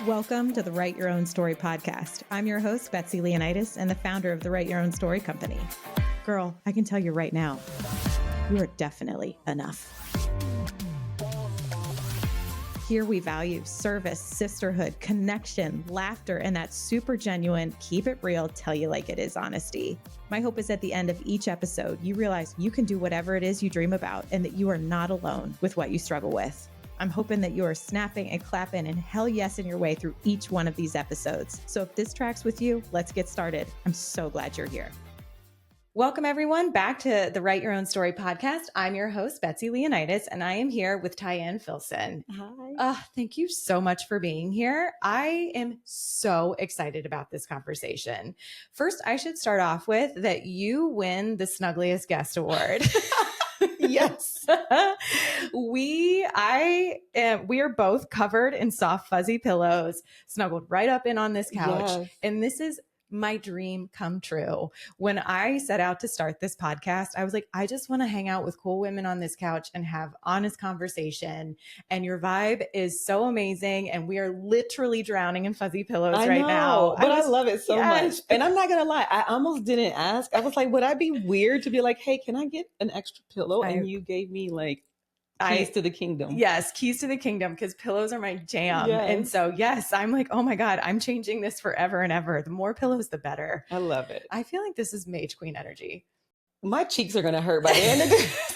Welcome to the Write Your Own Story podcast. I'm your host, Betsy Leonidas, and the founder of the Write Your Own Story company. Girl, I can tell you right now, you are definitely enough. Here we value service, sisterhood, connection, laughter, and that super genuine, keep it real, tell you like it is honesty. My hope is at the end of each episode, you realize you can do whatever it is you dream about and that you are not alone with what you struggle with. I'm hoping that you are snapping and clapping and hell yes in your way through each one of these episodes. So if this tracks with you, let's get started. I'm so glad you're here. Welcome everyone back to the Write Your Own Story podcast. I'm your host, Betsy Leonidas, and I am here with Tian Philson. Hi. Thank you so much for being here. I am so excited about this conversation. First, I should start off with that you win the Snuggliest Guest Award. Yes. We are both covered in soft, fuzzy pillows, snuggled right up in on this couch. Yes. And this is my dream come true. When I set out to start this podcast, I was like, I just want to hang out with cool women on this couch and have honest conversation. And your vibe is so amazing. And we are literally drowning in fuzzy pillows now. But I love it so much. And I'm not going to lie. I almost didn't ask. I was like, would I be weird to be like, hey, can I get an extra pillow? And you gave me like keys to the kingdom. Yes, keys to the kingdom, because pillows are my jam. Yes. And so, yes, I'm like, oh my God, I'm changing this forever and ever. The more pillows, the better. I love it. I feel like this is Mage Queen energy. My cheeks are going to hurt by the end of this.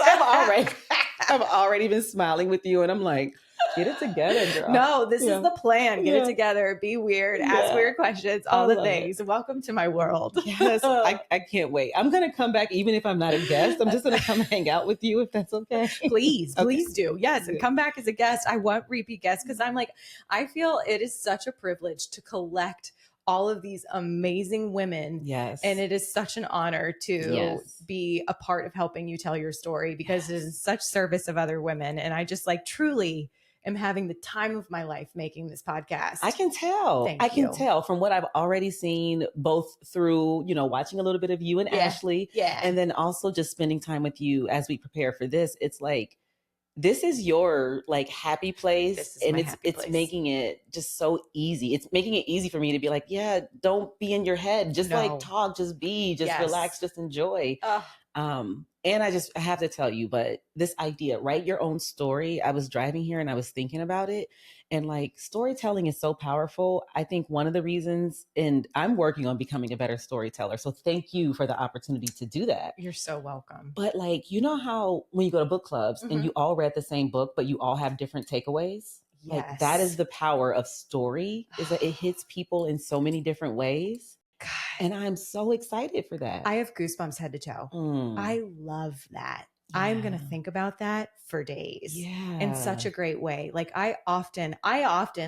I've already been smiling with you. And I'm like, get it together, girl. No, this is the plan. Get it together. Be weird. Ask weird questions. All the things. Welcome to my world. Yes, I can't wait. I'm going to come back even if I'm not a guest. I'm just going to come hang out with you if that's okay. Please do. Yes. And come back as a guest. I want repeat guests because I'm like, I feel it is such a privilege to collect all of these amazing women. Yes. And it is such an honor to be a part of helping you tell your story because it is such service of other women. And I just like truly am having the time of my life making this podcast. I can tell. Thank you. Can tell from what I've already seen, both through, watching a little bit of you and Ashley. Yeah. And then also just spending time with you as we prepare for this. It's like, this is your like happy place. And it's making it just so easy. It's making it easy for me to be like, yeah, don't be in your head. Just like talk, just be, just relax, just enjoy. And I have to tell you, but this idea, write your own story. I was driving here and I was thinking about it, and like storytelling is so powerful. I think one of the reasons, and I'm working on becoming a better storyteller. So thank you for the opportunity to do that. You're so welcome. But like, you know how when you go to book clubs and you all read the same book, but you all have different takeaways? Yes. Like that is the power of story, is that it hits people in so many different ways. God. And I'm so excited for that. I have goosebumps head to toe. I love that. Yeah. I'm going to think about that for days in such a great way. Like I often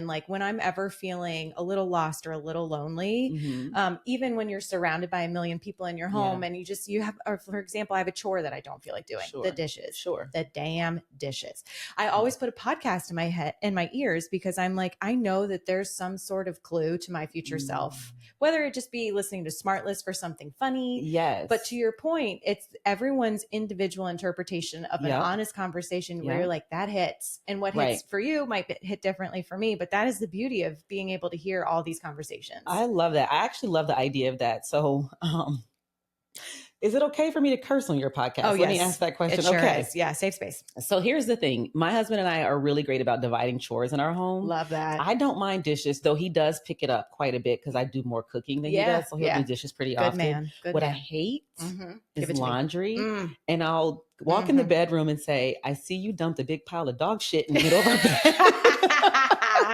like when I'm ever feeling a little lost or a little lonely, even when you're surrounded by a million people in your home and you have, or for example, I have a chore that I don't feel like doing, the dishes, the damn dishes. I always put a podcast in my head, in my ears, because I'm like, I know that there's some sort of clue to my future self, whether it just be listening to Smartlist for something funny. Yes. But to your point, it's everyone's individual interpretation of an honest conversation where you're like, that hits. And what hits for you might hit differently for me. But that is the beauty of being able to hear all these conversations. I love that. I actually love the idea of that. So, is it okay for me to curse on your podcast? Oh, Let me ask that question. It sure is. Yeah, safe space. So here's the thing. My husband and I are really great about dividing chores in our home. Love that. I don't mind dishes, though he does pick it up quite a bit because I do more cooking than he does. So he'll do dishes pretty often. Good what man. I hate is laundry. And I'll walk in the bedroom and say, I see you dumped a big pile of dog shit in the middle of our bed.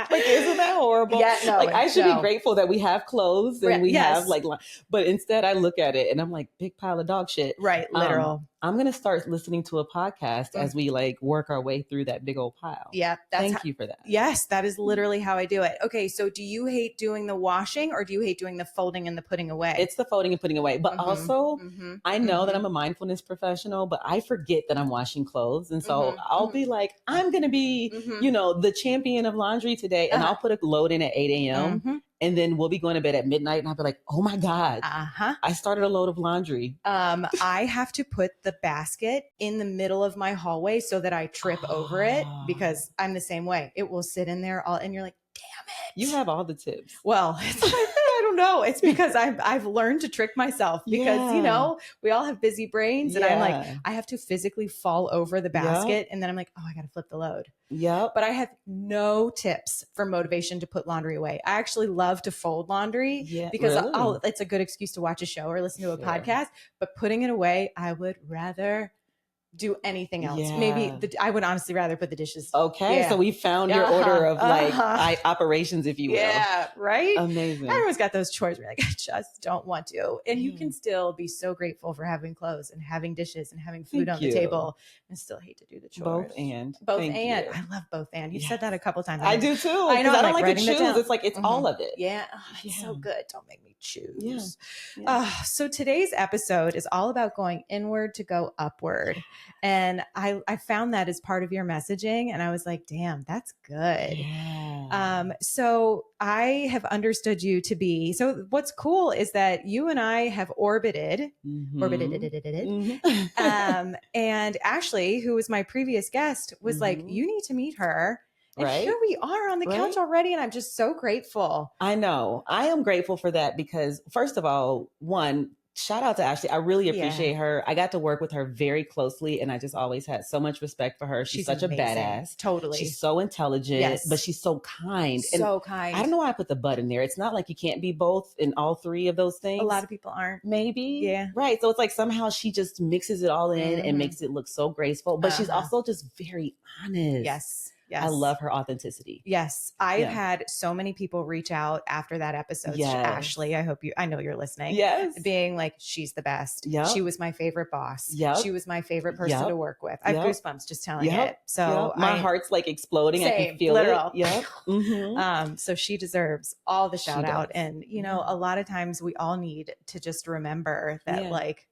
Like, isn't that horrible? Yeah, no, like, I should be grateful that we have clothes and we have like, but instead I look at it and I'm like, big pile of dog shit. Right. Literal. I'm going to start listening to a podcast as we like work our way through that big old pile. Yeah. Thank you for that. Yes. That is literally how I do it. Okay. So do you hate doing the washing or do you hate doing the folding and the putting away? It's the folding and putting away. But also I know that I'm a mindfulness professional, but I forget that I'm washing clothes. And so I'll be like, I'm going to be, the champion of laundry today. And I'll put a load in at 8 a.m. And then we'll be going to bed at midnight and I'll be like, oh my God, I started a load of laundry. I have to put the basket in the middle of my hallway so that I trip over it because I'm the same way. It will sit in there and you're like, damn You have all the tips. Well, I don't know. It's because I've learned to trick myself because, you know, we all have busy brains and I'm like, I have to physically fall over the basket and then I'm like, oh, I got to flip the load. Yep. But I have no tips for motivation to put laundry away. I actually love to fold laundry because it's a good excuse to watch a show or listen to a podcast, but putting it away, I would rather do anything else. Maybe I would honestly rather put the dishes. Okay. So we found your order of operations, if you will. Yeah. Right. Amazing. Everyone's got those chores where like, I just don't want to. And you can still be so grateful for having clothes and having dishes and having food on the table and still hate to do the chores. Both and. I love both and. You've said that a couple times. I do too. I know. I don't like to choose. It's like, it's all of it. Yeah. It's so good. Don't make me choose. So today's episode is all about going inward to go upward. And I found that as part of your messaging and I was like, damn, that's good. Yeah. So I have understood you to be, so what's cool is that you and I have orbited. And Ashley, who was my previous guest, was like, you need to meet her. And here we are on the couch already. And I'm just so grateful. I know. I am grateful for that because first of all, one, shout out to Ashley. I really appreciate her. I got to work with her very closely and I just always had so much respect for her. She's such amazing. A badass. Totally. She's so intelligent, but she's so kind. So kind. I don't know why I put the but in there. It's not like you can't be both in all three of those things. A lot of people aren't. Maybe. Yeah. Right. So it's like somehow she just mixes it all in and makes it look so graceful, but she's also just very honest. Yes. I love her authenticity. Yes. I've had so many people reach out after that episode. Ashley, I know you're listening. Yes. Being like, she's the best. Yep. She was my favorite boss. Yep. She was my favorite person to work with. I have goosebumps just telling it. So my heart's like exploding. I can feel it. Yep. So she deserves all the shout out. And, you know, a lot of times we all need to just remember that like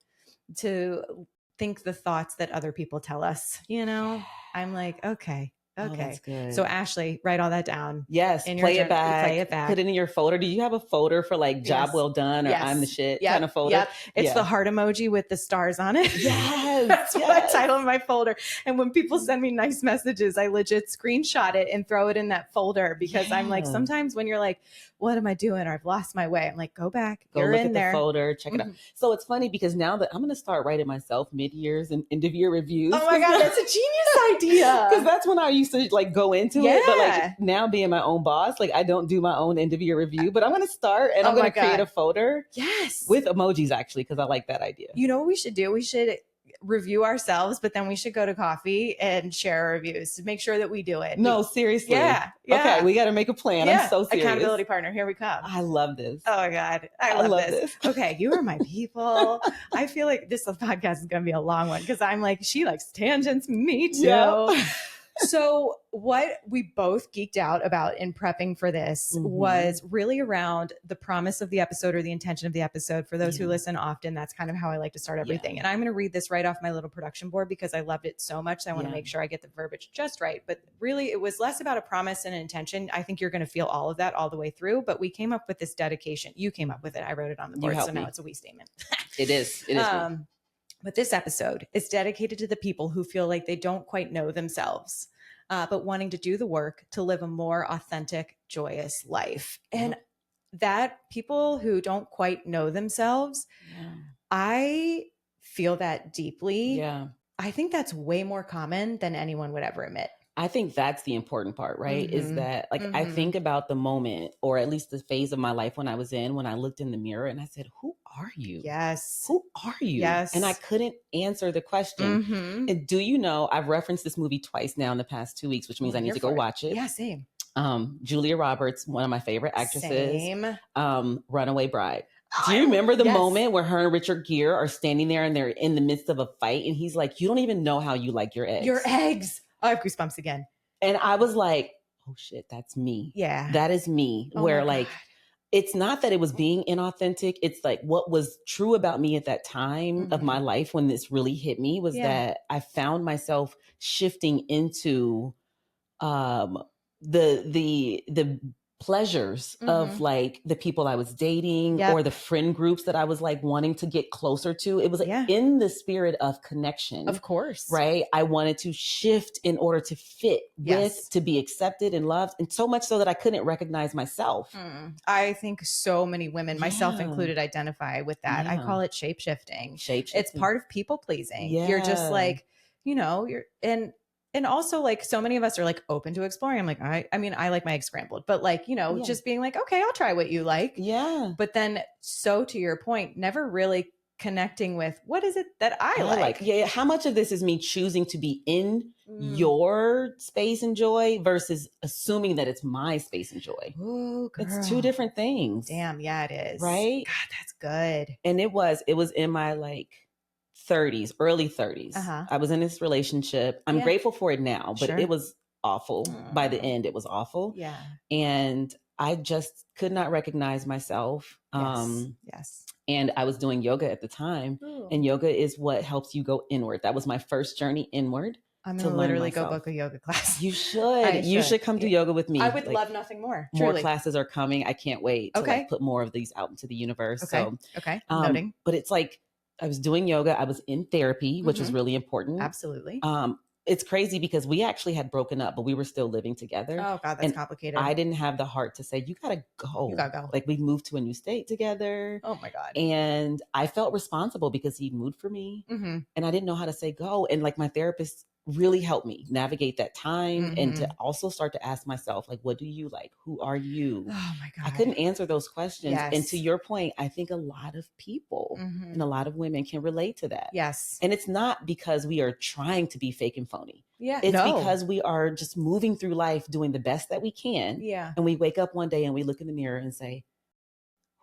to think the thoughts that other people tell us, you know, I'm like, okay. Oh, that's good. So Ashley, write all that down. Yes. Play it back. Put it in your folder. Do you have a folder for like job well done or I'm the shit kind of folder? Yep. It's the heart emoji with the stars on it. Yes. That's what I title my folder. And when people send me nice messages, I legit screenshot it and throw it in that folder because I'm like, sometimes when you're like, what am I doing? Or I've lost my way. I'm like, go back. Go You're look in at there. The folder. Check it out. So it's funny because now that I'm going to start writing myself mid-years and end-of-year reviews. Oh my God, that's a genius idea. Because that's when I used to like go into it. But like now being my own boss, like I don't do my own end-of-year review, but I'm going to start and I'm going to create a folder. Yes. With emojis actually, because I like that idea. You know what we should do? We should review ourselves, but then we should go to coffee and share our reviews to make sure that we do it. No, seriously. Yeah. Okay, we got to make a plan. I'm so serious. Accountability partner. Here we come. I love this. Oh my God. I love this. Okay, you are my people. I feel like this podcast is going to be a long one because I'm like, she likes tangents. Me too. Yep. So what we both geeked out about in prepping for this was really around the promise of the episode or the intention of the episode. For those who listen often, that's kind of how I like to start everything. And I'm going to read this right off my little production board because I loved it so much. I want to make sure I get the verbiage just right. But really, it was less about a promise and an intention. I think you're going to feel all of that all the way through. But we came up with this dedication. You came up with it. I wrote it on the board. So now it's a we statement. It is. It is. But this episode is dedicated to the people who feel like they don't quite know themselves, but wanting to do the work to live a more authentic, joyous life. And that people who don't quite know themselves, I feel that deeply. Yeah. I think that's way more common than anyone would ever admit. I think that's the important part, right? Is that like, I think about the moment or at least the phase of my life when I was in, when I looked in the mirror and I said, who are you? Yes. Who are you? Yes. And I couldn't answer the question. And do you know, I've referenced this movie twice now in the past 2 weeks, which means I need to go watch it. Yeah, same. Julia Roberts, one of my favorite actresses. Same. Runaway Bride. Do you remember the moment where her and Richard Gere are standing there and they're in the midst of a fight and he's like, you don't even know how you like your eggs. Your eggs. Oh, I have goosebumps again. And I was like, oh shit, that's me. Yeah. That is me. Where like, it's not that it was being inauthentic. It's like what was true about me at that time of my life when this really hit me was that I found myself shifting into the pleasures of like the people I was dating or the friend groups that I was like wanting to get closer to. It was like in the spirit of connection. Of course. Right. I wanted to shift in order to fit with, to be accepted and loved. And so much so that I couldn't recognize myself. I think so many women, myself included, identify with that. I call it shape-shifting. It's part of people pleasing. You're just like, you know, and also like so many of us are like open to exploring. I'm like, I mean, I like my eggs scrambled, but like, you know, just being like, okay, I'll try what you like. Yeah. But then so to your point, never really connecting with what is it that I like. Yeah. How much of this is me choosing to be in your space and joy versus assuming that it's my space and joy? Ooh, girl. It's two different things. Damn. Yeah, it is. Right. God, that's good. And it was in my like 30s, early 30s. I was in this relationship. I'm grateful for it now, but it was awful. By the end, it was awful. Yeah. And I just could not recognize myself. Yes. And I was doing yoga at the time. Ooh. And yoga is what helps you go inward. That was my first journey inward. I'm going to literally go book a yoga class. You should. You should come do yoga with me. I would love nothing more. Truly. More classes are coming. I can't wait to like put more of these out into the universe. Okay. Noting. But it's like, I was doing yoga. I was in therapy, which was really important. Absolutely. It's crazy because we actually had broken up, but we were still living together. Oh God, that's complicated. I didn't have the heart to say, you gotta go. You gotta go. Like we moved to a new state together. Oh my God. And I felt responsible because he moved for me and I didn't know how to say go. And like my therapist really helped me navigate that time and to also start to ask myself, like, what do you like? Who are you? Oh my God. I couldn't answer those questions. And to your point, I think a lot of people and a lot of women can relate to that. Yes. And it's not because we are trying to be fake and phony. Yeah. It's because we are just moving through life doing the best that we can. Yeah. And we wake up one day and we look in the mirror and say,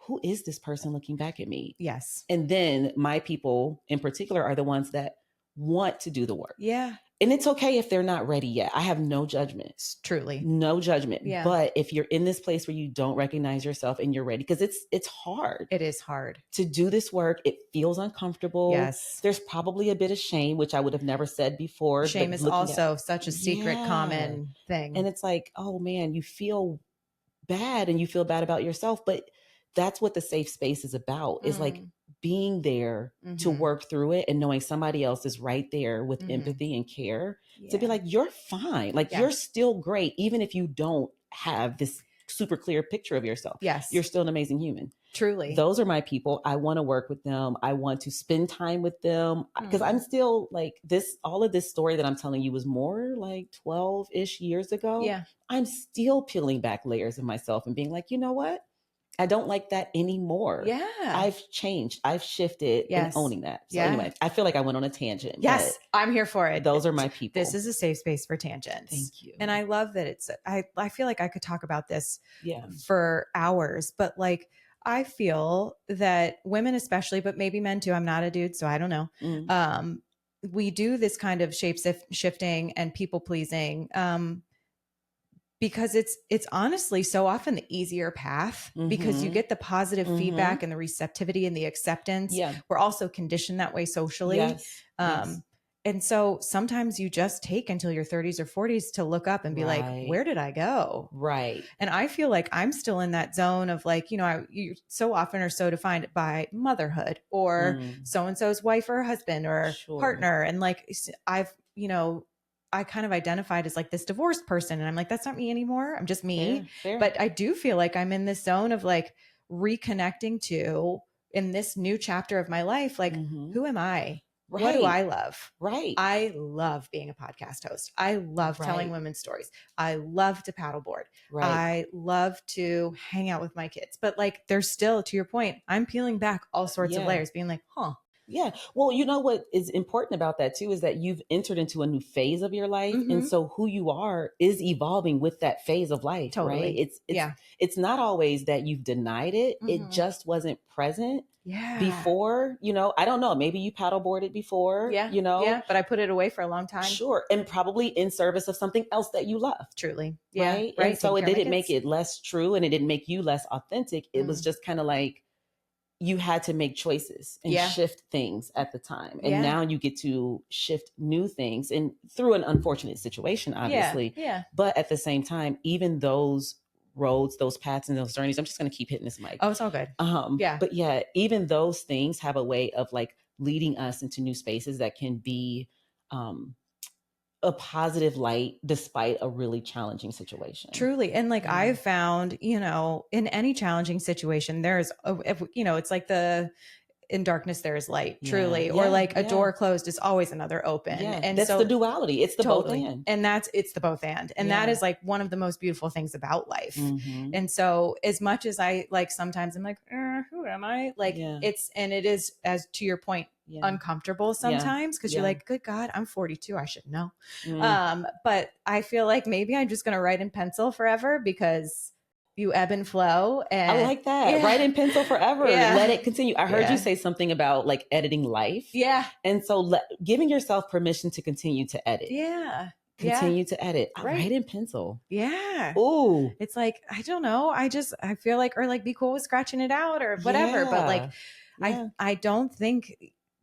who is this person looking back at me? Yes. And then my people in particular are the ones that want to do the work. Yeah. And it's okay if they're not ready yet. I have no judgment. Truly. No judgment. Yeah. But if you're in this place where you don't recognize yourself and you're ready, because it's hard. It is hard. To do this work. It feels uncomfortable. Yes. There's probably a bit of shame, which I would have never said before. Shame is also such a secret common thing. And it's like, oh man, you feel bad and you feel bad about yourself. But that's what the safe space is about, is like being there to work through it and knowing somebody else is right there with empathy and care to be like, you're fine. Like you're still great. Even if you don't have this super clear picture of yourself. Yes. You're still an amazing human. Truly. Those are my people. I want to work with them. I want to spend time with them because I'm still like this, all of this story that I'm telling you was more like 12-ish years ago. Yeah. I'm still peeling back layers of myself and being like, you know what? I don't like that anymore. Yeah. I've changed. I've shifted and owning that. So anyway, I feel like I went on a tangent. Yes. I'm here for it. Those are my people. This is a safe space for tangents. Thank you. And I love that I feel like I could talk about this for hours, but like, I feel that women especially, but maybe men too, I'm not a dude, so I don't know. We do this kind of shape shifting and people pleasing, because it's honestly so often the easier path because you get the positive feedback and the receptivity and the acceptance. Yeah. We're also conditioned that way socially. Yes. And so sometimes you just take until your 30s or 40s to look up and be like, where did I go? Right. And I feel like I'm still in that zone of like, you know, you so often are so defined by motherhood or so-and-so's wife or husband or partner. And like, I've, you know, I kind of identified as like this divorced person. And I'm like, that's not me anymore. I'm just me. Fair. But I do feel like I'm in this zone of like reconnecting to in this new chapter of my life. Like, who am I? Right. What do I love? Right. I love being a podcast host. I love telling women's stories. I love to paddleboard. Right. I love to hang out with my kids. But like, there's still, to your point, I'm peeling back all sorts of layers, being like, Yeah. Well, you know what is important about that too, is that you've entered into a new phase of your life. And so who you are is evolving with that phase of life. Totally. Right. It's not always that you've denied it. It just wasn't present before, you know, I don't know. Maybe you paddleboarded before, you know. Yeah. But I put it away for a long time. Sure. And probably in service of something else that you love. Truly. Yeah. Right. And so it didn't make it less true and it didn't make you less authentic. It was just kind of like, you had to make choices and shift things at the time. And now you get to shift new things and through an unfortunate situation, obviously. Yeah. But at the same time, even those roads, those paths and those journeys. I'm just going to keep hitting this mic. Oh, it's all good. Yeah. But yeah, even those things have a way of like leading us into new spaces that can be a positive light despite a really challenging situation. Truly. And like I've found, you know, in any challenging situation, there's, it's like in darkness there is light, truly. Or like a door closed is always another open. And that's the duality. It's the both and. And it's the both and. And that is like one of the most beautiful things about life. And so as much as I like, sometimes I'm like, who am I? Like it is, as to your point, uncomfortable sometimes because you're like, good God, I'm 42. I should know. But I feel like maybe I'm just going to write in pencil forever because you ebb and flow. And I like that. Write in pencil forever. Let it continue. I heard you say something about like editing life. Yeah. And so giving yourself permission to continue to edit. Yeah. Continue to edit. Right. Write in pencil. Yeah. Ooh. It's like, I don't know. I feel like, or like be cool with scratching it out or whatever. But like, I don't think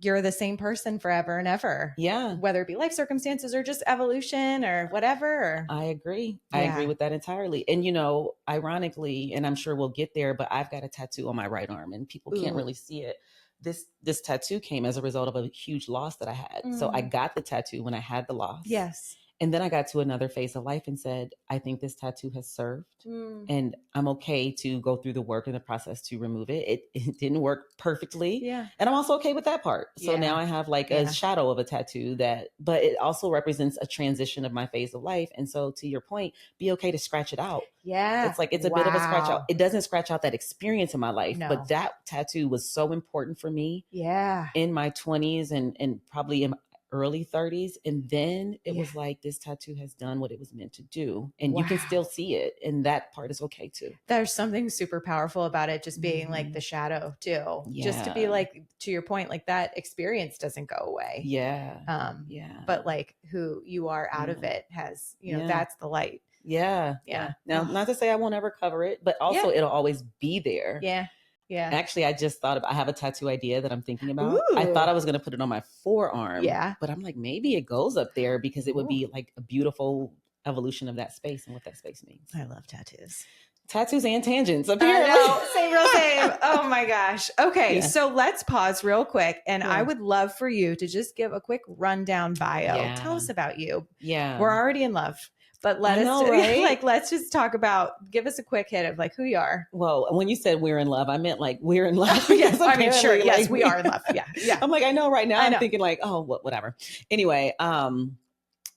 you're the same person forever and ever. Yeah. Whether it be life circumstances or just evolution or whatever. I agree. I agree with that entirely. And, you know, ironically, and I'm sure we'll get there, but I've got a tattoo on my right arm and people can't really see it. This tattoo came as a result of a huge loss that I had. So I got the tattoo when I had the loss. Yes. And then I got to another phase of life and said, I think this tattoo has served and I'm okay to go through the work and the process to remove it. It didn't work perfectly. Yeah. And I'm also okay with that part. So now I have like a shadow of a tattoo but it also represents a transition of my phase of life. And so to your point, be okay to scratch it out. Yeah. It's like, it's a bit of a scratch out. It doesn't scratch out that experience in my life, but that tattoo was so important for me in my 20s and probably in early 30s. And then it was like, this tattoo has done what it was meant to do. And you can still see it. And that part is okay too. There's something super powerful about it just being like the shadow too. Just to be like, to your point, like that experience doesn't go away. But like who you are out of it has, you know, that's the light. Yeah. Now, not to say I won't ever cover it, but also it'll always be there. Yeah. Actually, I just thought I have a tattoo idea that I'm thinking about. Ooh. I thought I was going to put it on my forearm. Yeah. But I'm like, maybe it goes up there because it would be like a beautiful evolution of that space and what that space means. I love tattoos. Tattoos and tangents. Apparently. Same. Oh my gosh. Okay. So let's pause real quick. And I would love for you to just give a quick rundown bio. Tell us about you. Yeah. We're already in love. But let's just talk about, give us a quick hit of like who you are. Well, when you said we're in love, I meant like we're in love. Yes, I mean, sure. Yes, we are in love. Yeah. I'm like, I know right now. I'm thinking like, oh, whatever. Anyway,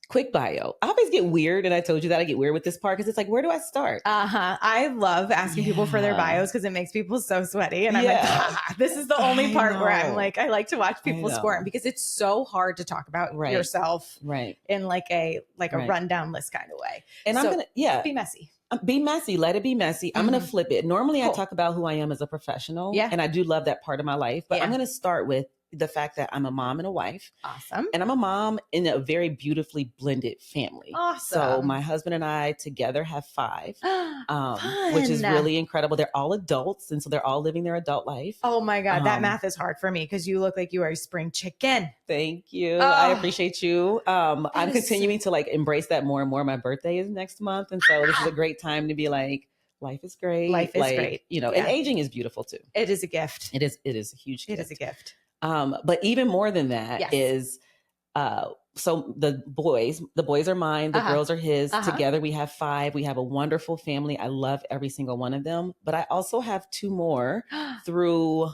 quick bio. I always get weird. And I told you that I get weird with this part because it's like, where do I start? I love asking people for their bios because it makes people so sweaty. And I'm like, this is the only part where I'm like, I like to watch people squirm because it's so hard to talk about yourself in like a rundown list kind of way. And so, I'm going to, be messy. Be messy. Let it be messy. I'm going to flip it. Normally I talk about who I am as a professional. Yeah. And I do love that part of my life, but I'm going to start with the fact that I'm a mom and a wife. Awesome. And I'm a mom in a very beautifully blended family. Awesome. So my husband and I together have 5, which is really incredible. They're all adults. And so they're all living their adult life. Oh my God. That math is hard for me because you look like you are a spring chicken. Thank you. I appreciate you. I'm continuing to like embrace that more and more. My birthday is next month. And so this is a great time to be like, life is great. Life is great. You know, and aging is beautiful too. It is a gift. It is a huge gift. It is a gift. But even more than that is, so the boys are mine, the girls are his. Together we have 5. We have a wonderful family. I love every single one of them. But I also have 2 more through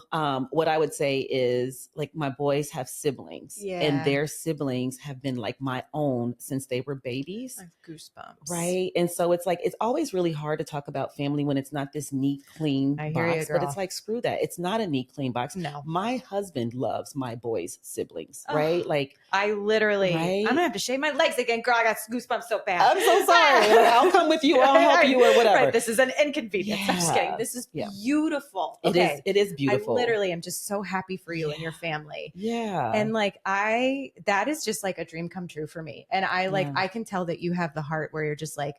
what I would say is like my boys have siblings. Yeah. And their siblings have been like my own since they were babies. I have goosebumps. Right. And so it's like, it's always really hard to talk about family when it's not this neat, clean box. But it's like, screw that. It's not a neat, clean box. No. My husband loves my boys' siblings. Right. Like I literally, I'm gonna have to shave my legs again, girl. I got goosebumps so bad. I'm so sorry. Like, I'll come with you. I'll help you or whatever. Right, this is an inconvenience. I'm just kidding. This is beautiful. Okay. It is beautiful. I literally am just so happy for you and your family. Yeah. And like that is just like a dream come true for me. And I can tell that you have the heart where you're just like,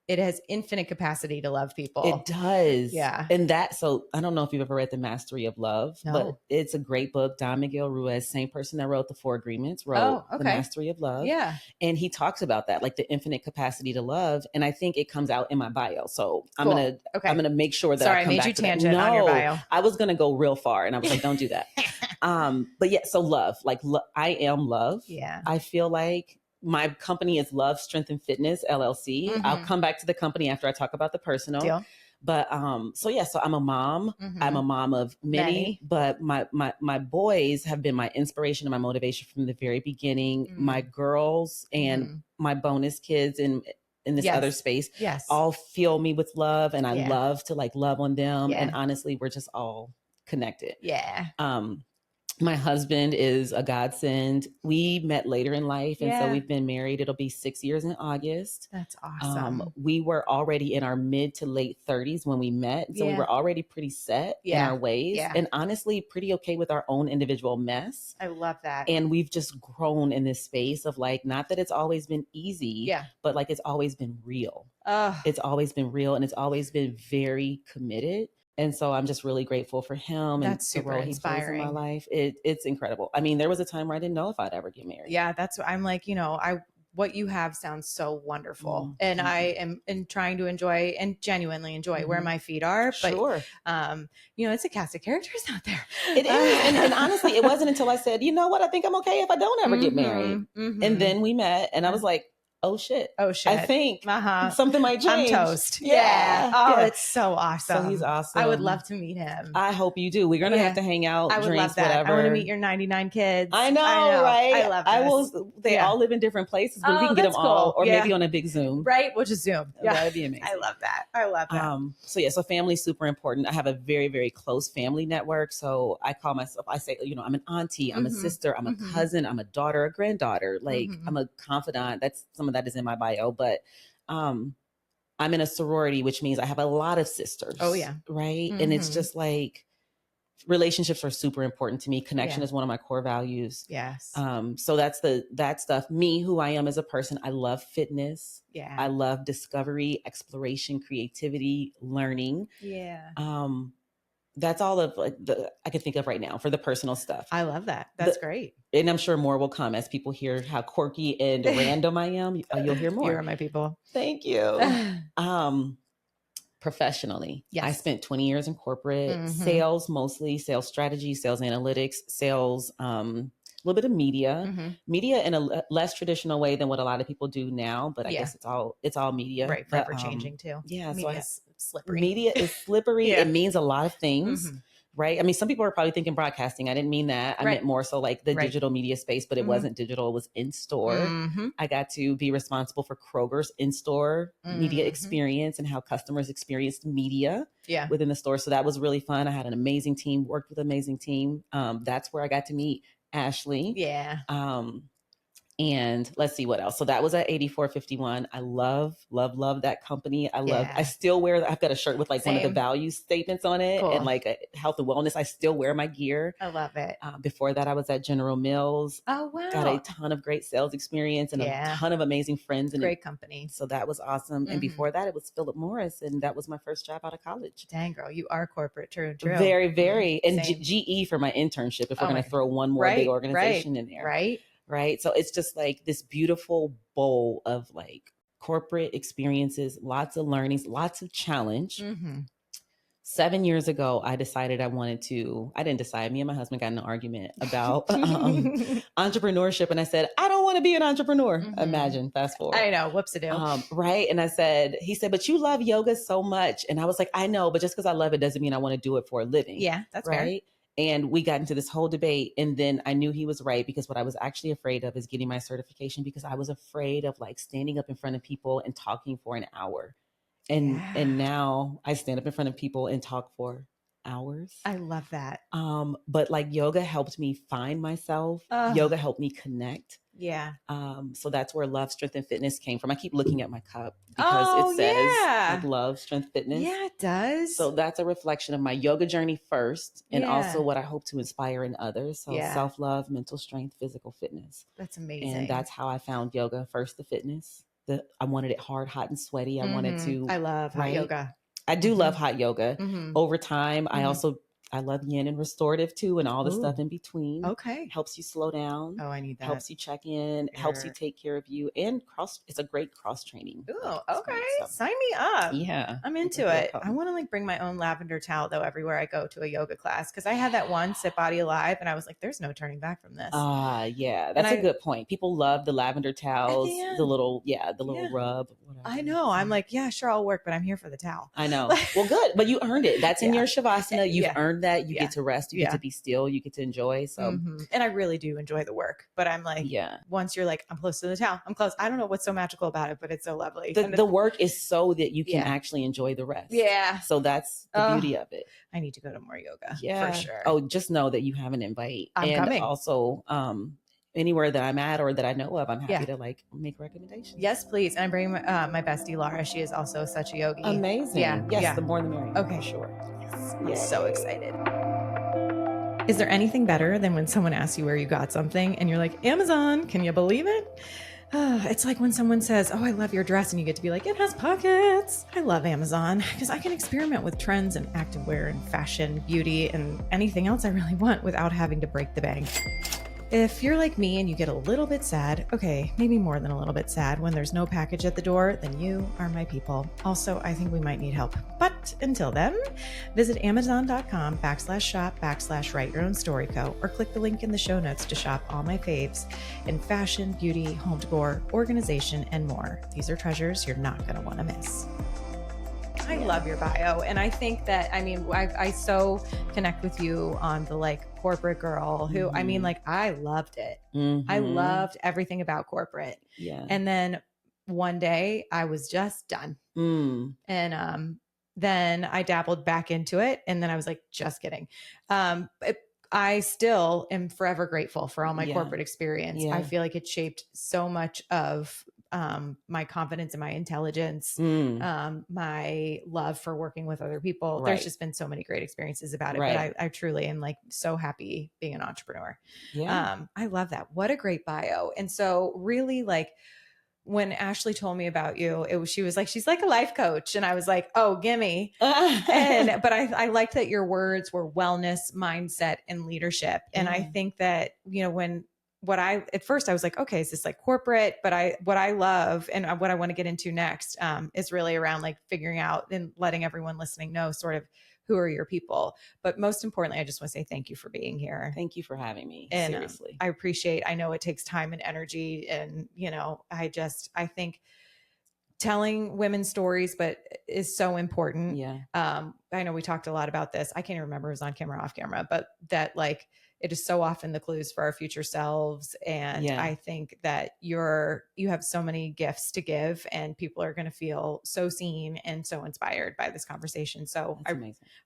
it has infinite capacity to love people. It does. Yeah. And so I don't know if you've ever read The Mastery of Love, but it's a great book. Don Miguel Ruiz, same person that wrote The Four Agreements, wrote The Mastery of Love. Yeah. And he talks about that, like the infinite capacity to love. And I think it comes out in my bio. So I'm going to make sure that I come back to that. Tangent on your bio. I was going to go real far and I was like, don't do that. But yeah, so love, like I am love. Yeah. I feel like my company is Love, Strength, and Fitness, LLC. Mm-hmm. I'll come back to the company after I talk about the personal. Deal. But so I'm a mom. Mm-hmm. I'm a mom of many, but my boys have been my inspiration and my motivation from the very beginning. Mm-hmm. My girls and my bonus kids in this other space all fill me with love, and I love to like love on them. And honestly, we're just all connected. Yeah. My husband is a godsend. We met later in life, and so we've been married. It'll be 6 years in August. That's awesome. We were already in our mid to late 30s when we met, so we were already pretty set in our ways, and honestly pretty okay with our own individual mess. I love that. And we've just grown in this space of like, not that it's always been easy, but like it's always been real. It's always been real, and it's always been very committed. And so I'm just really grateful for him. That's super inspiring. In my life. It's incredible. I mean, there was a time where I didn't know if I'd ever get married. Yeah, that's what I'm like, what you have sounds so wonderful. Mm-hmm. And I am trying to enjoy and genuinely enjoy where my feet are. But, it's a cast of characters out there. It is. And honestly, it wasn't until I said, you know what? I think I'm okay if I don't ever get married. Mm-hmm. And then we met and I was like, oh shit. I think something might change. I'm toast. Yeah. Oh, it's so awesome. So he's awesome. I would love to meet him. I hope you do. We're going to have to hang out, I would drinks, love that. whatever. I want to meet your 99 kids. I know, right? I love this. I will. They all live in different places, but we can get them all, or maybe on a big Zoom. Right? We'll just Zoom. Yeah. That would be amazing. I love that. So family's super important. I have a very, very close family network. So I call myself, I say, I'm an auntie, I'm a sister, I'm a cousin, I'm a daughter, a granddaughter. Like I'm a confidant. Some of that is in my bio. But I'm in a sorority, which means I have a lot of sisters. Oh, yeah. Right. And it's just like relationships are super important to me. Connection is one of my core values. Yes. So that stuff. Me, who I am as a person, I love fitness. Yeah. I love discovery, exploration, creativity, learning. Yeah. That's all of I can think of right now for the personal stuff. I love that. That's great. And I'm sure more will come as people hear how quirky and random I am. You'll hear more. You are my people. Thank you. Professionally, I spent 20 years in corporate sales, mostly sales strategy, sales analytics, sales, a little bit of media in a less traditional way than what a lot of people do now. But I guess it's all media. Right. Forever changing too. Yeah. Media is slippery. Media is slippery. It means a lot of things. Right. I mean, some people are probably thinking broadcasting. I didn't mean that. I meant more so like the digital media space, but it wasn't digital. It was in store. I got to be responsible for Kroger's in-store media experience and how customers experienced media within the store. So that was really fun. I had an amazing team, worked with an amazing team. That's where I got to meet Ashley. Yeah. And let's see what else. So that was at 8451. I love that company. I still I've got a shirt with like one of the value statements on it and like a health and wellness. I still wear my gear. I love it. Before that, I was at General Mills. Oh, wow. Got a ton of great sales experience and a ton of amazing friends. And great company. So that was awesome. And before that, it was Philip Morris. And that was my first job out of college. Dang, girl, you are corporate, true. Very, very. And GE for my internship, if we're going to throw one more big organization in there. Right. So it's just like this beautiful bowl of like corporate experiences, lots of learnings, lots of challenge. 7 years ago, I decided I didn't decide. Me and my husband got in an argument about entrepreneurship. And I said, I don't want to be an entrepreneur. Imagine, fast forward. I know. Whoops-a-doo. Right. And he said, but you love yoga so much. And I was like, I know, but just because I love it doesn't mean I want to do it for a living. Yeah, that's right. Fair. And we got into this whole debate. And then I knew he was right, because what I was actually afraid of is getting my certification, because I was afraid of like standing up in front of people and talking for an hour. And now I stand up in front of people and talk for hours. I love that. But like yoga helped me find myself. Yoga helped me connect. Yeah. So that's where Love, Strength, and Fitness came from. I keep looking at my cup because it says like Love, Strength, Fitness. Yeah, it does. So that's a reflection of my yoga journey first, and also what I hope to inspire in others. So self-love, mental strength, physical fitness. That's amazing. And that's how I found yoga. First the fitness, I wanted it hard, hot and sweaty. I wanted to. I love hot yoga. I do love hot yoga. Over time, I love yin and restorative too, and all the stuff in between. Okay. Helps you slow down. Oh, I need that. Helps you check in, helps you take care of you, and it's a great cross training. Oh, okay. So. Sign me up. Yeah. I'm into it. I want to like bring my own lavender towel though everywhere I go to a yoga class, because I had that once at Body Alive and I was like, there's no turning back from this. Yeah. That's a good point. People love the lavender towels, the little rub. Whatever. I know. I'm like, yeah, sure, I'll work, but I'm here for the towel. I know. Well, good. But you earned it. That's in your Shavasana. You've earned that. You get to rest. You get to be still. You get to enjoy. So, and I really do enjoy the work. But I'm like, once you're like, I'm close to the towel, I'm close. I don't know what's so magical about it, but it's so lovely. The work is so that you can actually enjoy the rest. Yeah. So that's the beauty of it. I need to go to more yoga. Yeah. For sure. Oh, just know that you have an invite. I'm coming. Also, anywhere that I'm at or that I know of, I'm happy to like make recommendations. Yes, please. And I'm bringing my bestie Laura. She is also such a yogi. Amazing. Yeah. Yes. The more the merrier. Okay. Sure. Yes. I'm so excited. Is there anything better than when someone asks you where you got something and you're like, Amazon, can you believe it? It's like when someone says, oh, I love your dress, and you get to be like, it has pockets. I love Amazon because I can experiment with trends and activewear and fashion, beauty, and anything else I really want without having to break the bank. If you're like me and you get a little bit sad, okay, maybe more than a little bit sad, when there's no package at the door, then you are my people. Also, I think we might need help. But until then, visit amazon.com/shop/write your own story co, or click the link in the show notes to shop all my faves in fashion, beauty, home decor, organization, and more. These are treasures you're not going to want to miss. I love your bio. And I think that, I mean, I so connect with you on the like corporate girl who, I mean, like I loved it. I loved everything about corporate. Yeah. And then one day I was just done. And then I dabbled back into it. And then I was like, just kidding. I still am forever grateful for all my corporate experience. I feel like it shaped so much of my confidence and my intelligence, my love for working with other people. There's just been so many great experiences about it, but I truly am like so happy being an entrepreneur. I love that. What a great bio. And so really like when Ashley told me about you, she was like, she's like a life coach. And I was like, oh, gimme. But I liked that your words were wellness, mindset, and leadership. And I think that, you know, at first I was like, okay, is this like corporate? But what I love and what I want to get into next is really around like figuring out and letting everyone listening know sort of who are your people. But most importantly, I just want to say thank you for being here. Thank you for having me. And seriously. I know it takes time and energy. And, you know, I think telling women's stories, but is so important. Yeah. I know we talked a lot about this. I can't even remember if it was on camera or off camera, but that like, it is so often the clues for our future selves. And I think that you have so many gifts to give, and people are going to feel so seen and so inspired by this conversation. So I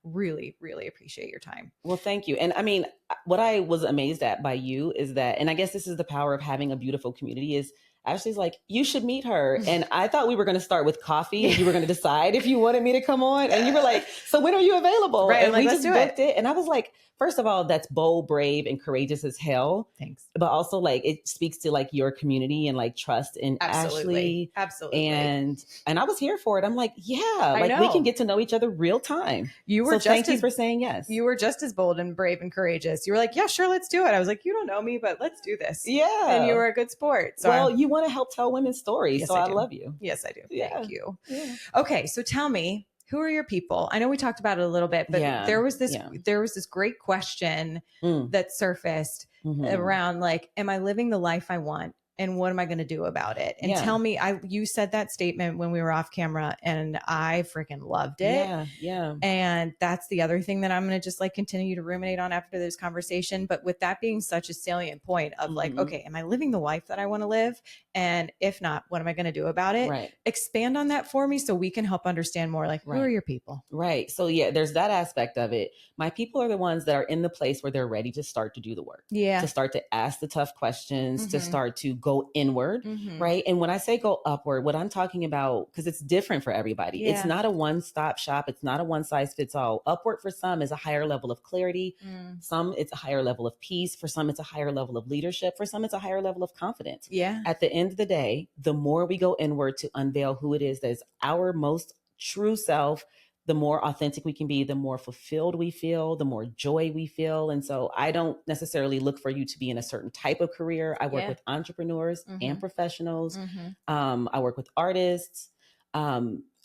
really, really appreciate your time. Well, thank you. And I mean, what I was amazed at by you is that, and I guess this is the power of having a beautiful community, is Ashley's like, you should meet her. And I thought we were going to start with coffee and you were going to decide if you wanted me to come on. And you were like, so when are you available? Right, and like, we just booked it. And I was like, first of all, that's bold, brave, and courageous as hell. Thanks. But also like it speaks to like your community and like trust in Absolutely. Ashley. Absolutely. And I was here for it. I'm like, yeah, like we can get to know each other real time. Thank you for saying yes. You were just as bold and brave and courageous. You were like, yeah, sure, let's do it. I was like, you don't know me, but let's do this. Yeah. And you were a good sport. So you want to help tell women's stories. Yes, so I do. love you. Yes, I do. Yeah. Thank you. Yeah. Okay. So tell me, who are your people? I know we talked about it a little bit, but there was this great question that surfaced around like, am I living the life I want? And what am I going to do about it? And tell me, you said that statement when we were off camera and I freaking loved it. Yeah. And that's the other thing that I'm going to just like continue to ruminate on after this conversation. But with that being such a salient point of like, okay, am I living the life that I want to live? And if not, what am I going to do about it? Right. Expand on that for me so we can help understand more like, who are your people? Right. So there's that aspect of it. My people are the ones that are in the place where they're ready to start to do the work. Yeah. To start to ask the tough questions, to start to go inward, right? And when I say go upward, what I'm talking about, because it's different for everybody. It's not a one-stop shop. It's not a one-size-fits-all. Upward for some is a higher level of clarity. Some, it's a higher level of peace. For some, it's a higher level of leadership. For some, it's a higher level of confidence. Yeah. At the end of the day, the more we go inward to unveil who it is that is our most true self, the more authentic we can be, the more fulfilled we feel, the more joy we feel. And so I don't necessarily look for you to be in a certain type of career. I work with entrepreneurs and professionals. I work with artists.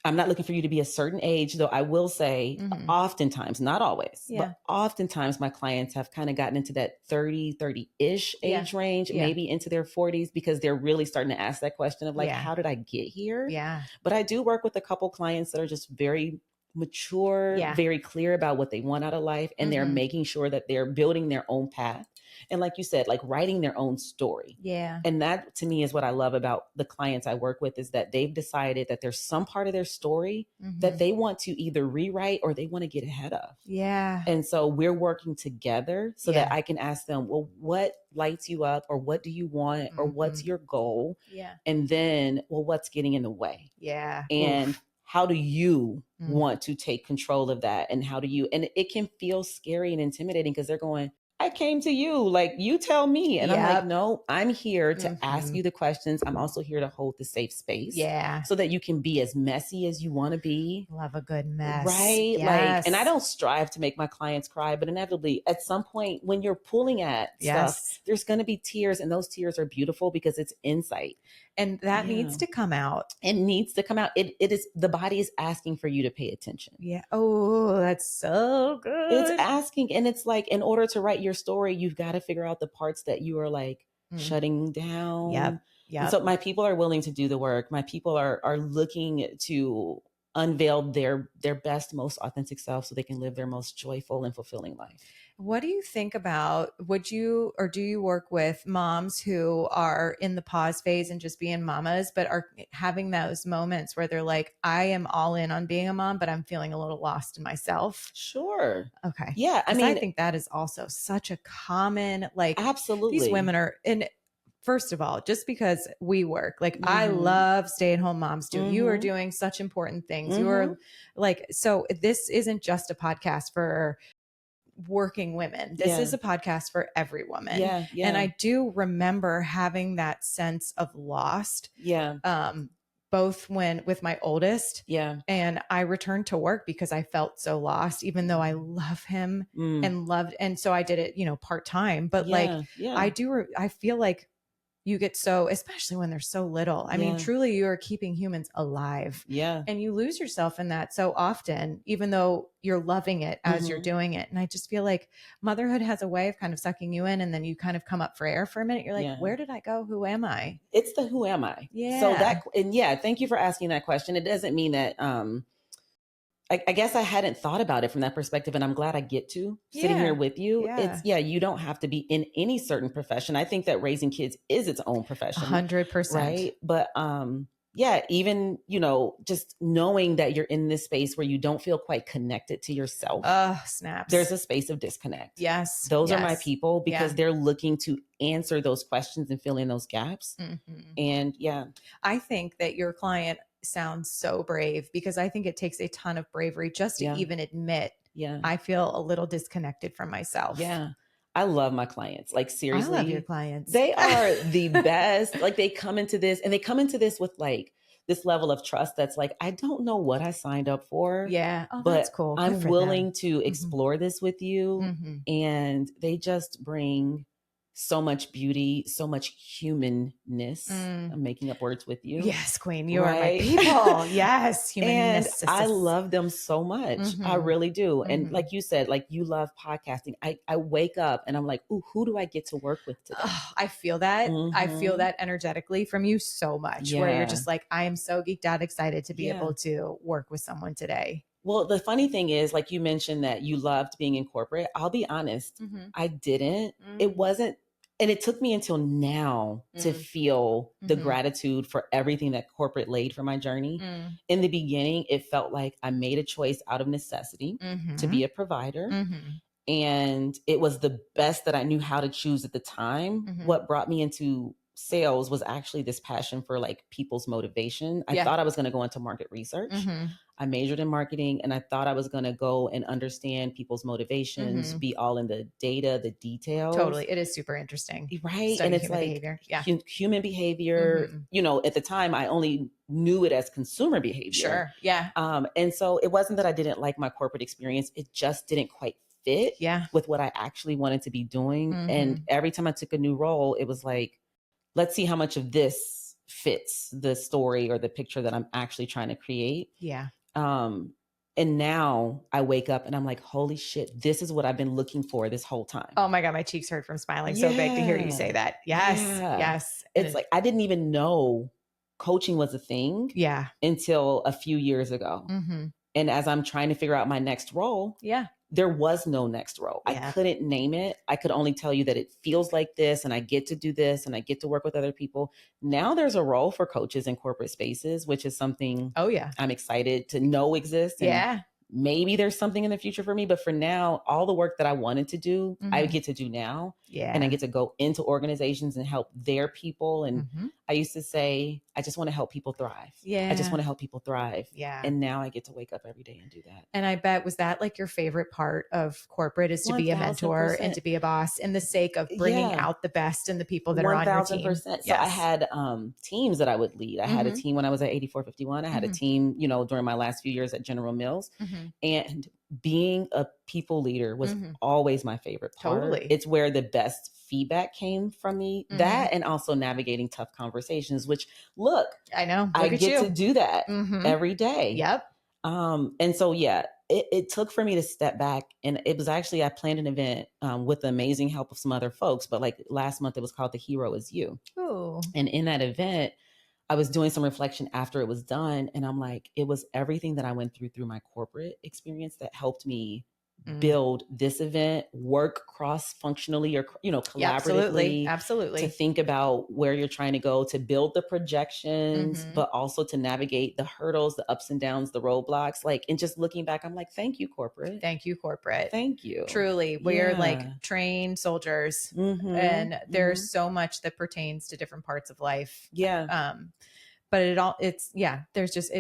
I'm not looking for you to be a certain age, though I will say oftentimes, not always, but oftentimes my clients have kind of gotten into that 30-ish age range, maybe into their 40s, because they're really starting to ask that question of like, how did I get here? Yeah. But I do work with a couple clients that are just very mature, very clear about what they want out of life. And they're making sure that they're building their own path. And like you said, like writing their own story. Yeah. And that to me is what I love about the clients I work with, is that they've decided that there's some part of their story that they want to either rewrite or they want to get ahead of. Yeah. And so we're working together so that I can ask them, well, what lights you up, or what do you want, or what's your goal? Yeah. And then, well, what's getting in the way? Yeah. And how do you want to take control of that? And how do you, and it can feel scary and intimidating because they're going, I came to you, like, you tell me. And I'm like, no, I'm here to ask you the questions. I'm also here to hold the safe space. Yeah. So that you can be as messy as you want to be. Love a good mess. Right. Yes. Like, and I don't strive to make my clients cry, but inevitably at some point when you're pulling at stuff, there's going to be tears, and those tears are beautiful because it's insight. And that needs to come out. It needs to come out. It is, the body is asking for you to pay attention. Yeah. Oh, that's so good. It's asking. And it's like, in order to write your story, you've got to figure out the parts that you are like shutting down. Yep. And so my people are willing to do the work. My people are looking to unveil their best, most authentic self so they can live their most joyful and fulfilling life. What do you think about, do you work with moms who are in the pause phase and just being mamas, but are having those moments where they're like, I am all in on being a mom, but I'm feeling a little lost in myself? Sure. Okay. Yeah. I mean, I think that is also such a common, like, absolutely, these women are in. First of all, just because we work, like I love stay-at-home moms too. You are doing such important things. You are like, so this isn't just a podcast for working women. This is a podcast for every woman. Yeah. And I do remember having that sense of lost. Both with my oldest. And I returned to work because I felt so lost, even though I love him and so I did it, part-time, but I feel like you get so, especially when they're so little. I mean, truly you are keeping humans alive. And you lose yourself in that so often, even though you're loving it as you're doing it. And I just feel like motherhood has a way of kind of sucking you in, and then you kind of come up for air for a minute. You're like, where did I go? Who am I? It's the who am I? Yeah. So thank you for asking that question. It doesn't mean that, I guess I hadn't thought about it from that perspective, and I'm glad I get to sitting here with you. It's you don't have to be in any certain profession. I think that raising kids is its own profession. 100%. Right. But, even, just knowing that you're in this space where you don't feel quite connected to yourself. Snaps. There's a space of disconnect. Yes. Those are my people, because they're looking to answer those questions and fill in those gaps. And I think that your client sounds so brave, because I think it takes a ton of bravery just to even admit, I feel a little disconnected from myself. I love my clients. Like, seriously, I love your clients. They are the best. Like, they come into this with like this level of trust that's like, I don't know what I signed up for. Oh, but that's cool. I'm willing to explore this with you. And they just bring so much beauty, so much humanness. I'm making up words with you. Yes, queen. You are my people. Yes. Humanness. And I love them so much. I really do. And like you said, like, you love podcasting. I wake up and I'm like, ooh, who do I get to work with today? I feel that. I feel that energetically from you so much, where you're just like, I am so geeked out, excited to be able to work with someone today. Well, the funny thing is, like, you mentioned that you loved being in corporate. I'll be honest. I didn't. It wasn't. And it took me until now to feel the gratitude for everything that corporate laid for my journey. In the beginning, it felt like I made a choice out of necessity to be a provider. And it was the best that I knew how to choose at the time. What brought me into sales was actually this passion for like people's motivation. I thought I was going to go into market research. I majored in marketing, and I thought I was going to go and understand people's motivations, be all in the data, the details. Totally. It is super interesting. Right. Study and it's human like behavior. Human behavior, you know, at the time I only knew it as consumer behavior. Sure. Yeah. And so it wasn't that I didn't like my corporate experience. It just didn't quite fit with what I actually wanted to be doing. And every time I took a new role, it was like, let's see how much of this fits the story or the picture that I'm actually trying to create. Yeah. And now I wake up and I'm like, holy shit, this is what I've been looking for this whole time. Oh my God, my cheeks hurt from smiling so big to hear you say that. Yes. Yes. It's like, I didn't even know coaching was a thing until a few years ago. And as I'm trying to figure out my next role, there was no next role. I couldn't name it. I could only tell you that it feels like this, and I get to do this, and I get to work with other people. Now there's a role for coaches in corporate spaces, which is something I'm excited to know exists. And maybe there's something in the future for me, but for now, all the work that I wanted to do, I get to do now. And I get to go into organizations and help their people. And I used to say, I just want to help people thrive. I just want to help people thrive. And now I get to wake up every day and do that. And I bet, was that like your favorite part of corporate, is to be a mentor and to be a boss, in the sake of bringing out the best in the people that are on your team? 1000%. So I had teams that I would lead. I had a team when I was at 8451. I had a team, you know, during my last few years at General Mills. And being a people leader was always my favorite part. Totally. It's where the best feedback came from me. That, and also navigating tough conversations, which I know, I get to do that every day. Yep. And so, it took for me to step back, and it was actually, I planned an event with the amazing help of some other folks, but like last month it was called The Hero Is You. Oh. And in that event, I was doing some reflection after it was done. And I'm like, it was everything that I went through my corporate experience that helped me build this event, work cross-functionally or, you know, collaboratively. Absolutely. To think about where you're trying to go, to build the projections, but also to navigate the hurdles, the ups and downs, the roadblocks. Like, and just looking back, I'm like, thank you, corporate. Thank you, corporate. Thank you. Truly. We're like trained soldiers, and there's so much that pertains to different parts of life. But it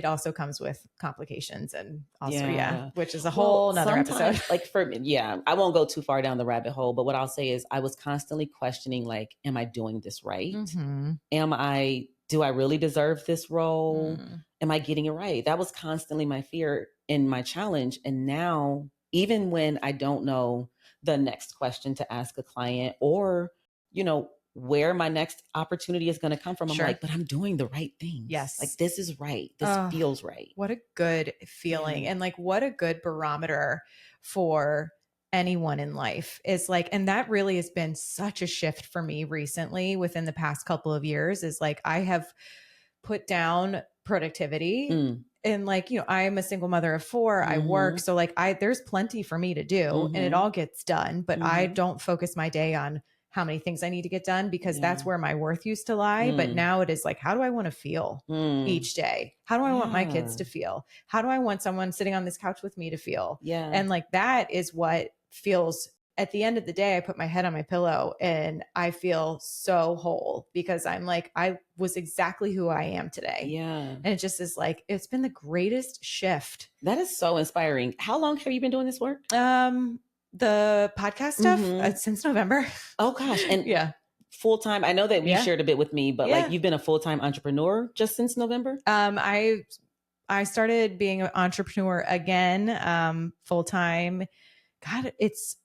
also comes with complications, and also, which is a whole nother episode. Like for me, I won't go too far down the rabbit hole, but what I'll say is I was constantly questioning, like, am I doing this right? Do I really deserve this role? Am I getting it right? That was constantly my fear and my challenge. And now, even when I don't know the next question to ask a client, or, you know, where my next opportunity is going to come from, I'm like, but I'm doing the right things. Yes. Like, this is right. This feels right. What a good feeling. And like, what a good barometer for anyone in life is like, and that really has been such a shift for me recently within the past couple of years, is like, I have put down productivity. And like, you know, I'm a single mother of 4. I work. So like there's plenty for me to do, and it all gets done, but I don't focus my day on how many things I need to get done, because that's where my worth used to lie. But now it is like, how do I want to feel each day? How do I want my kids to feel? How do I want someone sitting on this couch with me to feel? And like, that is what feels, at the end of the day, I put my head on my pillow and I feel so whole, because I'm like, I was exactly who I am today. And it just is like, it's been the greatest shift. That is so inspiring. How long have you been doing this work? The podcast stuff since November. Oh gosh. And full-time. I know that you shared a bit with me, but like, you've been a full-time entrepreneur just since November? I started being an entrepreneur again, full-time. God, it's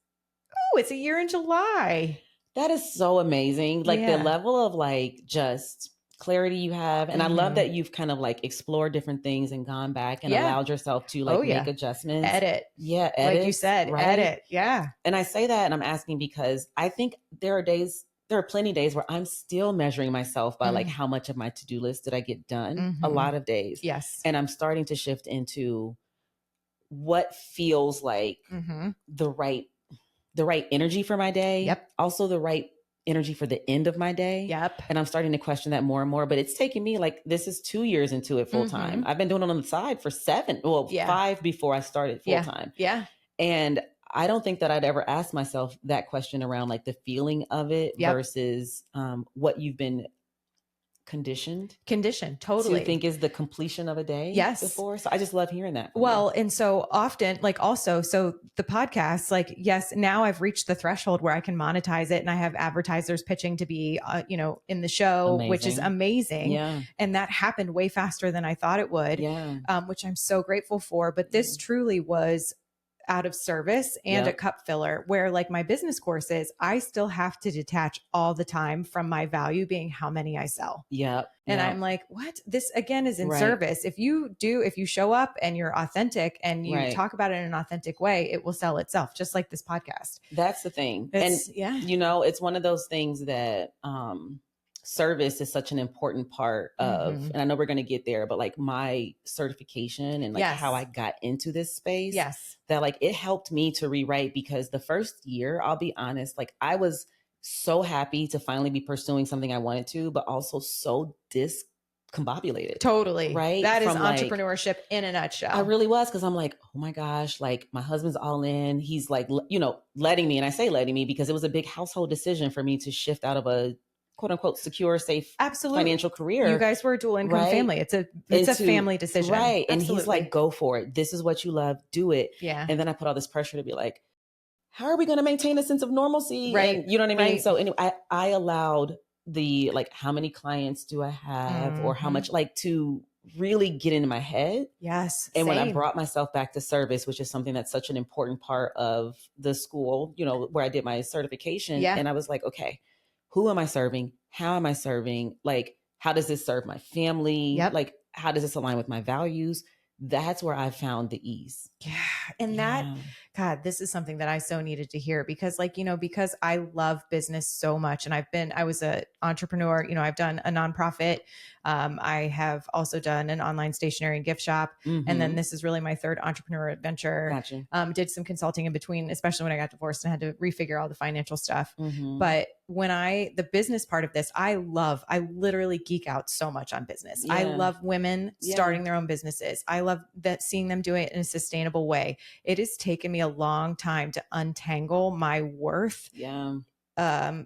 a year in July. That is so amazing. Like the level of like just clarity you have. And I love that you've kind of like explored different things and gone back and allowed yourself to like make adjustments. Edit. Edit. Like you said, right? Edit. Yeah. And I say that, and I'm asking because I think there are plenty of days where I'm still measuring myself by like how much of my to-do list did I get done. A lot of days. Yes. And I'm starting to shift into what feels like the right energy for my day. Also the right energy for the end of my day. And I'm starting to question that more and more, but it's taken me like, this is 2 years into it full time. I've been doing it on the side for 5 before I started full time. And I don't think that I'd ever asked myself that question around like the feeling of it versus what you've been conditioned totally to think is the completion of a day. Yes. Before. So I just love hearing that. Well, and so often, like also, so the podcast, like, yes, now I've reached the threshold where I can monetize it and I have advertisers pitching to be, in the show, which is amazing. Yeah. And that happened way faster than I thought it would, which I'm so grateful for. But this truly was out of service and a cup filler, where like my business courses, I still have to detach all the time from my value being how many I sell. And I'm like, what? This again is in service. If you show up and you're authentic and you talk about it in an authentic way, it will sell itself, just like this podcast. That's the thing. It's one of those things that, service is such an important part of, and I know we're going to get there, but like my certification and like how I got into this space, that like it helped me to rewrite, because the first year, I'll be honest, like I was so happy to finally be pursuing something I wanted to, but also so discombobulated. Totally. Right. That is entrepreneurship in a nutshell. I really was. Cause I'm like, oh my gosh, like my husband's all in. He's like, letting me, and I say letting me because it was a big household decision for me to shift out of a quote unquote secure, safe financial career. You guys were a dual income family. It's a family decision. Right. Absolutely. And he's like, go for it. This is what you love. Do it. Yeah. And then I put all this pressure to be like, how are we going to maintain a sense of normalcy? Right. And, you know what I mean? So anyway, I allowed the, like, how many clients do I have or how much, like, to really get into my head. Yes. And when I brought myself back to service, which is something that's such an important part of the school, where I did my certification. And I was like, okay, who am I serving? How am I serving? Like, how does this serve my family? Like, how does this align with my values? That's where I found the ease. Yeah. And God, this is something that I so needed to hear because because I love business so much. And I was an entrepreneur, I've done a nonprofit. I have also done an online stationery and gift shop. And then this is really my third entrepreneur adventure. Gotcha. Did some consulting in between, especially when I got divorced and had to refigure all the financial stuff. But when the business part of this, I literally geek out so much on business. I love women starting their own businesses. I love seeing them do it in a sustainable way. It has taken me a long time to untangle my worth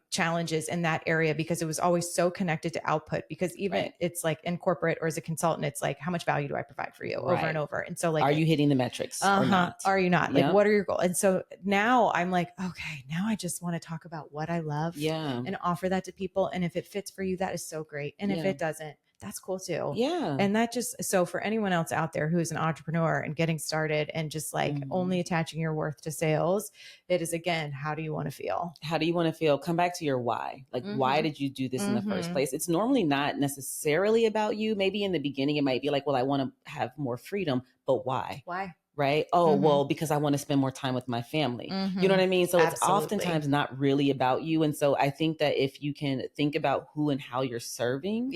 challenges in that area because it was always so connected to output, because even it's like in corporate or as a consultant, it's like, how much value do I provide for you over and over? And so like, are you hitting the metrics or not? Are you not? Like, what are your goals? And so now I'm like, okay, now I just want to talk about what I love and offer that to people. And if it fits for you, that is so great. And if it doesn't, that's cool too. Yeah. And that so for anyone else out there who is an entrepreneur and getting started and just like only attaching your worth to sales, it is, again, how do you want to feel? How do you want to feel? Come back to your why. Like, why did you do this in the first place? It's normally not necessarily about you. Maybe in the beginning, it might be like, well, I want to have more freedom, but why? Why? Right? Oh, well, because I want to spend more time with my family. You know what I mean? So it's oftentimes not really about you. And so I think that if you can think about who and how you're serving,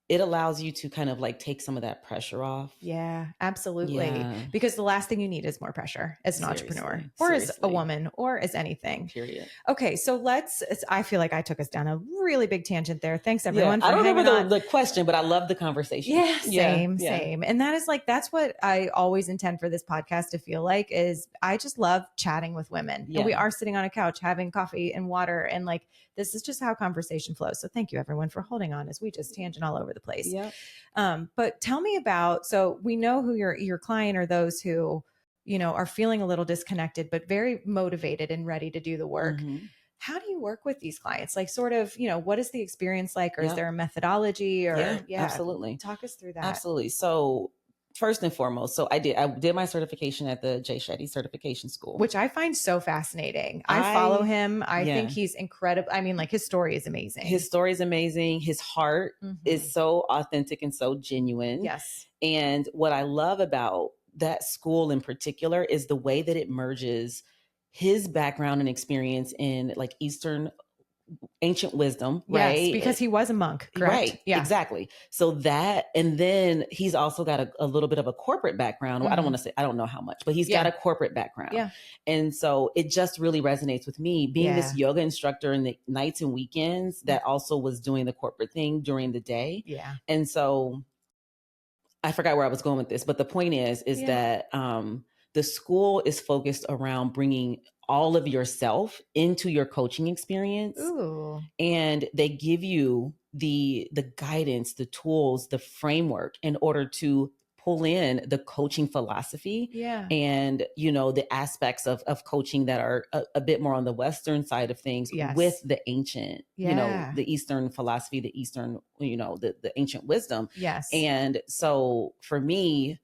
it allows you to kind of like take some of that pressure off. Yeah, absolutely. Yeah. Because the last thing you need is more pressure as an entrepreneur or as a woman or as anything. Period. Okay. So I feel like I took us down a really big tangent there. Thanks everyone. I don't remember the question, but I love the conversation. Yeah, same. And that is like, that's what I always intend for this podcast to feel like is I just love chatting with women. And we are sitting on a couch having coffee and water. And like, this is just how conversation flows. So thank you everyone for holding on as we just tangent all over the place. Yeah. But tell me about, so we know who your client are, those who, are feeling a little disconnected, but very motivated and ready to do the work. How do you work with these clients? Like sort of, what is the experience like, or is there a methodology or absolutely. Talk us through that. Absolutely. So first and foremost, I did my certification at the Jay Shetty Certification School, which I find so fascinating. I follow him. I think he's incredible. I mean, like his story is amazing. His heart is so authentic and so genuine. Yes. And what I love about that school in particular is the way that it merges his background and experience in like Eastern ancient wisdom, right? Yes, because he was a monk, correct? Right. Yeah, exactly. So that, and then he's also got a little bit of a corporate background. I don't want to say, I don't know how much, but he's got a corporate background. Yeah. And so it just really resonates with me being this yoga instructor in the nights and weekends that also was doing the corporate thing during the day. Yeah. And so I forgot where I was going with this, but the point is that, The school is focused around bringing all of yourself into your coaching experience. Ooh. And they give you the guidance, the tools, the framework in order to pull in the coaching philosophy and, the aspects of coaching that are a bit more on the Western side of things with the ancient, the Eastern philosophy, the Eastern, the ancient wisdom. Yes. And so for me,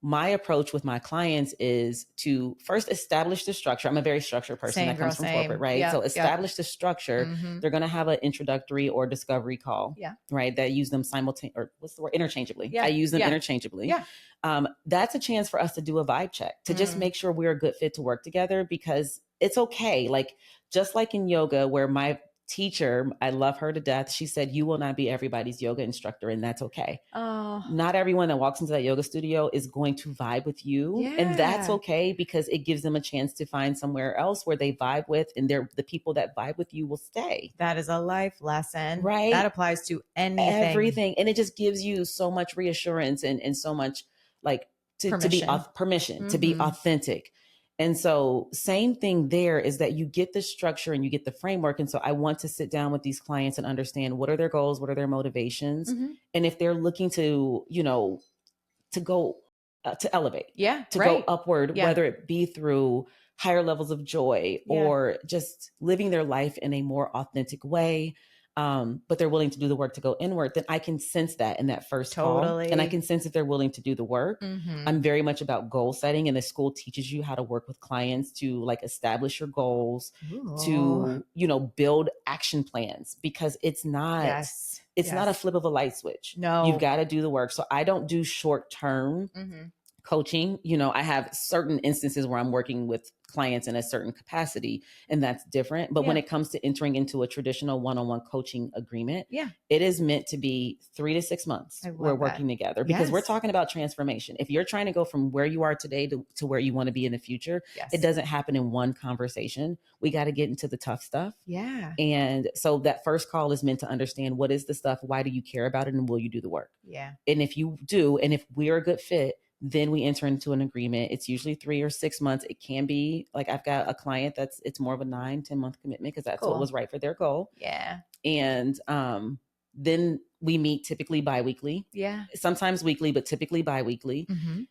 my approach with my clients is to first establish the structure. I'm a very structured person that comes from corporate, right? Yep, so establish the structure. Mm-hmm. They're going to have an introductory or discovery call, right? That use them interchangeably. I use them interchangeably. Yeah. That's a chance for us to do a vibe check, to just make sure we're a good fit to work together, because it's okay. Like, just like in yoga, where my teacher, I love her to death, she said, you will not be everybody's yoga instructor, and that's okay. Oh. Not everyone that walks into that yoga studio is going to vibe with you. Yeah. And that's okay, because it gives them a chance to find somewhere else where they vibe with, and the people that vibe with you will stay. That is a life lesson. Right. That applies to anything. Everything. And it just gives you so much reassurance and so much like to be permission to be authentic. And so same thing there is that you get the structure and you get the framework. And so I want to sit down with these clients and understand, what are their goals? What are their motivations? Mm-hmm. And if they're looking to, to go, to elevate, to go upward, whether it be through higher levels of joy or just living their life in a more authentic way. But they're willing to do the work to go inward, then I can sense that in that first call. And I can sense if they're willing to do the work. Mm-hmm. I'm very much about goal setting, and the school teaches you how to work with clients to like establish your goals, to, build action plans, because it's not, not a flip of a light switch. No, you've got to do the work. So I don't do short-term coaching. I have certain instances where I'm working with clients in a certain capacity, and that's different. But when it comes to entering into a traditional one-on-one coaching agreement, it is meant to be 3 to 6 months. We're working together, because we're talking about transformation. If you're trying to go from where you are today to where you want to be in the future, it doesn't happen in one conversation. We got to get into the tough stuff. Yeah. And so that first call is meant to understand, what is the stuff? Why do you care about it? And will you do the work? Yeah. And if you do, and if we're a good fit, then we enter into an agreement. It's usually 3 or 6 months. It can be like, I've got a client it's more of a 9-10 month commitment, because that's what was right for their goal. Yeah. And then we meet typically biweekly. Yeah. Sometimes weekly, but typically biweekly. Mm-hmm.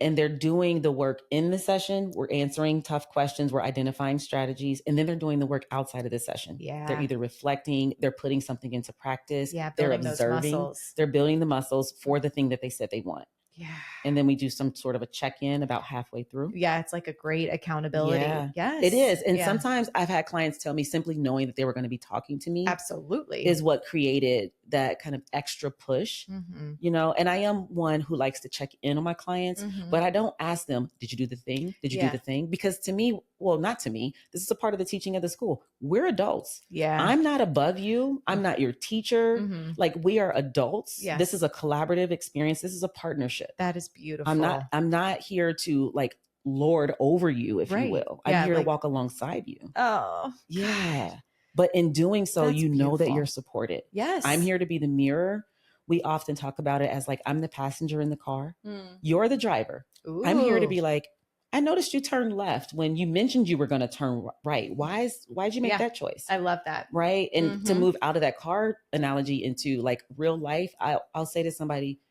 And they're doing the work in the session. We're answering tough questions. We're identifying strategies. And then they're doing the work outside of the session. Yeah. They're either reflecting, they're putting something into practice. Yeah. They're observing. They're building the muscles for the thing that they said they want. Yeah. And then we do some sort of a check-in about halfway through. Yeah. It's like a great accountability. Yeah. Yes. It is. And sometimes I've had clients tell me, simply knowing that they were going to be talking to me. Absolutely. Is what created that kind of extra push, and I am one who likes to check in on my clients, but I don't ask them, did you do the thing? Did you do the thing? Because to me, well, not to me, this is a part of the teaching of the school. We're adults. Yeah. I'm not above you. I'm not your teacher. Like, we are adults. Yes. This is a collaborative experience. This is a partnership. That is beautiful. I'm not here to like lord over you, if you will. I'm here to walk alongside you. Oh, yeah. But in doing so, that's know that you're supported. Yes. I'm here to be the mirror. We often talk about it as like, I'm the passenger in the car. You're the driver. Ooh. I'm here to be like, I noticed you turned left when you mentioned you were going to turn right. Why'd you make that choice? I love that. Right. And to move out of that car analogy into like real life, I'll say to somebody,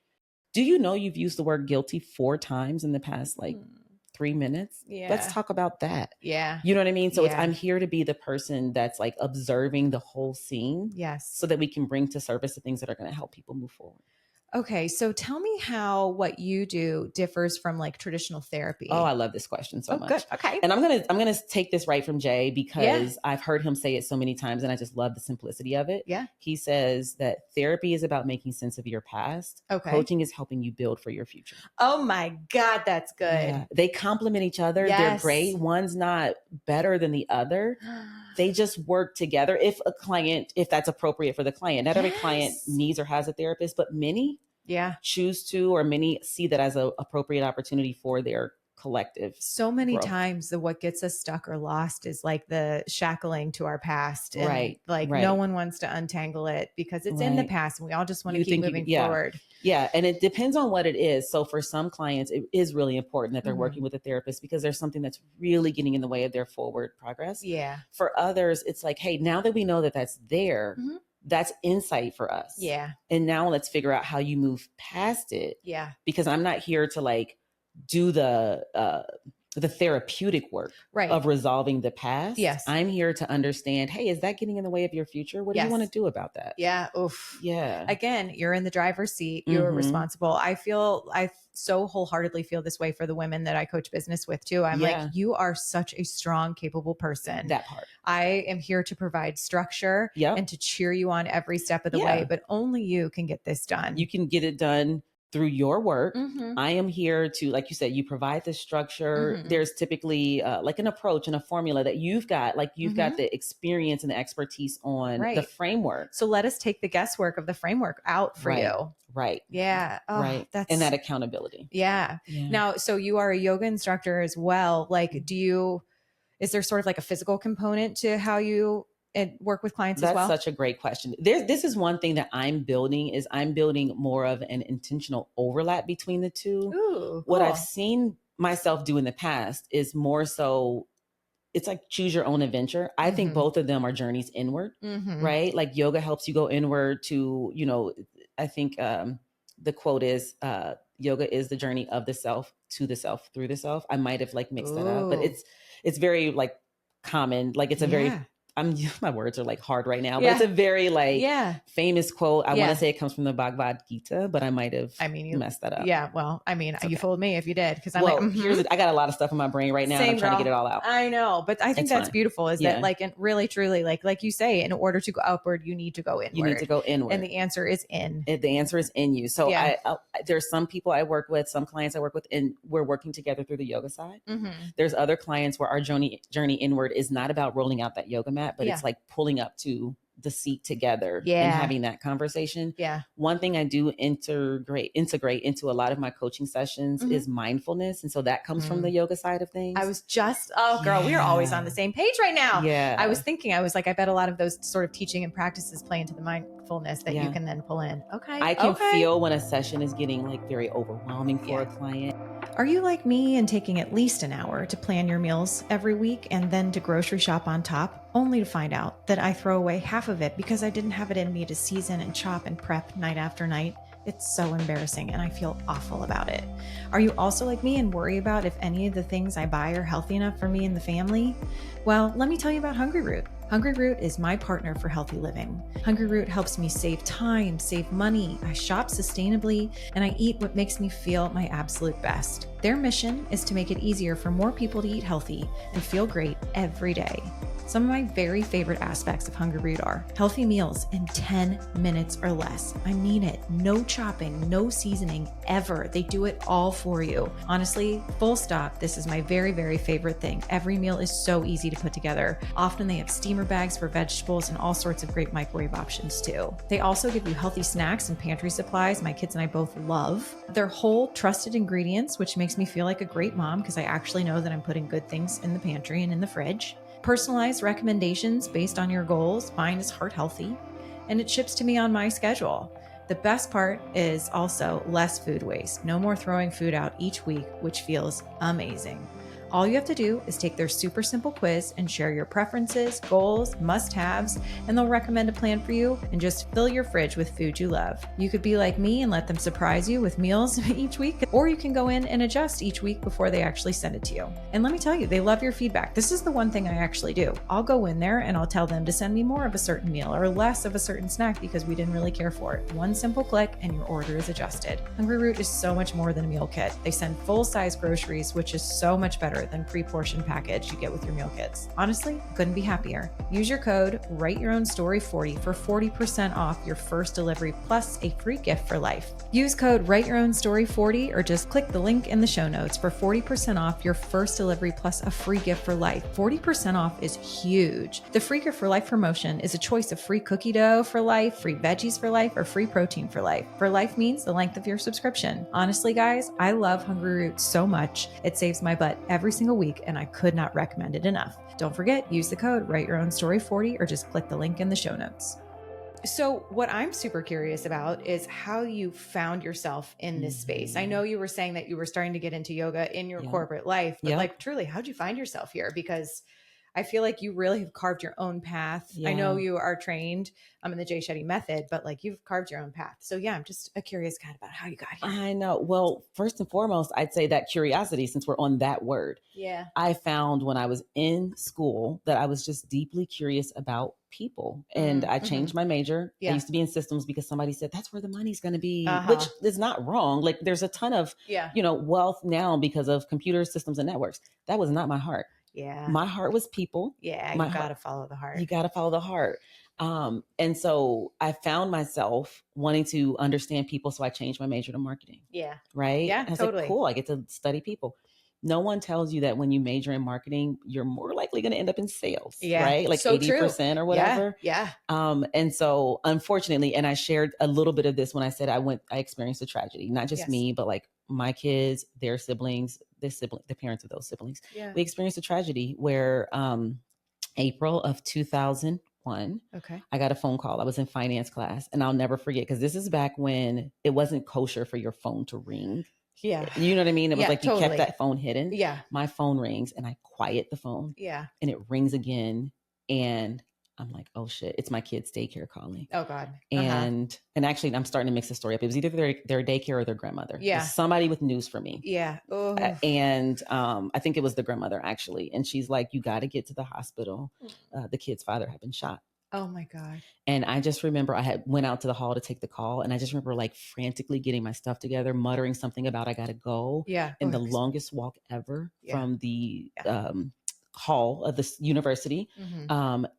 do you know you've used the word guilty 4 times in the past, 3 minutes? Yeah. Let's talk about that. Yeah. You know what I mean? So I'm here to be the person that's like observing the whole scene. Yes. So that we can bring to surface the things that are going to help people move forward. Okay. So tell me how what you do differs from like traditional therapy. Oh, I love this question so much. Good. Okay. And I'm going to take this right from Jay, because I've heard him say it so many times, and I just love the simplicity of it. Yeah. He says that therapy is about making sense of your past. Okay. Coaching is helping you build for your future. Oh my God, that's good. Yeah. They complement each other. Yes. They're great. One's not better than the other. They just work together. If that's appropriate for the client. Not every client needs or has a therapist, but many choose to, or many see that as an appropriate opportunity for their collective. So many growth. times what gets us stuck or lost is like the shackling to our past. And right. like right. no one wants to untangle it because it's in the past and we all just want to keep moving forward. Yeah. And it depends on what it is. So for some clients, it is really important that they're working with a therapist because there's something that's really getting in the way of their forward progress. Yeah. For others, it's like, hey, now that we know that that's there, that's insight for us. Yeah. And now let's figure out how you move past it. Yeah. Because I'm not here to like do the therapeutic work of resolving the past. Yes. I'm here to understand, hey, is that getting in the way of your future? What do you want to do about that? Yeah. Oof. Yeah. Again, you're in the driver's seat. You're responsible. I so wholeheartedly feel this way for the women that I coach business with too. I'm like, you are such a strong, capable person. That part. I am here to provide structure and to cheer you on every step of the way, but only you can get this done. You can get it done through your work. I am here to, like you said, you provide the structure. There's typically like an approach and a formula that you've got, like you've got the experience and the expertise on the framework. So let us take the guesswork of the framework out for you. Right. Yeah. Oh, right. And that accountability. Yeah. Now, so you are a yoga instructor as well. Like, is there sort of like a physical component to how you work with clients as well? That's such a great question. This is one thing that I'm building more of an intentional overlap between the two. Ooh, what I've seen myself do in the past is more so, it's like choose your own adventure. I think both of them are journeys inward, right? Like yoga helps you go inward to, I think the quote is, yoga is the journey of the self to the self through the self. I might have like mixed that up, but it's very like common. Like it's a very, my words are like hard right now, but it's a very like famous quote. I want to say it comes from the Bhagavad Gita, but I might have messed that up. Yeah. Well, you fooled me if you did. Cause I'm I got a lot of stuff in my brain right now. And I'm trying to get it all out. I know, but I think that's beautiful is that like, and really truly, like you say, in order to go upward, you need to go inward. You need to go inward. And the answer is in. The answer is in you. So there's some people I work with, some clients I work with, and we're working together through the yoga side. There's other clients where our journey inward is not about rolling out that yoga mat, but it's like pulling up to the seat together and having that conversation. Yeah. One thing I do integrate into a lot of my coaching sessions is mindfulness. And so that comes from the yoga side of things. I was just, we are always on the same page right now. Yeah. I was like, I bet a lot of those sort of teaching and practices play into the mindfulness that you can then pull in. Okay. I can feel when a session is getting like very overwhelming for a client. Are you like me and taking at least an hour to plan your meals every week and then to grocery shop on top, only to find out that I throw away half of it because I didn't have it in me to season and chop and prep night after night? It's so embarrassing and I feel awful about it. Are you also like me and worry about if any of the things I buy are healthy enough for me and the family? Well, let me tell you about Hungry Root. Hungry Root is my partner for healthy living. Hungry Root helps me save time, save money. I shop sustainably, and I eat what makes me feel my absolute best. Their mission is to make it easier for more people to eat healthy and feel great every day. Some of my very favorite aspects of Hungry Root are healthy meals in 10 minutes or less. I mean it. No chopping, no seasoning, ever. They do it all for you. Honestly, full stop. This is my very, very favorite thing. Every meal is so easy to put together. Often they have steamer bags for vegetables and all sorts of great microwave options too. They also give you healthy snacks and pantry supplies my kids and I both love. They're whole, trusted ingredients, which makes me feel like a great mom because I actually know that I'm putting good things in the pantry and in the fridge. Personalized recommendations based on your goals. Mine is heart healthy, and it ships to me on my schedule. The best part is also less food waste. No more throwing food out each week, which feels amazing. All you have to do is take their super simple quiz and share your preferences, goals, must-haves, and they'll recommend a plan for you and just fill your fridge with food you love. You could be like me and let them surprise you with meals each week, or you can go in and adjust each week before they actually send it to you. And let me tell you, they love your feedback. This is the one thing I actually do. I'll go in there and I'll tell them to send me more of a certain meal or less of a certain snack because we didn't really care for it. One simple click and your order is adjusted. Hungry Root is so much more than a meal kit. They send full-size groceries, which is so much better cheaper than pre-portioned package you get with your meal kits. Honestly, couldn't be happier. Use your code WriteYourOwnStory40 for 40% off your first delivery plus a free gift for life. Use code WriteYourOwnStory40 or just click the link in the show notes for 40% off your first delivery plus a free gift for life. 40% off is huge. The free gift for life promotion is a choice of free cookie dough for life, free veggies for life, or free protein for life. For life means the length of your subscription. Honestly, guys, I love Hungry Roots so much. It saves my butt every single week, and I could not recommend it enough. Don't forget, use the code WriteYourOwnStory40 or just click the link in the show notes. So what I'm super curious about is how you found yourself in this space. I know you were saying that you were starting to get into yoga in your corporate life, but like truly, how'd you find yourself here? Because I feel like you really have carved your own path. Yeah. I know you are trained in the Jay Shetty method, but like you've carved your own path. So yeah, I'm just curious kind of about how you got here. I know. Well, first and foremost, I'd say that curiosity, since we're on that word. Yeah. I found when I was in school that I was just deeply curious about people. And I changed my major. Yeah. I used to be in systems because somebody said, that's where the money's going to be, which is not wrong. Like there's a ton of, wealth now because of computer systems and networks. That was not my heart. Yeah. My heart was people. Yeah. You got to follow the heart. You got to follow the heart. And so I found myself wanting to understand people. So I changed my major to marketing. Yeah. Right. Yeah. And I was totally. like, cool. I get to study people. No one tells you that when you major in marketing, you're more likely going to end up in sales. Yeah. Right. Like so 80% true. or whatever. Yeah. And so unfortunately, and I shared a little bit of this when I said I experienced a tragedy, not just me, but like my kids, their siblings, the parents of those siblings. Yeah. We experienced a tragedy where, April of 2001. Okay. I got a phone call. I was in finance class, and I'll never forget because this is back when it wasn't kosher for your phone to ring. Yeah. You know what I mean? It was like you totally. kept that phone hidden. Yeah. My phone rings and I quiet the phone. Yeah. And it rings again. And I'm like, oh shit, it's my kid's daycare calling. Oh God. And actually I'm starting to mix the story up. It was either their daycare or their grandmother. Yeah. Somebody with news for me. Yeah. Oh. And I think it was the grandmother actually. And she's like, you got to get to the hospital. The kid's father had been shot. Oh my God. And I just remember I had went out to the hall to take the call. And I just remember like frantically getting my stuff together, muttering something about I got to go. Yeah. And the longest walk ever from the hall of this university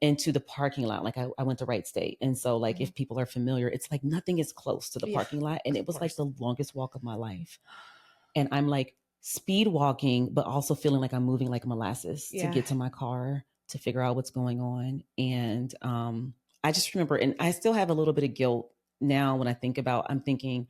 into the parking lot. Like I went to Wright State. And so like if people are familiar, it's like nothing is close to the parking lot. And it was like the longest walk of my life. And I'm like speed walking, but also feeling like I'm moving like molasses to get to my car, to figure out what's going on. And I just remember, and I still have a little bit of guilt now when I think about, I'm thinking,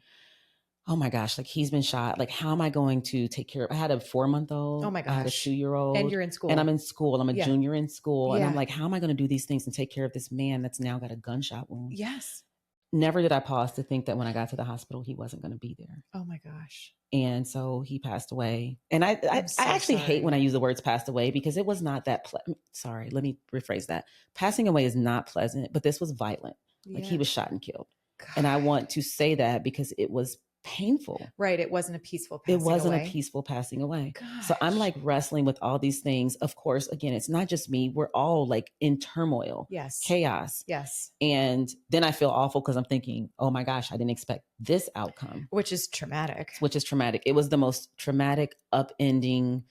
oh my gosh, like he's been shot. Like, how am I going to take care of, I had a 4-month-old. Oh my gosh. I had a 2-year-old. And you're in school. And I'm in school. I'm a junior in school. Yeah. And I'm like, how am I going to do these things and take care of this man that's now got a gunshot wound? Yes. Never did I pause to think that when I got to the hospital, he wasn't going to be there. Oh my gosh. And so he passed away. And I actually hate when I use the words passed away because it was not that sorry, let me rephrase that. Passing away is not pleasant, but this was violent. Like he was shot and killed. God. And I want to say that because it was painful. Right. It wasn't a peaceful passing away. It wasn't a peaceful passing away. Gosh. So I'm like wrestling with all these things. Of course, again, it's not just me. We're all like in turmoil. Yes. Chaos. Yes. And then I feel awful because I'm thinking, oh my gosh, I didn't expect this outcome. Which is traumatic. It was the most traumatic, upending,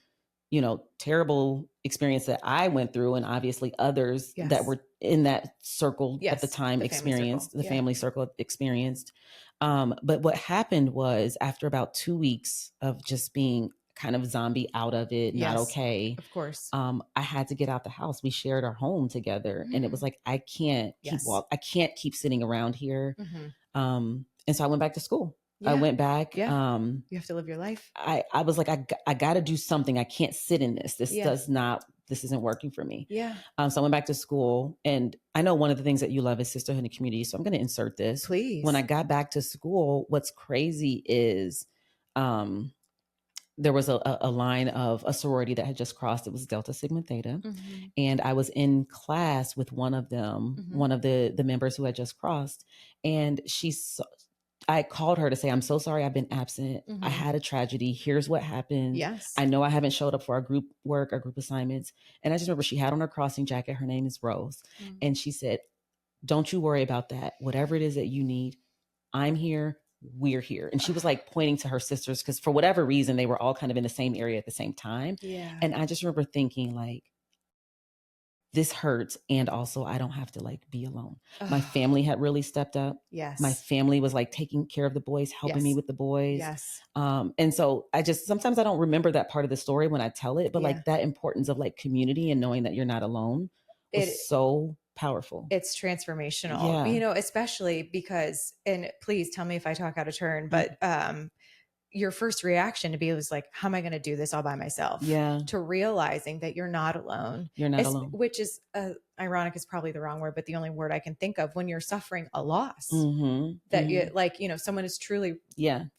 terrible experience that I went through. And obviously others that were in that circle at the time experienced, the family circle experienced. But what happened was after about 2 weeks of just being kind of zombie out of it, not okay. Of course. I had to get out the house. We shared our home together and it was like, I can't I can't keep sitting around here. And so I went back to school. I went back. You have to live your life. I was like, I got to do something. I can't sit in this. This isn't working for me. Yeah. So I went back to school, and I know one of the things that you love is sisterhood and community. So I'm going to insert this. Please. When I got back to school, what's crazy is, there was a line of a sorority that had just crossed. It was Delta Sigma Theta. And I was in class with one of them, one of the members who had just crossed. And I called her to say, I'm so sorry I've been absent. I had a tragedy. Here's what happened. Yes. I know I haven't showed up for our group work, our group assignments. And I just remember she had on her crossing jacket. Her name is Rose. And she said, don't you worry about that. Whatever it is that you need, I'm here. we're here. And she was like pointing to her sisters because for whatever reason, they were all kind of in the same area at the same time. Yeah. And I just remember thinking like, this hurts. And also I don't have to like be alone. My family had really stepped up. Yes. My family was like taking care of the boys, helping me with the boys. Yes. And so sometimes I don't remember that part of the story when I tell it, but like that importance of like community and knowing that you're not alone was so powerful. It's transformational, you know, especially because, and please tell me if I talk out of turn, but, your first reaction to be was like, how am I going to do this all by myself? Yeah. To realizing that you're not alone. You're not alone. Which is ironic is probably the wrong word, but the only word I can think of when you're suffering a loss that you like, you know, someone is truly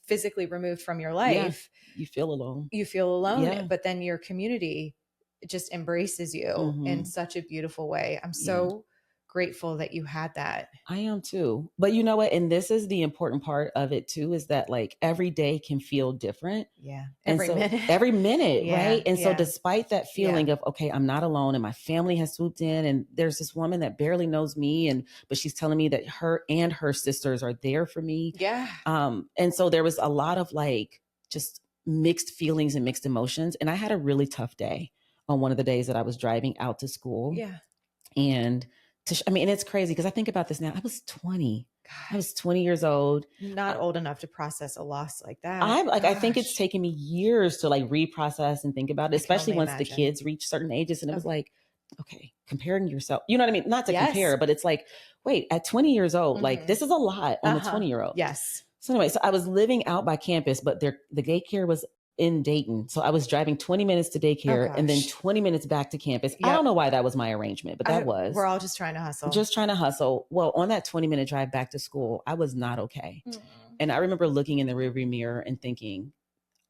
physically removed from your life. You feel alone. You feel alone, but then your community just embraces you in such a beautiful way. I'm so grateful that you had that. I am too. But you know what? And this is the important part of it too, is that like every day can feel different. Yeah. Every minute. Right. And so despite that feeling of, okay, I'm not alone and my family has swooped in and there's this woman that barely knows me but she's telling me that her and her sisters are there for me. Yeah. And so there was a lot of like just mixed feelings and mixed emotions. And I had a really tough day on one of the days that I was driving out to school. Yeah. And and it's crazy because I think about this now. I was 20. God. I was 20 years old. Not old enough to process a loss like that. I think it's taken me years to like reprocess and think about it, especially once the kids reach certain ages. And it was like, okay, comparing yourself, you know what I mean? Not to compare, but it's like, wait, at 20 years old, like this is a lot on a 20-year-old. Yes. So anyway, so I was living out by campus, but the daycare was in Dayton. So I was driving 20 minutes to daycare and then 20 minutes back to campus. Yep. I don't know why that was my arrangement, but we're all just trying to hustle. Well, on that 20-minute drive back to school, I was not okay. And I remember looking in the rearview mirror and thinking,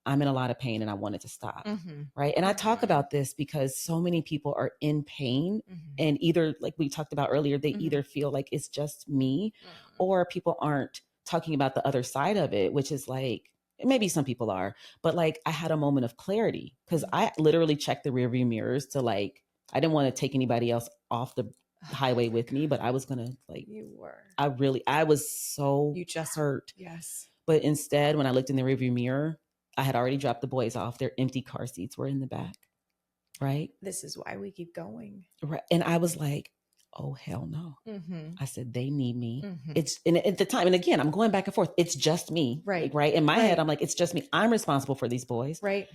I'm in a lot of pain and I wanted to stop. Right. And I talk about this because so many people are in pain and either, like we talked about earlier, they either feel like it's just me or people aren't talking about the other side of it, which is like, maybe some people are, but like I had a moment of clarity because I literally checked the rearview mirrors to like, I didn't want to take anybody else off the highway with me, but I was going to like, I was so hurt. Yes. But instead, when I looked in the rearview mirror, I had already dropped the boys off. Their empty car seats were in the back. Right. This is why we keep going. Right. And I was like, oh, hell no. I said, they need me. It's and at the time. And again, I'm going back and forth. It's just me. Right. Right. In my head, I'm like, it's just me. I'm responsible for these boys. Right.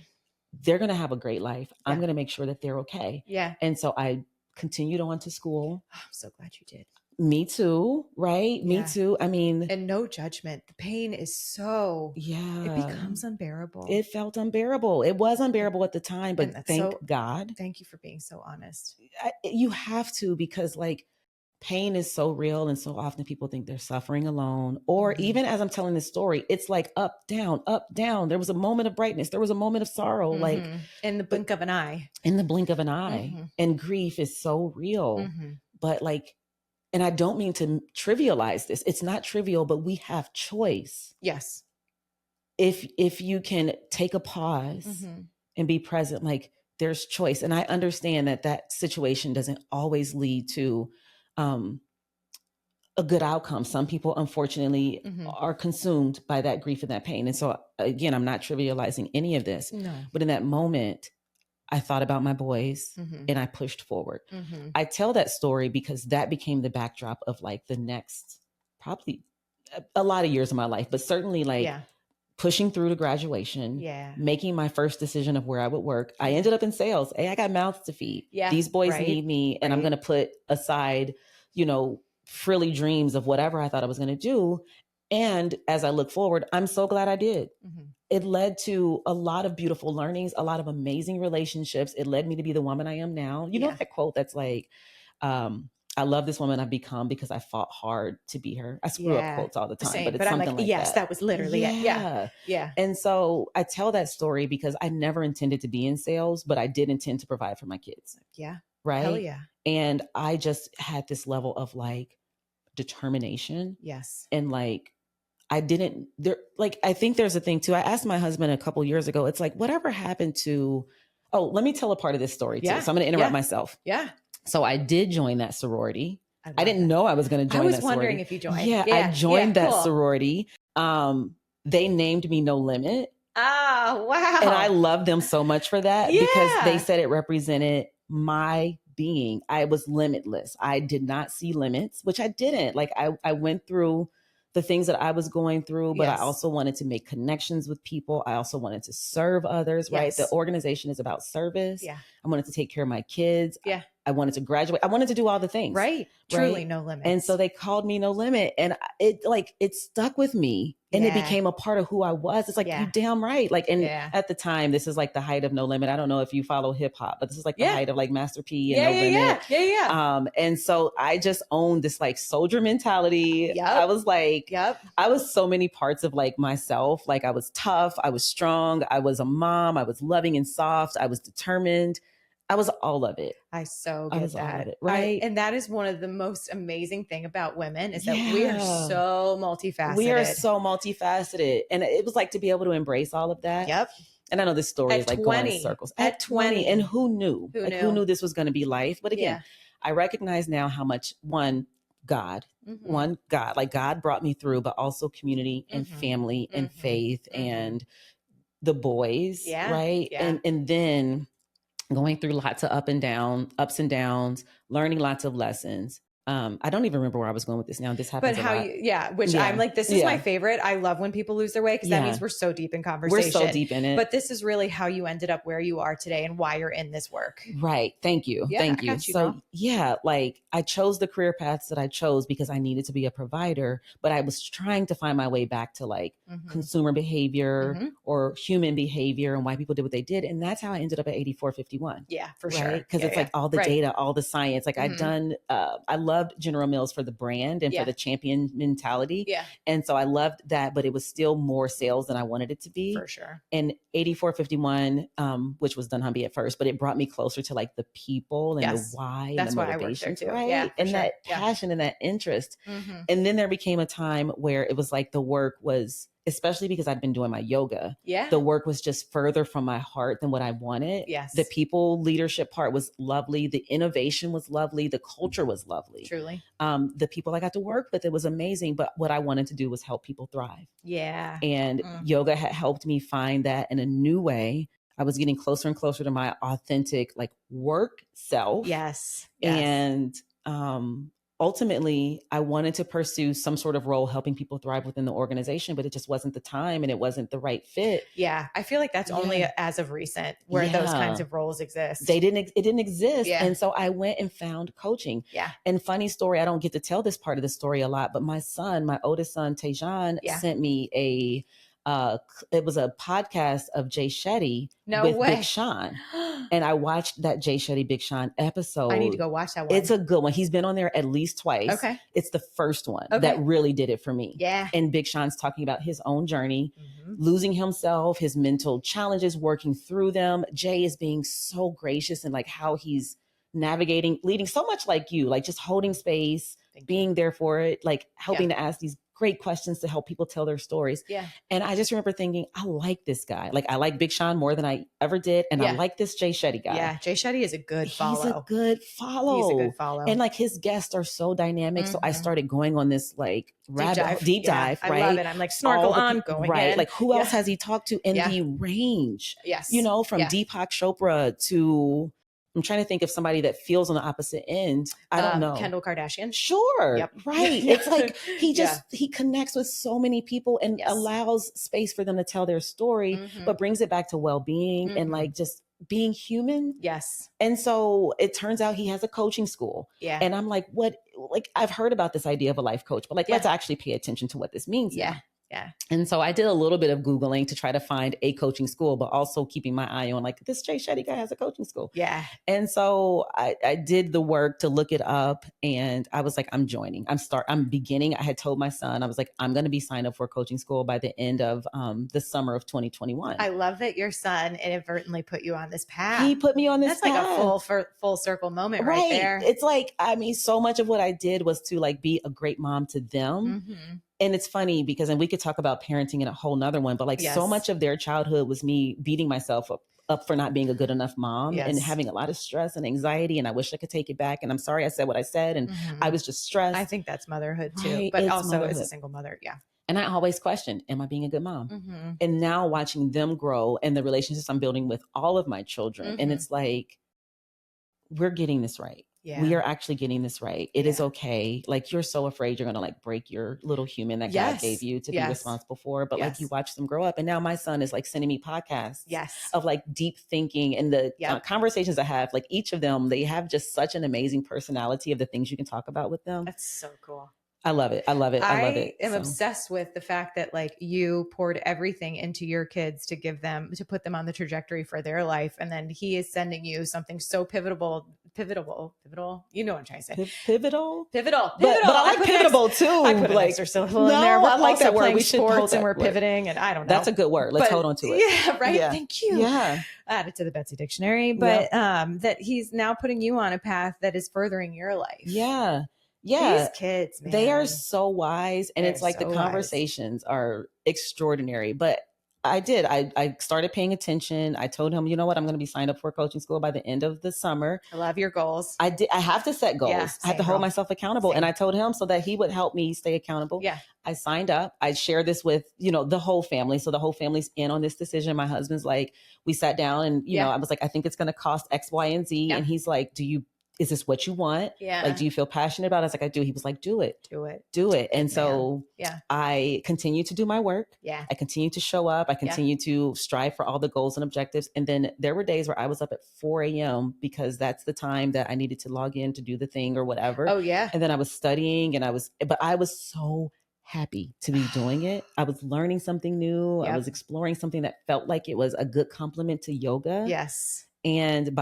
They're going to have a great life. I'm going to make sure that they're okay. Yeah. And so I continued on to school. Oh, I'm so glad you did. Me too. Right. Me too. I mean. And no judgment. The pain is so. Yeah. It becomes unbearable. It felt unbearable. It was unbearable at the time, but thank God. Thank you for being so honest. You have to, because like pain is so real. And so often people think they're suffering alone. Or even as I'm telling this story, it's like up, down, up, down. There was a moment of brightness. There was a moment of sorrow. Like in the blink of an eye. In the blink of an eye. And grief is so real. But like, and I don't mean to trivialize this. It's not trivial, but we have choice. Yes. If you can take a pause and be present, like there's choice. And I understand that situation doesn't always lead to a good outcome. Some people, unfortunately, are consumed by that grief and that pain. And so again, I'm not trivializing any of this, but in that moment, I thought about my boys and I pushed forward. I tell that story because that became the backdrop of like the next, probably a lot of years of my life, but certainly like pushing through to graduation, making my first decision of where I would work. I ended up in sales. Hey, I got mouths to feed. These boys need me. And I'm going to put aside, frilly dreams of whatever I thought I was going to do. And as I look forward, I'm so glad I did. It led to a lot of beautiful learnings, a lot of amazing relationships. It led me to be the woman I am now. You know that quote that's like, I love this woman I've become because I fought hard to be her. I screw up quotes all the time, but it's something I'm like yes, that. That was literally it. Yeah. And so I tell that story because I never intended to be in sales, but I did intend to provide for my kids. Yeah. Right. Hell yeah. And I just had this level of like determination. Yes. And like, I think there's a thing too. I asked my husband a couple years ago, it's like, whatever happened to, let me tell a part of this story too. So I'm going to interrupt myself. Yeah. So I did join that sorority. I didn't know I was going to join that sorority. I was wondering if you joined. Yeah, I joined that sorority. They named me No Limit. Oh, wow. And I love them so much for that because they said it represented my being. I was limitless. I did not see limits, which I didn't. Like I went through the things that I was going through, but I also wanted to make connections with people. I also wanted to serve others, right? The organization is about service. Yeah. I wanted to take care of my kids. Yeah. I wanted to graduate. I wanted to do all the things. Right. Truly no limits. And so they called me No Limit. And it stuck with me. And it became a part of who I was. It's like, you damn right. Like, and at the time, this is like the height of No Limit. I don't know if you follow hip hop, but this is like the height of like Master P and No Limit. Yeah. And so I just owned this like soldier mentality. I was like, I was so many parts of like myself. Like I was tough. I was strong. I was a mom. I was loving and soft. I was determined. I was all of it. I so get that. It, right. And that is one of the most amazing thing about women is that we are so multifaceted. We are so multifaceted. And it was like to be able to embrace all of that. Yep. And I know this story is like going in circles. At 20. And who knew? Who knew this was going to be life? But again, I recognize now how much God brought me through, but also community and family and faith and the boys. Right. And then going through lots of ups and downs, learning lots of lessons. I don't even remember where I was going with this now. This happens a lot. I'm like, this is my favorite. I love when people lose their way because that means we're so deep in conversation. We're so deep in it. But this is really how you ended up where you are today and why you're in this work. Right. Thank you. Thank you. So like I chose the career paths that I chose because I needed to be a provider, but I was trying to find my way back to like consumer behavior or human behavior and why people did what they did. And that's how I ended up at 8451. Yeah, for sure. Because it's like all the data, all the science. Like I'd done, I loved General Mills for the brand and for the champion mentality. Yeah. And so I loved that, but it was still more sales than I wanted it to be. For sure. And 8451, which was dunnhumby at first, but it brought me closer to like the people and the why and the motivation. Right. Yeah, and that passion and that interest. And then there became a time where it was like the work was, especially because I'd been doing my yoga. Yeah. The work was just further from my heart than what I wanted. Yes. The people leadership part was lovely. The innovation was lovely. The culture was lovely. Truly. The people I got to work with, it was amazing. But what I wanted to do was help people thrive. Yeah. And yoga had helped me find that in a new way. I was getting closer and closer to my authentic like work self. Yes. And ultimately, I wanted to pursue some sort of role helping people thrive within the organization, but it just wasn't the time and it wasn't the right fit. Yeah. I feel like that's only as of recent where those kinds of roles exist. It didn't exist. Yeah. And so I went and found coaching. Yeah. And funny story, I don't get to tell this part of the story a lot, but my oldest son, Tejan, sent me it was a podcast of Jay Shetty with Big Sean. And I watched that Jay Shetty Big Sean episode. I need to go watch that one. It's a good one. He's been on there at least twice. Okay. It's the first one that really did it for me. Yeah. And Big Sean's talking about his own journey, losing himself, his mental challenges, working through them. Jay is being so gracious and like how he's navigating, leading so much like you, like just holding space, being there for it, like helping to ask these great questions to help people tell their stories. Yeah. And I just remember thinking, I like this guy. Like I like Big Sean more than I ever did. And I like this Jay Shetty guy. Yeah. Jay Shetty is a good follow. He's a good follow. And like his guests are so dynamic. So I started going on this like deep dive. Right. I love it. I'm like snorkel on going right. in. Like who else has he talked to in the range? Yes. You know, from Deepak Chopra to I'm trying to think of somebody that feels on the opposite end. I don't know. Kendall Kardashian. Sure. Yep. Right. It's like he connects with so many people and allows space for them to tell their story, but brings it back to well-being and like just being human. Yes. And so it turns out he has a coaching school. Yeah. And I'm like, what? Like I've heard about this idea of a life coach, but like let's actually pay attention to what this means. Yeah. Now. Yeah. And so I did a little bit of Googling to try to find a coaching school, but also keeping my eye on like this Jay Shetty guy has a coaching school. Yeah. And so I did the work to look it up and I was like, I'm joining. I'm beginning. I had told my son, I was like, I'm going to be signed up for a coaching school by the end of the summer of 2021. I love that your son inadvertently put you on this path. He put me on this path. That's like a full circle moment right there. It's like, I mean, so much of what I did was to like be a great mom to them. And it's funny because, and we could talk about parenting in a whole nother one, but like so much of their childhood was me beating myself up for not being a good enough mom and having a lot of stress and anxiety. And I wish I could take it back. And I'm sorry I said what I said. And I was just stressed. I think that's motherhood too, right? but It's also motherhood. as a single mother. Yeah. And I always questioned, am I being a good mom? And now watching them grow and the relationships I'm building with all of my children. And it's like, we're getting this right. Yeah. We are actually getting this right. It is okay. Like, you're so afraid you're going to like break your little human that God gave you to be responsible for. But like, you watch them grow up. And now my son is like sending me podcasts of like deep thinking, and the conversations I have, like each of them, they have just such an amazing personality of the things you can talk about with them. That's so cool. I love it. I love it. I love it. I am obsessed with the fact that like you poured everything into your kids to put them on the trajectory for their life. And then he is sending you something so pivotal. You know what I'm trying to say. Pivotal. But I like pivotable too. I put an extra syllable in there. We're I like that word. We should sports and we're pivoting, and I don't know. That's a good word. Let's hold on to it. Yeah. Right. Yeah. Thank you. Yeah. Add it to the Betsy dictionary. But that he's now putting you on a path that is furthering your life. Yeah. Yeah. These kids, man. They are so wise. And it's like the conversations are extraordinary. But I started paying attention. I told him, you know what? I'm going to be signed up for coaching school by the end of the summer. I love your goals. I have to set goals. Yeah, I have to hold myself accountable. And I told him so that he would help me stay accountable. Yeah. I signed up. I shared this with, the whole family. So the whole family's in on this decision. My husband's like, we sat down and, I was like, I think it's going to cost X, Y, and Z. Yeah. And he's like, is this what you want? Yeah. Like, do you feel passionate about it? I was like, I do. He was like, do it. And so I continue to do my work. Yeah. I continue to show up. I continue to strive for all the goals and objectives. And then there were days where I was up at 4 a.m. because that's the time that I needed to log in to do the thing or whatever. Oh yeah. And then I was studying but I was so happy to be doing it. I was learning something new. Yep. I was exploring something that felt like it was a good complement to yoga. Yes. And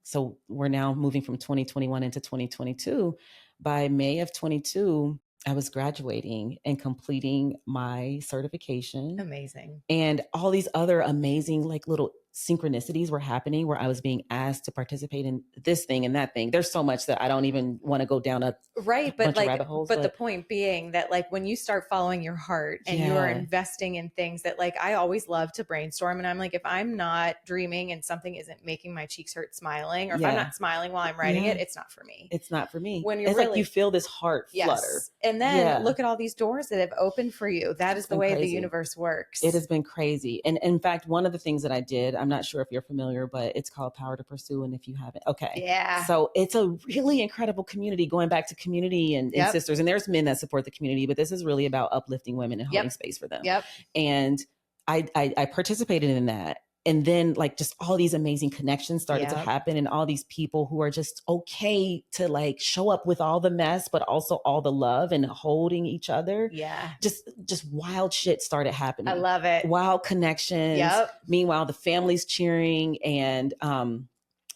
so we're now moving from 2021 into 2022. By May of 22, I was graduating and completing my certification. Amazing. And all these other amazing, like, little synchronicities were happening where I was being asked to participate in this thing and that thing. There's so much that I don't even want to go down a bunch of rabbit holes. But the point being that, like, when you start following your heart and you are investing in things that, like, I always love to brainstorm, and I'm like, if I'm not dreaming and something isn't making my cheeks hurt smiling, or if I'm not smiling while I'm writing it, it's not for me. It's not for me. When you're like, you feel this heart flutter. And then look at all these doors that have opened for you. That is the way the universe works. It has been crazy. And in fact, one of the things that I did, I'm not sure if you're familiar, but it's called Power to Pursue. And if you haven't, okay. Yeah. So it's a really incredible community, going back to community and sisters. And there's men that support the community, but this is really about uplifting women and holding space for them. Yep. And I participated in that. And then, like, just all these amazing connections started to happen, and all these people who are just okay to, like, show up with all the mess, but also all the love and holding each other. Yeah. Just wild shit started happening. I love it. Wild connections. Yep. Meanwhile, the family's cheering. And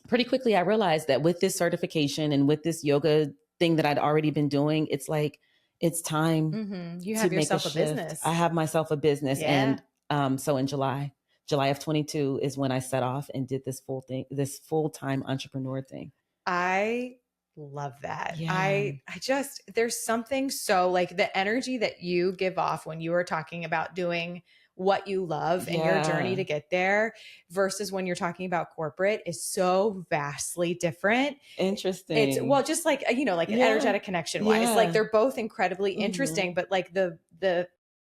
pretty quickly I realized that with this certification and with this yoga thing that I'd already been doing, it's like, it's time. Mm-hmm. You have yourself a business. I have myself a business. Yeah. And so in July of 22 is when I set off and did this full-time entrepreneur thing. I love that. Yeah. I just, there's something so, like, the energy that you give off when you are talking about doing what you love and your journey to get there versus when you're talking about corporate is so vastly different. Interesting. It's, well, just like, an energetic connection wise, like, they're both incredibly interesting, but like the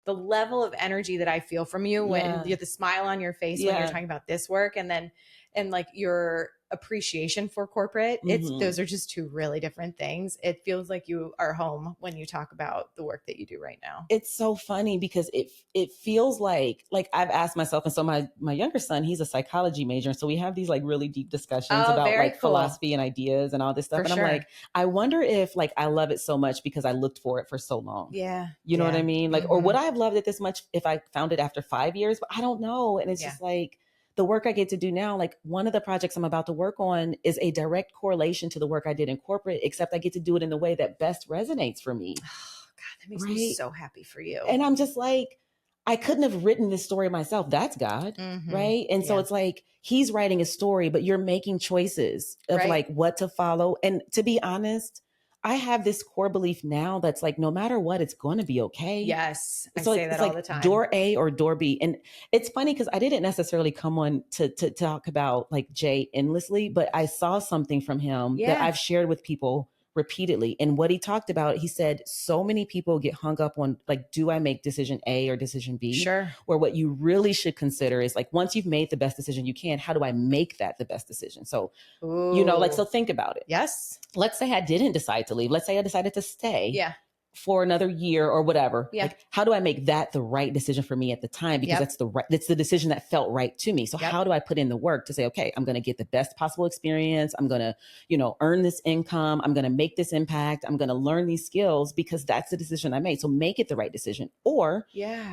level of energy that I feel from you when you have the smile on your face when you're talking about this work, and like your appreciation for corporate, those are just two really different things. It feels like you are home when you talk about the work that you do right now. It's so funny because it feels like I've asked myself, and so my younger son, he's a psychology major, and so we have these, like, really deep discussions about, like, philosophy and ideas and all this stuff. I'm like, I wonder if, like, I love it so much because I looked for it for so long. Yeah. You know what I mean? Like, or would I have loved it this much if I found it after 5 years? But I don't know. And it's just like, the work I get to do now, like, one of the projects I'm about to work on is a direct correlation to the work I did in corporate, except I get to do it in the way that best resonates for me. Oh, God, that makes me so happy for you. And I'm just like, I couldn't have written this story myself. That's God, right? And so it's like, he's writing a story, but you're making choices of like what to follow. And to be honest, I have this core belief now that's like, no matter what, it's going to be okay. Yes. I say that all the time. Door A or door B. And it's funny because I didn't necessarily come on to talk about, like, Jay endlessly, but I saw something from him that I've shared with people repeatedly. And what he talked about, he said, so many people get hung up on like, do I make decision A or decision B? Sure. Where what you really should consider is like, once you've made the best decision you can, how do I make that the best decision? So, so think about it. Yes. Let's say I didn't decide to leave. Let's say I decided to stay. Yeah. For another year or whatever. Yeah. Like, how do I make that the right decision for me at the time? Because that's the decision that felt right to me. So how do I put in the work to say, okay, I'm going to get the best possible experience. I'm going to, earn this income. I'm going to make this impact. I'm going to learn these skills because that's the decision I made. So make it the right decision. Or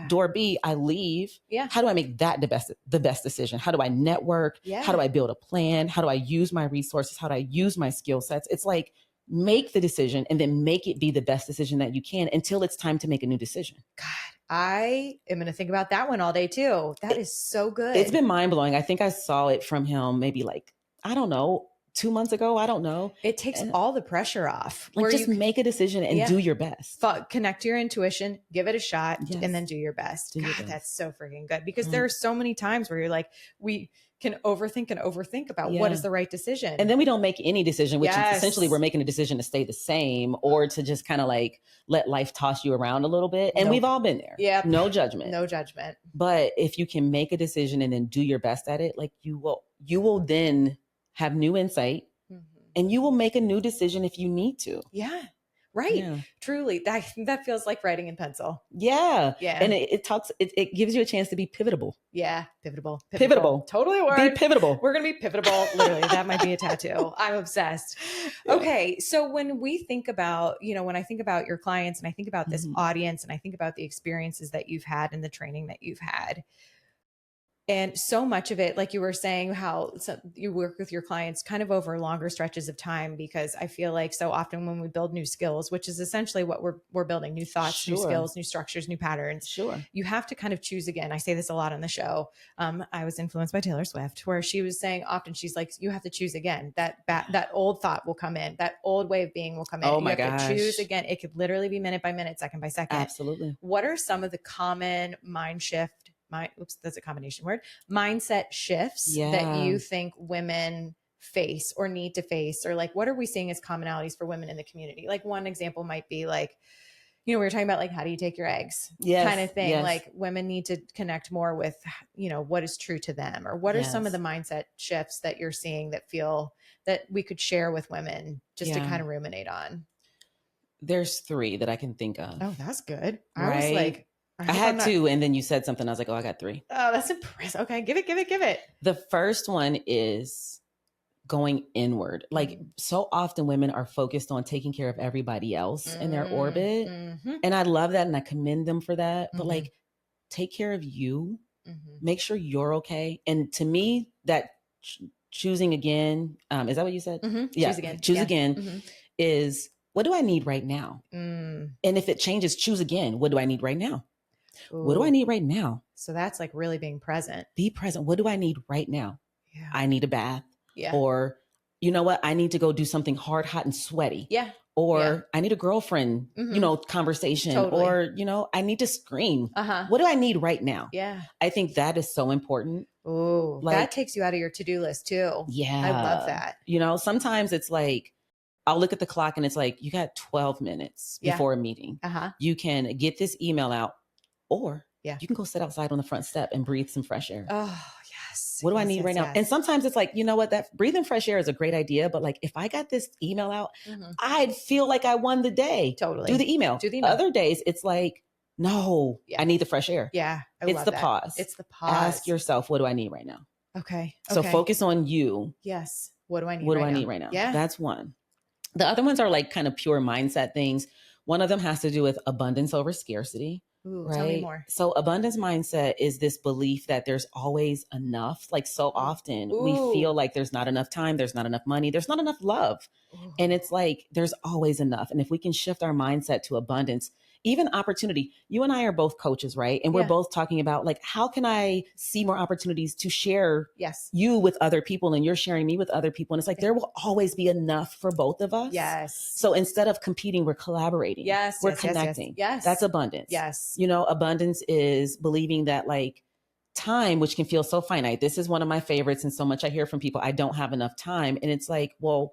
door B, I leave. Yeah. How do I make that the best decision? How do I network? Yeah. How do I build a plan? How do I use my resources? How do I use my skill sets? It's like, make the decision and then make it be the best decision that you can until it's time to make a new decision. God, I am going to think about that one all day too. That is so good. It's been mind blowing. I think I saw it from him maybe like, I don't know, 2 months ago. I don't know. It takes all the pressure off. Like just make a decision and do your best. Connect to your intuition, give it a shot, and then do your best. God, that's so freaking good because there are so many times where you're like, we can overthink about what is the right decision. And then we don't make any decision, which is essentially we're making a decision to stay the same or to just kind of like let life toss you around a little bit. And we've all been there. Yeah. No judgment. No judgment. But if you can make a decision and then do your best at it, like you will then have new insight and you will make a new decision if you need to. Yeah. Right. Yeah. Truly. That feels like writing in pencil. Yeah. Yeah. And it gives you a chance to be pivotable. Yeah. Pivotable. Totally a word. Be pivotable. We're going to be pivotable. Literally. That might be a tattoo. I'm obsessed. Okay. So when we think about, when I think about your clients and I think about this audience and I think about the experiences that you've had and the training that you've had, and so much of it, like you were saying, how you work with your clients kind of over longer stretches of time, because I feel like so often when we build new skills, which is essentially what we're building, new thoughts, new skills, new structures, new patterns. Sure. You have to kind of choose again. I say this a lot on the show. I was influenced by Taylor Swift, where she was saying often, she's like, you have to choose again. That old thought will come in. That old way of being will come in. Oh my gosh. To choose again. It could literally be minute by minute, second by second. Absolutely. What are some of the common that's a combination word, mindset shifts that you think women face or need to face? Or like, what are we seeing as commonalities for women in the community? Like one example might be like, we were talking about like, how do you take your eggs kind of thing? Yes. Like women need to connect more with, what is true to them, or what are some of the mindset shifts that you're seeing that feel that we could share with women just to kind of ruminate on? There's 3 that I can think of. Oh, that's good. Right? I was like, I had 2 and then you said something. I was like, oh, I got 3. Oh, that's impressive. Okay. Give it. The first one is going inward. Like so often women are focused on taking care of everybody else in their orbit. And I love that. And I commend them for that. But like, take care of you, make sure you're okay. And to me, that choosing again, is that what you said? Yeah. Choose again is, what do I need right now? And if it changes, choose again. What do I need right now? Ooh. What do I need right now? So that's like really being present. Be present. What do I need right now? Yeah. I need a bath. Yeah. Or, you know what? I need to go do something hard, hot, and sweaty. Yeah. Or I need a girlfriend, conversation. Totally. Or, I need to scream. What do I need right now? Yeah. I think that is so important. Oh, that takes you out of your to-do list too. Yeah. I love that. Sometimes it's like, I'll look at the clock and it's like, you got 12 minutes before a meeting. You can get this email out, or you can go sit outside on the front step and breathe some fresh air. Oh, yes. What do I need right now? And sometimes it's like, that breathing fresh air is a great idea. But like, if I got this email out, I'd feel like I won the day. Totally. Do the email. Other days, it's like, no, I need the fresh air. Yeah. It's the pause. It's the pause. Ask yourself, what do I need right now? Okay. So focus on you. Yes. What do I need What do I need right now? Yeah. That's one. The other ones are like kind of pure mindset things. One of them has to do with abundance over scarcity. Ooh, right? Tell me more. So abundance mindset is this belief that there's always enough. Like so often we feel like there's not enough time, there's not enough money, there's not enough love. And it's like, there's always enough. And if we can shift our mindset to abundance, even opportunity, you and I are both coaches, right? And we're both talking about like, how can I see more opportunities to share you with other people, and you're sharing me with other people. And it's like, there will always be enough for both of us. Yes. So instead of competing, we're collaborating. Yes. We're connecting. Yes. That's abundance. Yes. Abundance is believing that like time, which can feel so finite. This is one of my favorites. And so much I hear from people, I don't have enough time. And it's like, well,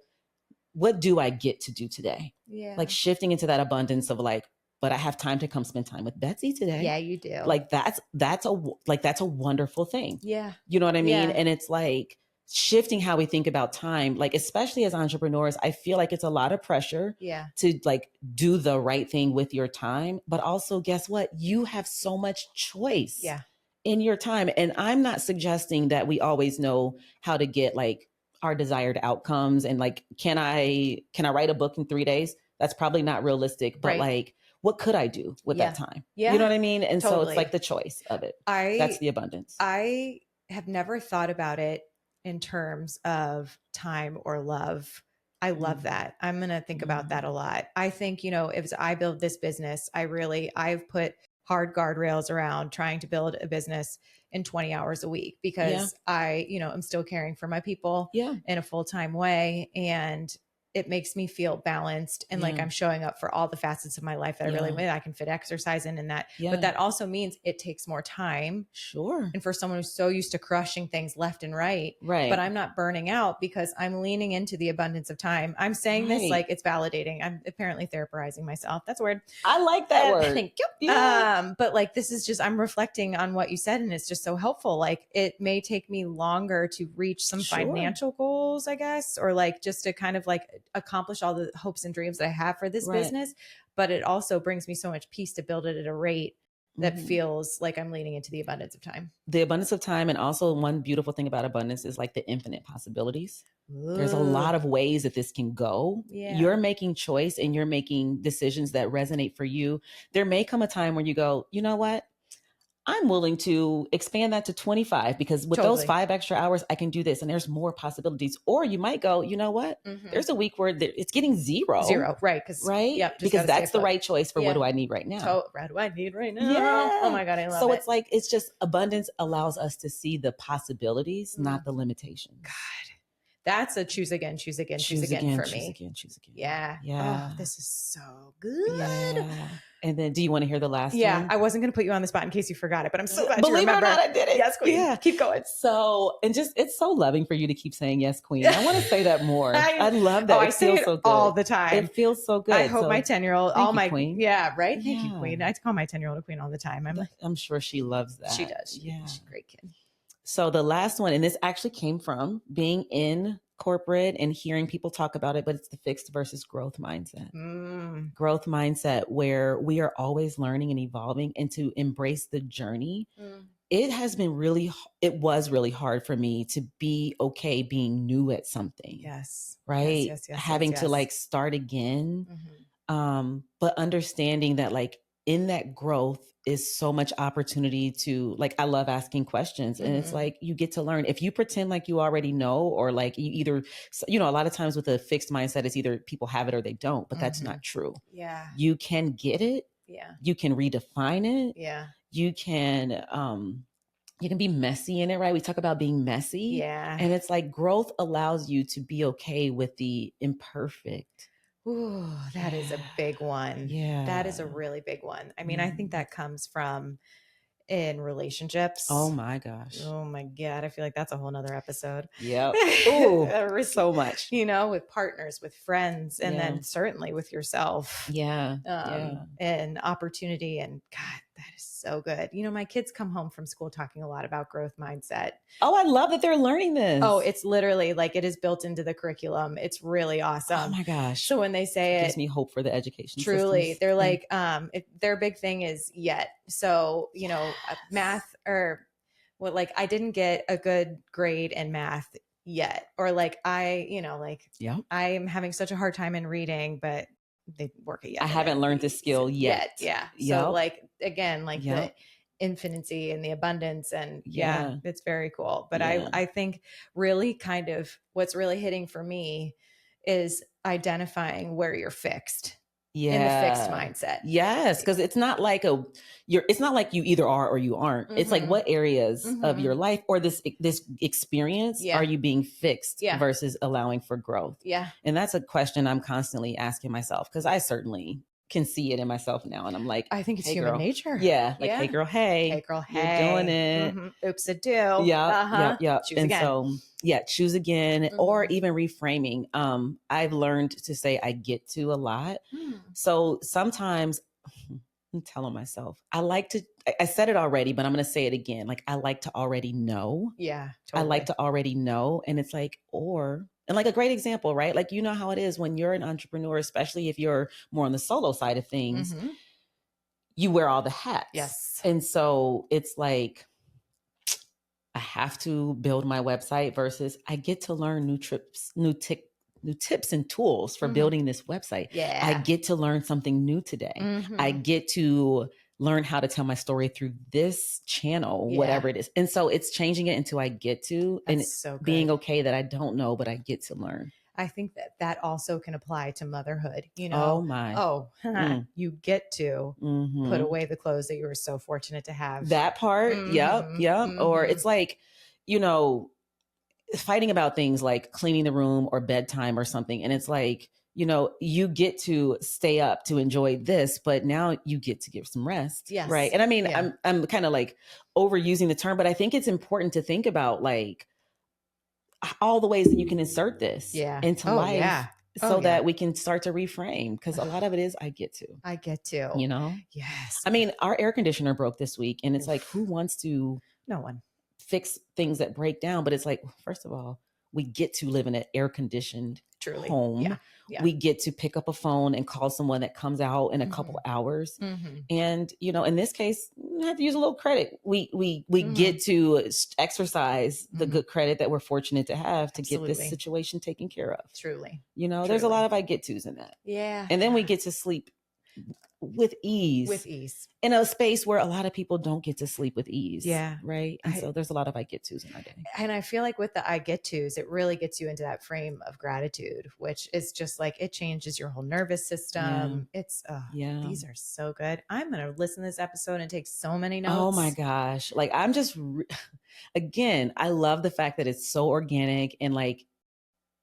what do I get to do today? Yeah. Like shifting into that abundance of like, but I have time to come spend time with Betsy today. Yeah, you do. Like that's a wonderful thing. Yeah. You know what I mean? Yeah. And it's like shifting how we think about time, like especially as entrepreneurs, I feel like it's a lot of pressure to like do the right thing with your time. But also guess what? You have so much choice in your time. And I'm not suggesting that we always know how to get like our desired outcomes. And like, can I write a book in 3 days? That's probably not realistic, but like, what could I do with that time? You know what I mean? And so it's like the choice of it. That's the abundance. I have never thought about it in terms of time or love. I love that. I'm going to think about that a lot. I think, if I build this business, I've put hard guardrails around trying to build a business in 20 hours a week because I'm still caring for my people in a full-time way. And it makes me feel balanced and like I'm showing up for all the facets of my life that I really want. I can fit exercise in that. But that also means it takes more time. Sure. And for someone who's so used to crushing things left and right. But I'm not burning out because I'm leaning into the abundance of time. I'm saying this like it's validating. I'm apparently therapizing myself. That's a word. I like that word. Thank you. Yeah. But like this is just I'm reflecting on what you said and it's just so helpful. Like it may take me longer to reach some financial goals, I guess, or like just to kind of like accomplish all the hopes and dreams that I have for this business, but it also brings me so much peace to build it at a rate that feels like I'm leaning into the abundance of time. The abundance of time. And also one beautiful thing about abundance is like the infinite possibilities. Ooh. There's a lot of ways that this can go. Yeah. You're making choice and you're making decisions that resonate for you. There may come a time when you go, you know what? I'm willing to expand that to 25 because with those 5 extra hours, I can do this and there's more possibilities. Or you might go, you know what? There's a week where it's getting zero. Right. Because that's the right choice for what do I need right now? What do I need right now? Yeah. Oh my God, I love it. So it's like, it's just abundance allows us to see the possibilities, not the limitations. God. That's a choose again for me. Choose again. Yeah. Yeah. Oh, this is so good. Yeah. And then do you want to hear the last one? Yeah. I wasn't going to put you on the spot in case you forgot it, but I'm so glad Believe you remember. It or not, I did it. Yes, queen. Yeah. Keep going. So, and just, it's so loving for you to keep saying yes, queen. I want to say that more. I love that. I say it so good. All the time. It feels so good. I hope my 10-year-old, queen. Yeah. Right. Thank you, queen. I call my 10-year-old a queen all the time. I'm sure she loves that. She does. She's a great kid. So the last one, and this actually came from being in corporate and hearing people talk about it, but it's the fixed versus growth mindset. Growth mindset where we are always learning and evolving and to embrace the journey. It was really hard for me to be okay being new at something. Yes. Right. Yes, having to like start again. But understanding that like in that growth is so much opportunity to like, I love asking questions and it's like, you get to learn if you pretend like you already know, or like you either, a lot of times with a fixed mindset, it's either people have it or they don't, but that's not true. Yeah. You can get it. Yeah. You can redefine it. Yeah. You can be messy in it, right? We talk about being messy. Yeah. And it's like growth allows you to be okay with the imperfect. Ooh, that is a big one. Yeah. That is a really big one. I mean, I think that comes from in relationships. Oh my gosh. Oh my God. I feel like that's a whole nother episode. Yep. Ooh, so much. With partners, with friends, and then certainly with yourself. Yeah. And opportunity. And God, that is so good. My kids come home from school talking a lot about growth mindset. Oh, I love that they're learning this. Oh, it's literally like it is built into the curriculum. It's really awesome. Oh my gosh. So when they say it gives me hope for the education truly, systems. they're like, their big thing is yet. So, math or what, like I didn't get a good grade in math yet. Or like I am having such a hard time in reading, but they work it yet. I haven't learned this skill yet. Yeah. So like, again, like the infinity and the abundance and it's very cool. But I think really kind of what's really hitting for me is identifying where you're fixed. In the fixed mindset. Yes. Because it's not like it's not like you either are or you aren't. It's like what areas of your life or this experience are you being fixed versus allowing for growth? Yeah. And that's a question I'm constantly asking myself because I certainly can see it in myself now. And I'm like, I think it's hey, human girl. nature. Yeah. Like, hey girl, hey. Hey girl, You're hey. doing it. Mm-hmm. Oops, a do. Yeah. Choose and again. so, choose again, or even reframing. I've learned to say I get to a lot. So sometimes I'm telling myself, I said it already, but I'm going to say it again. Like, I like to already know. Yeah, I totally. like to already know. And it's like, and like a great example, right? Like, you know how it is when you're an entrepreneur, especially if you're more on the solo side of things, you wear all the hats. Yes. And so it's like, I have to build my website versus I get to learn new tips and tools for building this website. Yeah. I get to learn something new today. I get to learn how to tell my story through this channel, whatever it is. And so it's changing it into I get to, That's and so good. being okay that I don't know, but I get to learn. I think that also can apply to motherhood. You Oh know, my. You get to put away the clothes that you were so fortunate to have. That part. Yep. Or it's like, you know, fighting about things like cleaning the room or bedtime or something. And it's like, you know, you get to stay up to enjoy this, but now you get to give some rest. Yes. Right. And I mean, I'm kind of like overusing the term, but I think it's important to think about like all the ways that you can insert this into life. So that we can start to reframe, because a lot of it is I get to, you know? Yes. I mean, our air conditioner broke this week, and it's like, who wants to no one fix things that break down? But it's like, first of all, we get to live in an air conditioned home. Yeah. We get to pick up a phone and call someone that comes out in a couple hours. And, you know, in this case, we have to use a little credit. We get to exercise the good credit that we're fortunate to have to get this situation taken care of. Truly. You know, there's a lot of I get tos in that. Yeah. And then we get to sleep with ease. In a space where a lot of people don't get to sleep with ease. Yeah. Right. And so there's a lot of I get tos in our day. And I feel like with the I get tos, it really gets you into that frame of gratitude, which is just like, it changes your whole nervous system. It's, these are so good. I'm going to listen to this episode and take so many notes. Oh my gosh. Like, I'm just, again, I love the fact that it's so organic, and like,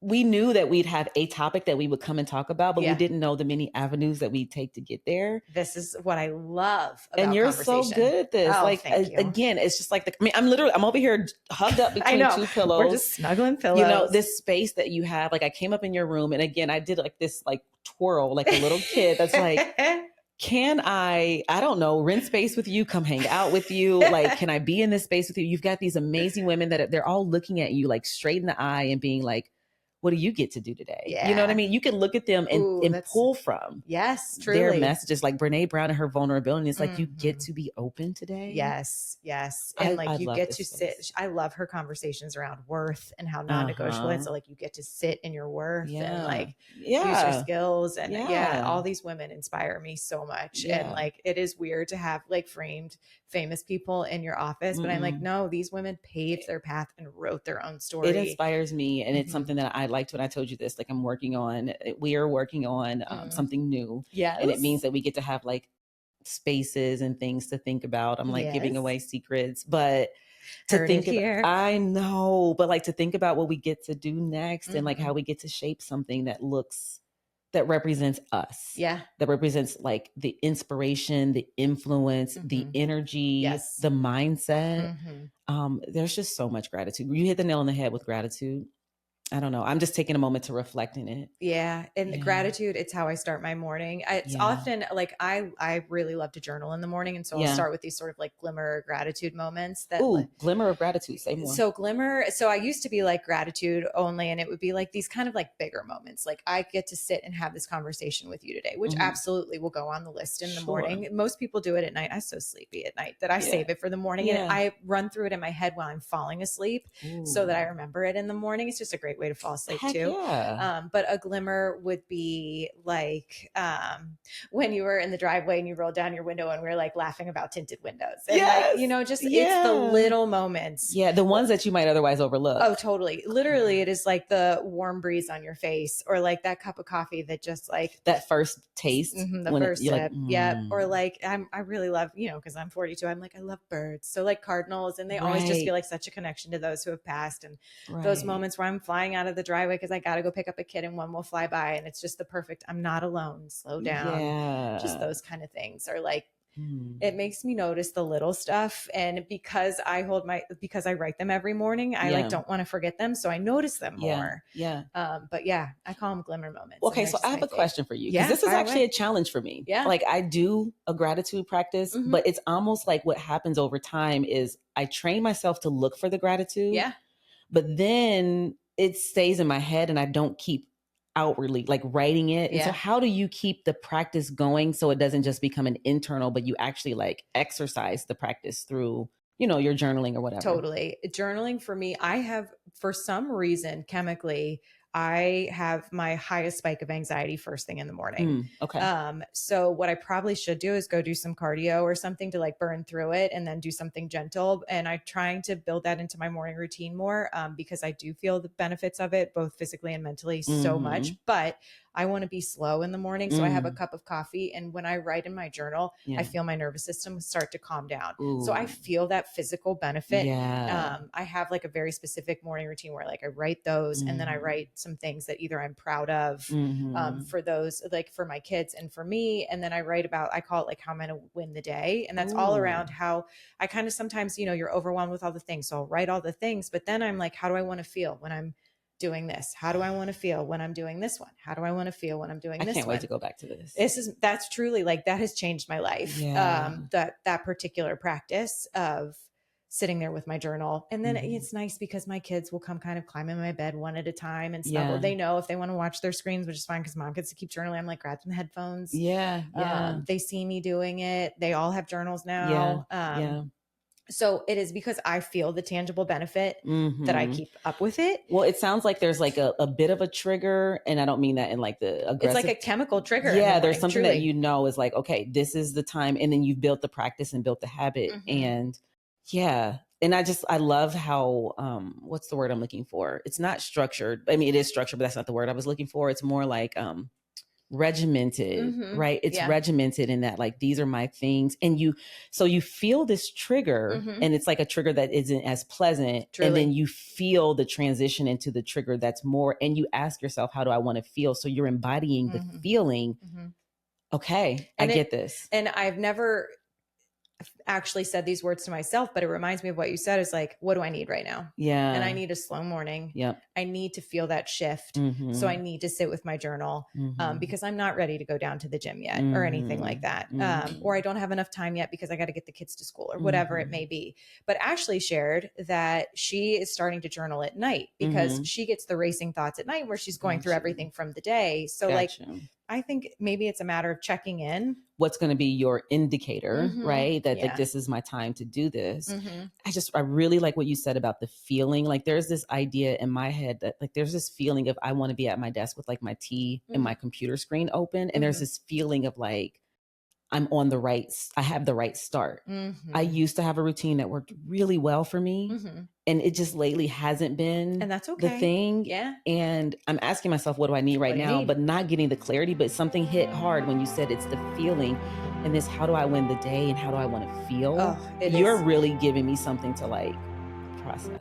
we knew that we'd have a topic that we would come and talk about, but we didn't know the many avenues that we'd take to get there. This is what I love about and you're so good at this. Like, again, it's just like, I'm over here hugged up between two pillows. We're just snuggling pillows. You know, this space that you have, like, I came up in your room, and again, I did like this, like, twirl, like a little kid that's like, can I don't know, rent space with you, come hang out with you? Like, can I be in this space with you? You've got these amazing women that they're all looking at you like straight in the eye and being like, what do you get to do today? Yeah. You know what I mean? You can look at them and pull from their messages, like Brene Brown and her vulnerability. It's like, you get to be open today. Yes. And I you get to sit. I love her conversations around worth and how non-negotiable. And so like, you get to sit in your worth and like use your skills. And all these women inspire me so much. And like, it is weird to have like framed famous people in your office, but I'm like, no, these women paved their path and wrote their own story. It inspires me. And it's something that I liked when I told you this, like, we are working on something new. Yeah. And it means that we get to have like spaces and things to think about. I'm like giving away secrets, but to think about, I know, but like to think about what we get to do next and like how we get to shape something that represents us. Yeah. That represents like the inspiration, the influence, the energy, the mindset. There's just so much gratitude. You hit the nail on the head with gratitude. I don't know. I'm just taking a moment to reflect in it. Yeah. And gratitude, it's how I start my morning. It's often like, I really love to journal in the morning. And so I'll start with these sort of like glimmer gratitude moments that glimmer of gratitude. Say more. So I used to be like gratitude only. And it would be like these kind of like bigger moments. Like, I get to sit and have this conversation with you today, which absolutely will go on the list in the morning. Most people do it at night. I'm so sleepy at night that I save it for the morning. And I run through it in my head while I'm falling asleep so that I remember it in the morning. It's just a great way to fall asleep too. Yeah. But a glimmer would be like when you were in the driveway and you rolled down your window and we were like laughing about tinted windows. And like, you know, just it's the little moments. Yeah. The ones that you might otherwise overlook. Oh, totally. Literally, it is like the warm breeze on your face, or like that cup of coffee that just like that first taste. The first sip. Like, yeah. Or like, I really love, you know, because I'm 42, I'm like, I love birds. So like cardinals, and they always just feel like such a connection to those who have passed. And those moments where I'm flying flying out of the driveway because I got to go pick up a kid and one will fly by. And it's just the perfect, I'm not alone, slow down. Yeah. Just those kind of things are like, it makes me notice the little stuff. And because I write them every morning, I like don't want to forget them. So I notice them more. Yeah. But yeah, I call them glimmer moments. Okay. So I have a question for you, because this is actually a challenge for me. Yeah. Like I do a gratitude practice, but it's almost like what happens over time is I train myself to look for the gratitude. Yeah. But then it stays in my head and I don't keep outwardly like writing it. And so how do you keep the practice going so it doesn't just become an internal, but you actually like exercise the practice through, your journaling or whatever? Totally. Journaling for me, I have, for some reason, chemically, I have my highest spike of anxiety first thing in the morning. Okay. So what I probably should do is go do some cardio or something to like burn through it and then do something gentle. And I'm trying to build that into my morning routine more because I do feel the benefits of it, both physically and mentally so much, but I want to be slow in the morning. So I have a cup of coffee. And when I write in my journal, I feel my nervous system start to calm down. So I feel that physical benefit. I have like a very specific morning routine where like I write those and then I write some things that either I'm proud of for those, like for my kids and for me. And then I write about, I call it like how I'm going to win the day. And that's all around how I kind of sometimes, you're overwhelmed with all the things. So I'll write all the things, but then I'm like, how do I want to feel when I'm doing this? How do I want to feel when I'm doing this one? How do I want to feel when I'm doing this one? I can't wait to go back to this. That's truly like, that has changed my life. That particular practice of sitting there with my journal. And then it's nice because my kids will come kind of climb in my bed one at a time and snuggle. They know if they want to watch their screens, which is fine because mom gets to keep journaling. I'm like, grab some headphones. They see me doing it. They all have journals now. So it is because I feel the tangible benefit that I keep up with it. Well, it sounds like there's like a bit of a trigger, and I don't mean that in like the aggressive. It's like a chemical trigger. Yeah, there's something that is like, okay, this is the time, and then you've built the practice and built the habit, and and I love how what's the word I'm looking for? It's not structured. I mean, it is structured, but that's not the word I was looking for. It's more like regimented, right? It's regimented in that like, these are my things. And you feel this trigger and it's like a trigger that isn't as pleasant. And then you feel the transition into the trigger that's more, and you ask yourself, how do I want to feel? So you're embodying the feeling. Okay. I get this. And I've never actually said these words to myself, but it reminds me of what you said is like, what do I need right now? Yeah. And I need a slow morning. I need to feel that shift. So I need to sit with my journal because I'm not ready to go down to the gym yet or anything like that. Or I don't have enough time yet because I got to get the kids to school or whatever it may be. But Ashley shared that she is starting to journal at night because she gets the racing thoughts at night where she's going through everything from the day. So like, I think maybe it's a matter of checking in. What's going to be your indicator, right? That like, this is my time to do this. I really like what you said about the feeling. Like there's this idea in my head that like, there's this feeling of, I want to be at my desk with like my tea and my computer screen open. And there's this feeling of like, I have the right start. I used to have a routine that worked really well for me. And it just lately hasn't been and that's okay. the thing. Yeah. And I'm asking myself, what do I need right now? But not getting the clarity, but something hit hard when you said it's the feeling and this, how do I win the day and how do I want to feel? You're really giving me something to like process.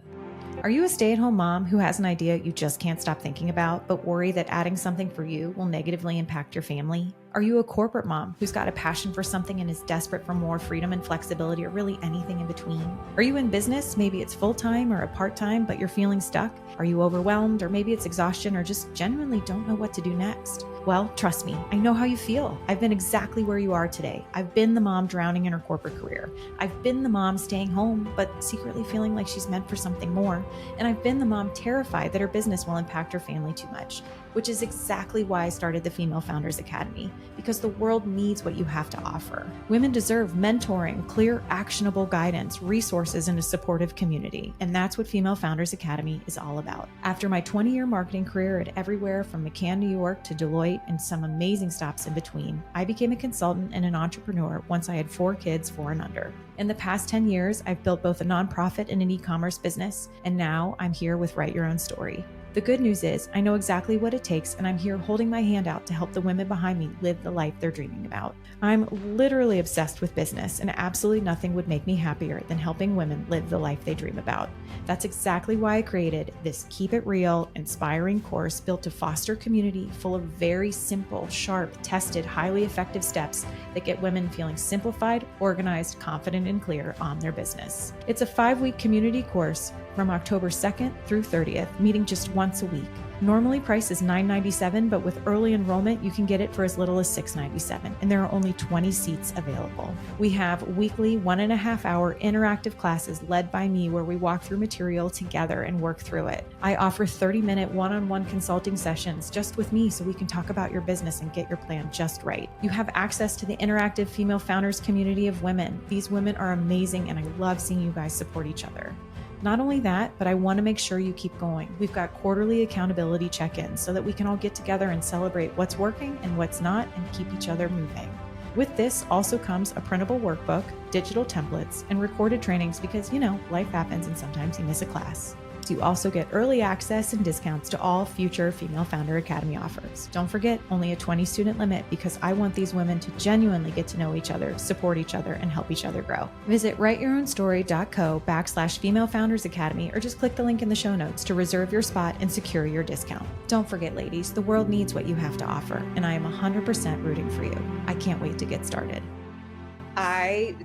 Are you a stay-at-home mom who has an idea you just can't stop thinking about, but worry that adding something for you will negatively impact your family? Are you a corporate mom who's got a passion for something and is desperate for more freedom and flexibility, or really anything in between? Are you in business? Maybe it's full-time or a part-time, but you're feeling stuck? Are you overwhelmed, or maybe it's exhaustion, or just genuinely don't know what to do next? Well, trust me, I know how you feel. I've been exactly where you are today. I've been the mom drowning in her corporate career. I've been the mom staying home, but secretly feeling like she's meant for something more. And I've been the mom terrified that her business will impact her family too much, which is exactly why I started the Female Founders Academy, because the world needs what you have to offer. Women deserve mentoring, clear, actionable guidance, resources, and a supportive community. And that's what Female Founders Academy is all about. After my 20-year marketing career at everywhere from McCann, New York to Deloitte and some amazing stops in between, I became a consultant and an entrepreneur once I had 4 kids, 4 and under. In the past 10 years, I've built both a nonprofit and an e-commerce business, and now I'm here with Write Your Own Story. The good news is I know exactly what it takes, and I'm here holding my hand out to help the women behind me live the life they're dreaming about. I'm literally obsessed with business, and absolutely nothing would make me happier than helping women live the life they dream about. That's exactly why I created this Keep It Real, inspiring course built to foster community full of very simple, sharp, tested, highly effective steps that get women feeling simplified, organized, confident, and clear on their business. It's a 5-week community course from October 2nd through 30th, meeting just once a week. Normally price is $9.97, but with early enrollment, you can get it for as little as $6.97, and there are only 20 seats available. We have weekly 1.5-hour interactive classes led by me where we walk through material together and work through it. I offer 30-minute one-on-one consulting sessions just with me so we can talk about your business and get your plan just right. You have access to the interactive female founders community of women. These women are amazing, and I love seeing you guys support each other. Not only that, but I want to make sure you keep going. We've got quarterly accountability check-ins so that we can all get together and celebrate what's working and what's not and keep each other moving. With this also comes a printable workbook, digital templates, and recorded trainings because, life happens and sometimes you miss a class. You also get early access and discounts to all future Female Founder Academy offers. Don't forget, only a 20 student limit because I want these women to genuinely get to know each other, support each other, and help each other grow. Visit writeyourownstory.co/Female Founders Academy or just click the link in the show notes to reserve your spot and secure your discount. Don't forget, ladies, the world needs what you have to offer, and I am 100% rooting for you. I can't wait to get started.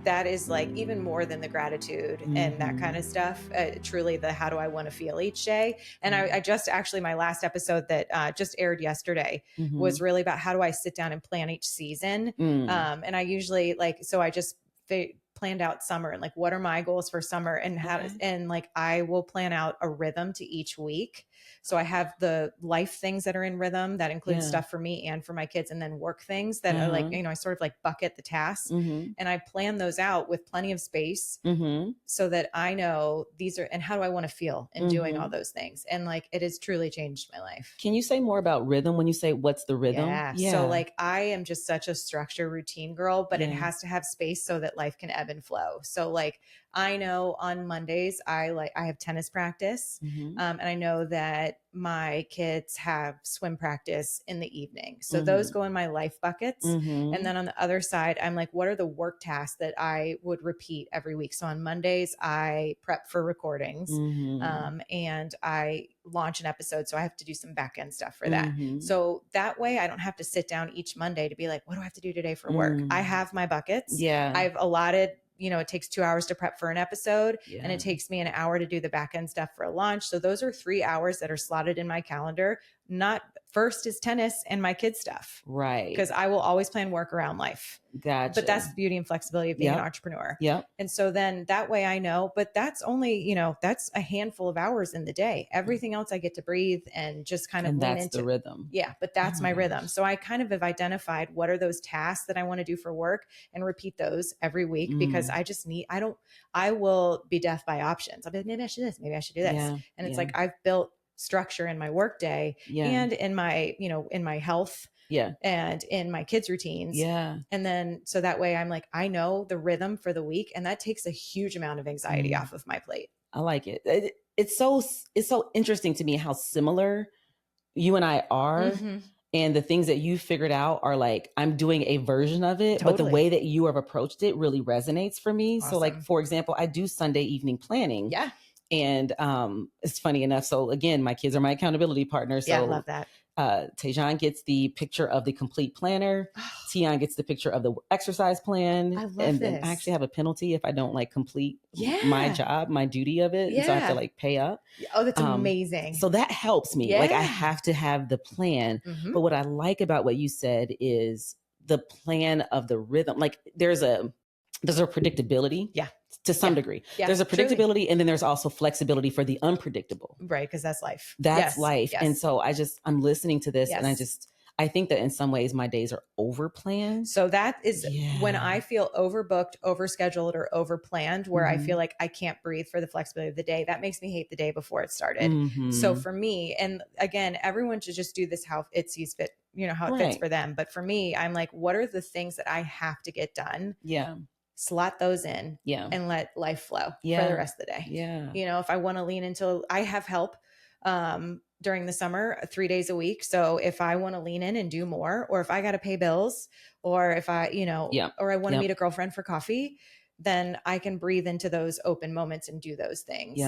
That is like even more than the gratitude and that kind of stuff. Truly the, how do I want to feel each day? And I just actually, my last episode that just aired yesterday was really about how do I sit down and plan each season. And I usually I just planned out summer and what are my goals for summer and how and I will plan out a rhythm to each week. So I have the life things that are in rhythm that include stuff for me and for my kids, and then work things that are I sort of bucket the tasks and I plan those out with plenty of space so that I know these are, and how do I want to feel in doing all those things. And it has truly changed my life. Can you say more about rhythm when you say what's the rhythm? Yeah. So I am just such a structure routine girl, but it has to have space so that life can ebb and flow. So I know on Mondays, I have tennis practice. And I know that my kids have swim practice in the evening. So those go in my life buckets. And then on the other side, I'm what are the work tasks that I would repeat every week? So on Mondays, I prep for recordings and I launch an episode. So I have to do some back end stuff for that. So that way I don't have to sit down each Monday to be what do I have to do today for work? I have my buckets. I've allotted, it takes 2 hours to prep for an episode and it takes me an hour to do the back end stuff for a launch. So those are 3 hours that are slotted in my calendar. Not first is tennis and my kids stuff. Right. Because I will always plan work around life. Gotcha. But that's the beauty and flexibility of being an entrepreneur. And so then that way I know, but that's only, that's a handful of hours in the day. Everything else I get to breathe and just kind of lean that's into the rhythm. Yeah. But that's my rhythm. So I kind of have identified what are those tasks that I want to do for work and repeat those every week because I will be death by options. I'll be maybe I should do this. Maybe I should do this. And it's I've built structure in my work day and in my, in my health and in my kids' routines. And then, so that way I'm I know the rhythm for the week, and that takes a huge amount of anxiety off of my plate. I like it. It's so interesting to me how similar you and I are. And the things that you figured out are I'm doing a version of it, but the way that you have approached it really resonates for me. Awesome. So for example, I do Sunday evening planning. And it's funny enough. So again, my kids are my accountability partners. So I love that. Tejan gets the picture of the complete planner. Tian gets the picture of the exercise plan. I love and this. Then I actually have a penalty if I don't complete my job, my duty of it. And so I have to pay up. Oh, that's amazing. So that helps me. I have to have the plan. But what I like about what you said is the plan of the rhythm. There's a predictability. To some degree. There's a predictability, truly. And then there's also flexibility for the unpredictable. Right, because that's life. That's life. And so I'm listening to this and I think that in some ways my days are over planned. So that is when I feel overbooked, overscheduled, or over planned, where I feel I can't breathe for the flexibility of the day. That makes me hate the day before it started. So for me, and again, everyone should just do this how it sees fit, how it fits for them. But for me, I'm what are the things that I have to get done? Slot those in and let life flow for the rest of the day. If I want to lean into, I have help. during the summer 3 days a week. So if I want to lean in and do more, or if I got to pay bills, or if I, or I want to meet a girlfriend for coffee, then I can breathe into those open moments and do those things.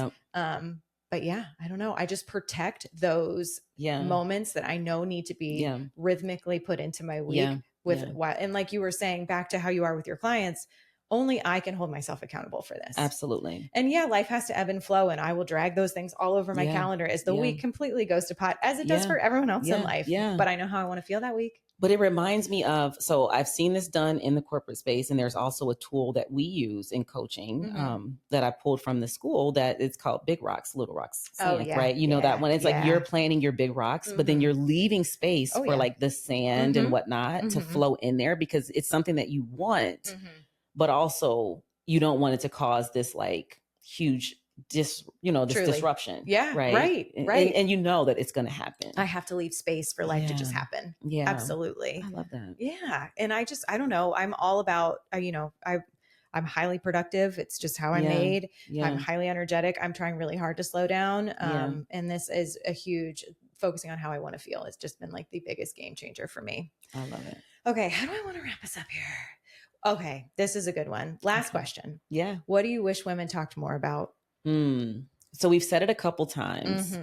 But yeah, I don't know. I just protect those moments that I know need to be rhythmically put into my week and like you were saying, back to how you are with your clients, only I can hold myself accountable for this. Absolutely. And life has to ebb and flow, and I will drag those things all over my calendar as the week completely goes to pot, as it does for everyone else in life. But I know how I want to feel that week. But it reminds me of, so I've seen this done in the corporate space, and there's also a tool that we use in coaching that I pulled from the school that it's called Big Rocks, Little Rocks. Sand, right? You know that one? It's like you're planting your big rocks, but then you're leaving space for like the sand and whatnot to flow in there, because it's something that you want, but also you don't want it to cause this like huge disruption. Right. And you know that it's going to happen. I have to leave space for life to just happen. Yeah. Absolutely. I love that. Yeah. And I don't know. I'm all about, I'm highly productive. It's just how I'm made. I'm highly energetic. I'm trying really hard to slow down. And this is a huge focusing on how I want to feel. It's just been like the biggest game changer for me. I love it. Okay. How do I want to wrap us up here? Okay. This is a good one. Last question. Yeah. What do you wish women talked more about? So we've said it a couple times.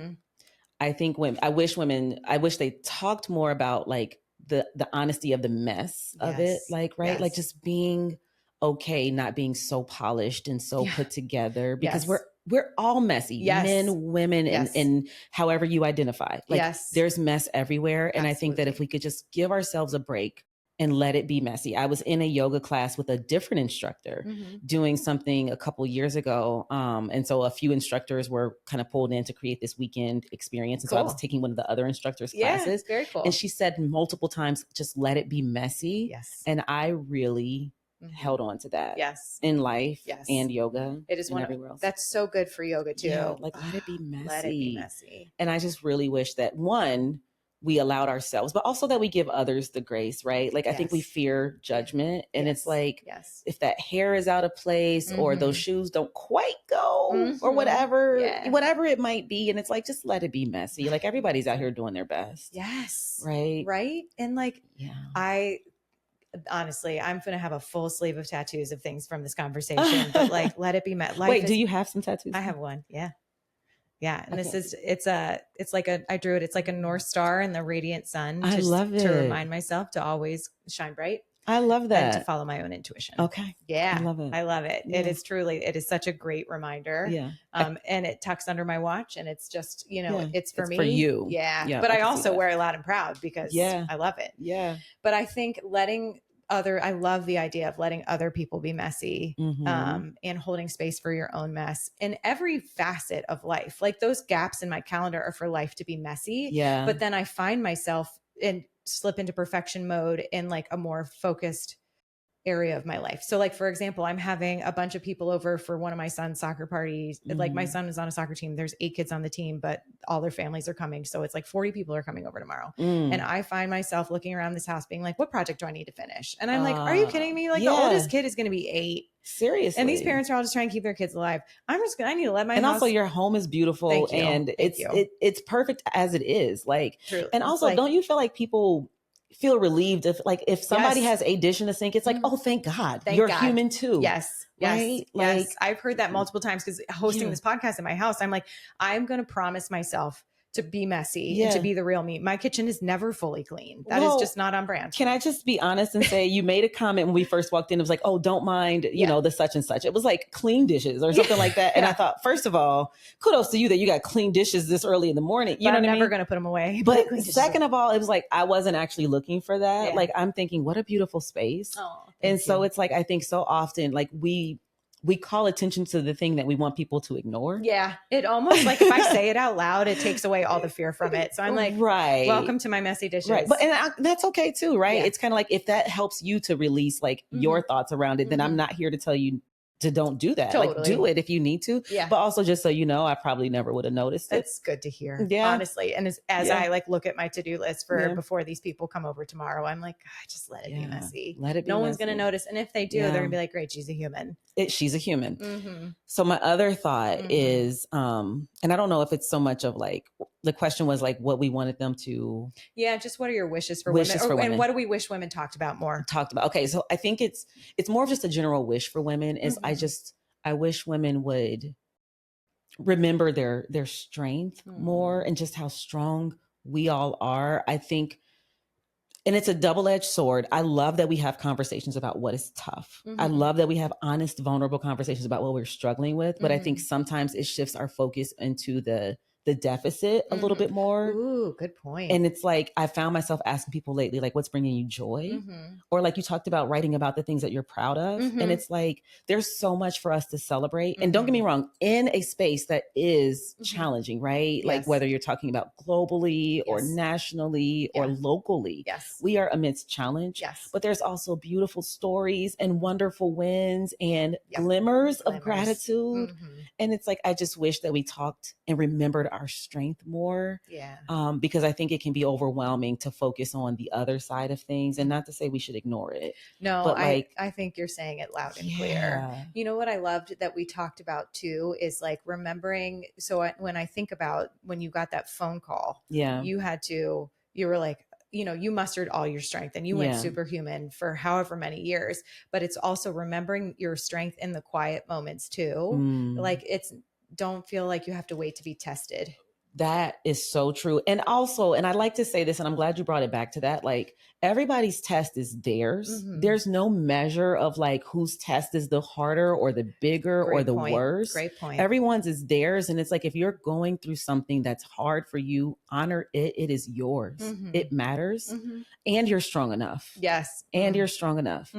I think I wish they talked more about like the honesty of the mess of it. Like, right. Like just being okay, not being so polished and so put together, because we're all messy, men, women, and however you identify. Like there's mess everywhere. And I think that if we could just give ourselves a break and let it be messy. I was in a yoga class with a different instructor doing something a couple years ago. And so a few instructors were kind of pulled in to create this weekend experience. And so I was taking one of the other instructors' classes. Very cool. And she said multiple times, just let it be messy. And I really held on to that in life and yoga. It is everywhere else. That's so good for yoga too. Yeah, like let it be messy. Let it be messy. And I just really wish that we allowed ourselves, but also that we give others the grace, right? Like I think we fear judgment, and it's like, if that hair is out of place or those shoes don't quite go or whatever it might be. And it's like, just let it be messy. Like everybody's out here doing their best. Yes. Right. Right. And like, honestly, I'm going to have a full sleeve of tattoos of things from this conversation, but like, let it be met. Wait, do you have some tattoos? I have one. Yeah. Yeah. And it's like I drew it. It's like a North Star and the radiant sun. I love it. To remind myself to always shine bright. I love that. And to follow my own intuition. Okay. Yeah. I love it. I love it. Yeah. It is such a great reminder. Yeah. And it tucks under my watch, and it's just, it's for me. For you. Yeah. But I also wear it loud and proud because I love it. Yeah. But I think I love the idea of letting other people be messy, and holding space for your own mess in every facet of life. Like those gaps in my calendar are for life to be messy. Yeah. But then I find myself slip into perfection mode in like a more focused area of my life. So like, for example, I'm having a bunch of people over for one of my son's soccer parties. Like my son is on a soccer team. There's 8 kids on the team, but all their families are coming. So it's like 40 people are coming over tomorrow. And I find myself looking around this house being like, what project do I need to finish? And I'm like, are you kidding me? Like the oldest kid is going to be 8. Seriously. And these parents are all just trying to keep their kids alive. I need to let my house. And also your home is beautiful. And it's perfect as it is. Like, Truly. And also don't you feel like people feel relieved if somebody has a dish in the sink, it's like, oh, thank God. You're human too. Yes. Right? Like I've heard that multiple times because hosting this podcast in my house, I'm like, I'm going to promise myself to be messy and to be the real me. My kitchen is never fully clean. That is just not on brand. Can I just be honest and say you made a comment when we first walked in. It was like, oh, don't mind, the such and such. It was like clean dishes or something like that. And I thought, first of all, kudos to you that you got clean dishes this early in the morning. You know what I mean? I'm never going to put them away. But second of all, it was like, I wasn't actually looking for that. Yeah. Like I'm thinking, what a beautiful space. Oh, and so it's like, I think so often, like we call attention to the thing that we want people to ignore. Yeah. It almost like if I say it out loud, it takes away all the fear from it. So I'm like, welcome to my messy dishes. Right. But that's okay too, right? Yeah. It's kind of like, if that helps you to release like your thoughts around it, then I'm not here to tell you to don't do that. Totally. Like do it if you need to. Yeah. But also just so you know, I probably never would have noticed it. It's good to hear. Yeah. Honestly. And as I like look at my to-do list for before these people come over tomorrow, I'm like, God, just let it be messy. Let it be No messy. one's going to notice. And if they do, they're going to be like, great, she's a human. She's a human. So my other thought is, And I don't know if it's so much of like, the question was like what we wanted them to. Yeah. Just what are your wishes for women? And what do we wish women talked about more? Okay. So I think it's more of just a general wish for women is I wish women would remember their strength more and just how strong we all are. I think, and it's a double-edged sword. I love that we have conversations about what is tough. I love that we have honest, vulnerable conversations about what we're struggling with. But I think sometimes it shifts our focus into the deficit a little bit more. Ooh, good point. And it's like, I found myself asking people lately, like, what's bringing you joy? Or like you talked about writing about the things that you're proud of. And it's like, there's so much for us to celebrate. And don't get me wrong, in a space that is challenging, right? Yes. Like whether you're talking about globally or nationally or locally, we are amidst challenge. Yes. But there's also beautiful stories and wonderful wins and glimmers of gratitude. And it's like, I just wish that we talked and remembered our strength more. Yeah. Because I think it can be overwhelming to focus on the other side of things, and not to say we should ignore it. No, but like, I think you're saying it loud and clear. You know what I loved that we talked about too is like remembering. So when I think about when you got that phone call, you were like, you know, you mustered all your strength and you went superhuman for however many years, but it's also remembering your strength in the quiet moments too. Like don't feel like you have to wait to be tested. That is so true. And also, and I like to say this, and I'm glad you brought it back to that, like everybody's test is theirs. There's no measure of like whose test is the harder or the bigger or the worse. Great point. Everyone's is theirs. And it's like, if you're going through something that's hard for you, honor it. It is yours. It matters. And you're strong enough. Yes. And you're strong enough.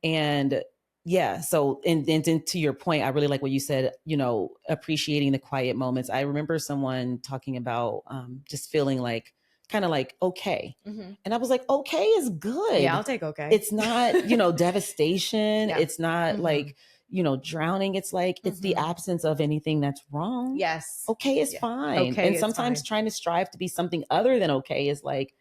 And yeah. So, and to your point, I really like what you said, you know, appreciating the quiet moments. I remember someone talking about just feeling like, kind of like, okay. And I was like, okay is good. Yeah, I'll take okay. It's not, you know, devastation. It's not like, you know, drowning. It's like, it's the absence of anything that's wrong. Yes. Okay is fine. Okay, and sometimes trying to strive to be something other than okay is like,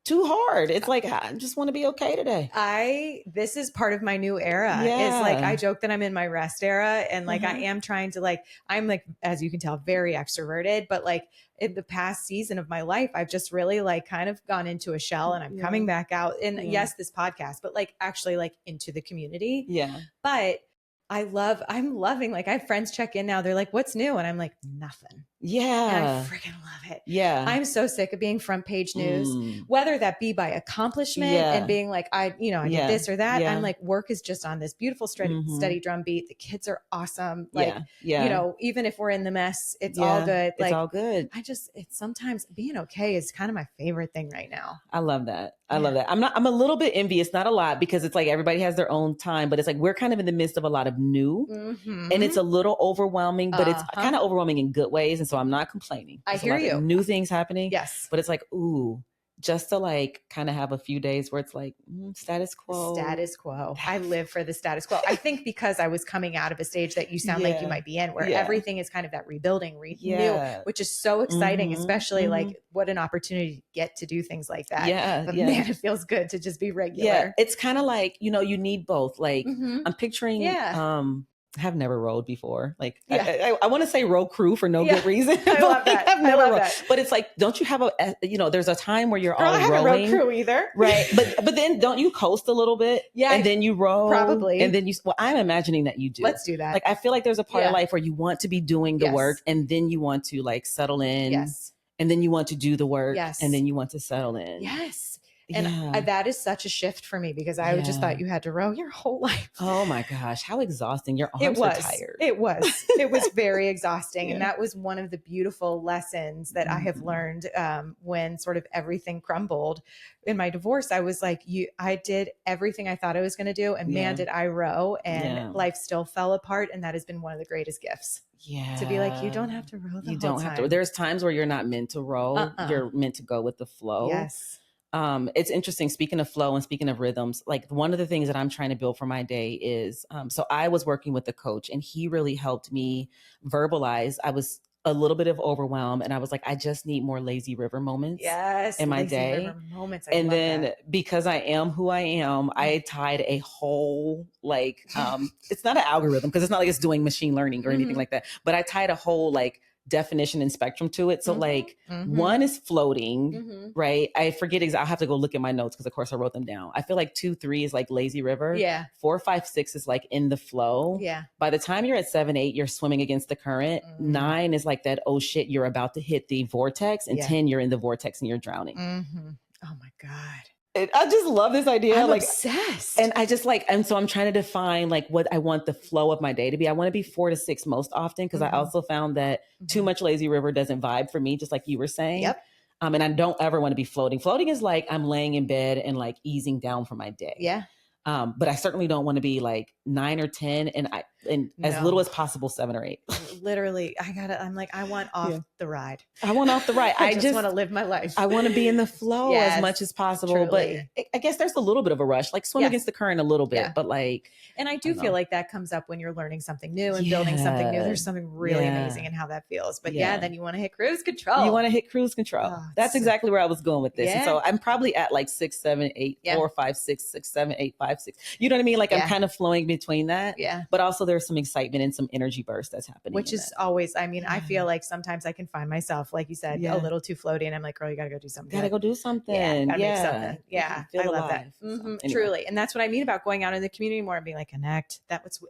too hard. It's like, I just want to be okay today. This is part of my new era. It's like, I joke that I'm in my rest era and like, I am trying to like, I'm like, as you can tell, very extroverted, but like in the past season of my life, I've just really like kind of gone into a shell and I'm coming back out and yes, this podcast, but like actually like into the community. Yeah. But I'm loving, like I have friends check in now. They're like, what's new? And I'm like, nothing. Yeah. And I freaking love it. Yeah. I'm so sick of being front page news, whether that be by accomplishment and being like, I did this or that. I'm like, work is just on this beautiful, steady drum beat. The kids are awesome. Like, you know, even if we're in the mess, it's all good. Like, it's all good. It's sometimes being okay is kind of my favorite thing right now. I love that. I love that. I'm a little bit envious, not a lot, because it's like everybody has their own time, but it's like we're kind of in the midst of a lot of new and it's a little overwhelming, but it's kind of overwhelming in good ways. And so I'm not complaining. I hear you. New things happening. Yes. But it's like, ooh, just to like kind of have a few days where it's like status quo. Status quo. I live for the status quo. I think because I was coming out of a stage that you sound like you might be in, where everything is kind of that rebuilding, renew, which is so exciting, especially like what an opportunity to get to do things like that. But man, it feels good to just be regular. Yeah. It's kind of like, you know, you need both. Like I'm picturing, I have never rowed before. Like I want to say row crew for no good reason. I love that. I've never rowed. But it's like, don't you have there's a time where you're all rowing. I haven't rowed crew either. Right. But then don't you coast a little bit? Yeah. And then you row. Probably. And then I'm imagining that you do. Let's do that. Like, I feel like there's a part of life where you want to be doing the work and then you want to like settle in. Yes. And then you want to do the work. Yes. And then you want to settle in. Yes. And that is such a shift for me because I just thought you had to row your whole life. Oh my gosh. How exhausting. Your arms are tired. It was very exhausting. And that was one of the beautiful lessons that I have learned when sort of everything crumbled in my divorce. I was like, I did everything I thought I was going to do. And man, did I row and life still fell apart. And that has been one of the greatest gifts. Yeah. To be like, you don't have to row the You don't have to. There's times where you're not meant to row. You're meant to go with the flow. Yes. It's interesting. Speaking of flow and speaking of rhythms, like one of the things that I'm trying to build for my day is, so I was working with a coach and he really helped me verbalize. I was a little bit of overwhelm and I was like, I just need more lazy river moments in my day. Moments. And then because I am who I am, I tied a whole, like, it's not an algorithm because it's not like it's doing machine learning or anything like that, but I tied a whole like definition and spectrum to it. So like one is floating, right? I forget I'll have to go look at my notes because of course I wrote them down. I feel like 2, 3 is like lazy river. Yeah. 4, 5, 6 is like in the flow. Yeah. By the time you're at 7, 8, you're swimming against the current. 9 is like that, oh shit, you're about to hit the vortex. And 10, you're in the vortex and you're drowning. Oh my God. I just love this idea. I'm like obsessed. And I just like, and so I'm trying to define like what I want the flow of my day to be. I want to be 4 to 6 most often because I also found that too much lazy river doesn't vibe for me, just like you were saying. Yep. And I don't ever want to be floating. Floating is like I'm laying in bed and like easing down for my day. Yeah. But I certainly don't want to be like 9 or 10 and as little as possible 7 or 8. Literally, I want off the ride. I want off the ride. I just want to live my life. I want to be in the flow as much as possible. Truly. But I guess there's a little bit of a rush, like swim against the current a little bit, but like. And I do feel like that comes up when you're learning something new and building something new. There's something really amazing in how that feels. But then you want to hit cruise control. You want to hit cruise control. Oh, that's exactly where I was going with this. And so I'm probably at like 6, 7, 8, 4, 5, 6, 6, 7, 8, 5, 6. You know what I mean? Like I'm kind of flowing between that. Yeah. But also there's some excitement and some energy burst that's happening. Which is always, I feel like sometimes I can find myself, like you said, a little too floaty. And I'm like, girl, you got to go do something. Gotta go do something. Gotta make something. Yeah. I love that. Anyway. Truly. And that's what I mean about going out in the community more and being like, connect.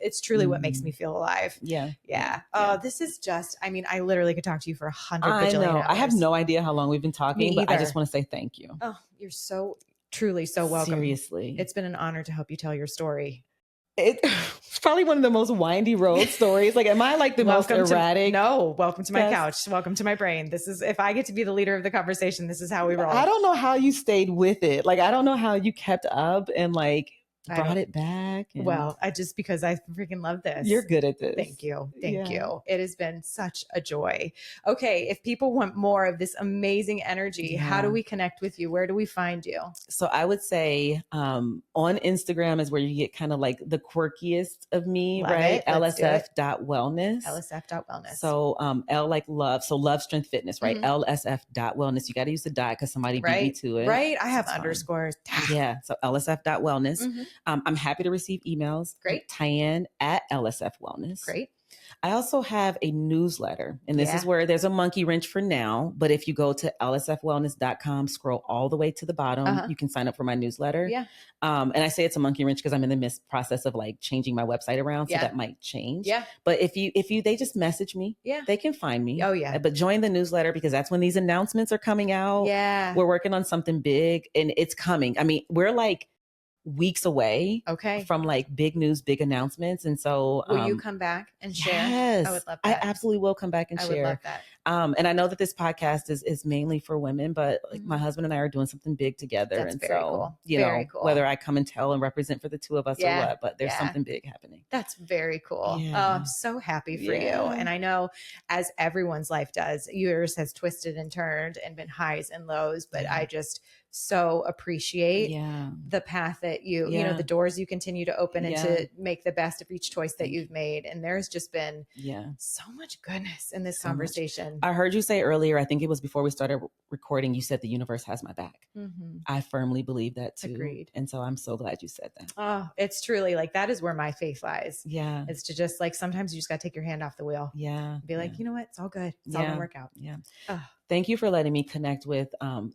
It's truly what makes me feel alive. Yeah. Yeah. Oh, this is just, I literally could talk to you for 100 bajillion hours. I have no idea how long we've been talking, but I just want to say thank you. Oh, you're truly so welcome. Seriously. It's been an honor to help you tell your story. It's probably one of the most windy road stories. Like, am I like the most erratic? Welcome to my couch. Welcome to my brain. This is, if I get to be the leader of the conversation, this is how we roll. I don't know how you stayed with it. Like, I don't know how you kept up and like brought it back. Well, because I freaking love this. You're good at this. Thank you. Thank you. It has been such a joy. Okay. If people want more of this amazing energy, how do we connect with you? Where do we find you? So I would say on Instagram is where you get kind of like the quirkiest of me, right? LSF.wellness. LSF.wellness. So L like love. So love, strength, fitness, right? LSF.wellness. You got to use the dot because somebody beat me to it. Right. I have underscores. Yeah. So LSF.wellness. I'm happy to receive emails. Great. Tian at LSF Wellness. Great. I also have a newsletter, and this is where there's a monkey wrench for now. But if you go to lsfwellness.com, scroll all the way to the bottom, you can sign up for my newsletter. Yeah. And I say it's a monkey wrench because I'm in the process of like changing my website around. So that might change. Yeah. But if they just message me, they can find me. Oh yeah. But join the newsletter because that's when these announcements are coming out. Yeah. We're working on something big and it's coming. I mean, we're like weeks away from like big news, big announcements. And so will you come back and share? Yes, I would love that. I absolutely will come back and share. I would love that. And I know that this podcast is mainly for women, but like my husband and I are doing something big together. That's and very so, cool. you know, whether I come and tell and represent for the two of us or what, but there's something big happening. That's very cool. Yeah. Oh, I'm so happy for you. And I know as everyone's life does, yours has twisted and turned and been highs and lows, but I just so appreciate the path that you know, the doors you continue to open and to make the best of each choice that you've made. And there's just been so much goodness in this conversation. I heard you say earlier, I think it was before we started recording, you said the universe has my back. I firmly believe that too. Agreed. And so I'm so glad you said that. Oh, it's truly like, that is where my faith lies. Yeah. It's to just like, sometimes you just got to take your hand off the wheel. Yeah. Be like, you know what? It's all good. It's all gonna work out. Yeah. Oh. Thank you for letting me connect with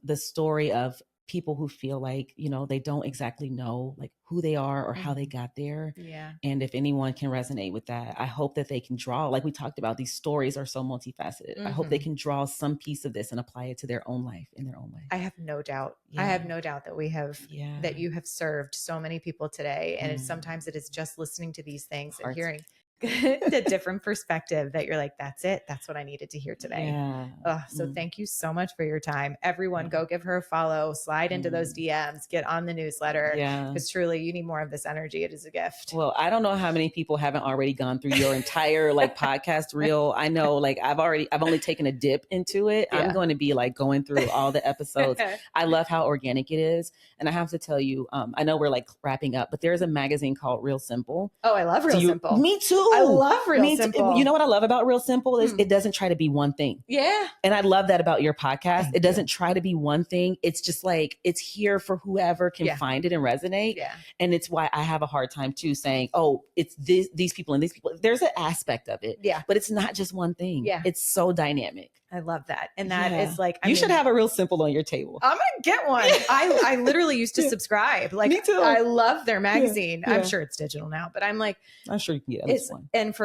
the story of people who feel like, you know, they don't exactly know like who they are or how they got there. Yeah. And if anyone can resonate with that, I hope that they can draw, like we talked about, these stories are so multifaceted. I hope they can draw some piece of this and apply it to their own life in their own way. I have no doubt. I have no doubt that we have, that you have served so many people today. And sometimes it is just listening to these things and hearing the different perspective that you're like, that's it. That's what I needed to hear today. Yeah. So thank you so much for your time. Everyone go give her a follow, slide into those DMs, get on the newsletter. Because truly you need more of this energy. It is a gift. Well, I don't know how many people haven't already gone through your entire like podcast reel. I know like I've only taken a dip into it. I'm going to be like going through all the episodes. I love how organic it is. And I have to tell you, I know we're like wrapping up, but there's a magazine called Real Simple. Oh, I love Real Simple. Me too. I love Real Simple. You know what I love about Real Simple is it doesn't try to be one thing. Yeah. And I love that about your podcast. It doesn't try to be one thing. It's just like, it's here for whoever can find it and resonate. Yeah. And it's why I have a hard time too saying, oh, it's these people and these people. There's an aspect of it. Yeah. But it's not just one thing. Yeah. It's so dynamic. I love that. And that is like, you should have a Real Simple on your table. I'm going to get one. I literally used to subscribe. Like, me too. I love their magazine. I'm sure it's digital now, but I'm like, I'm sure you can get this one. And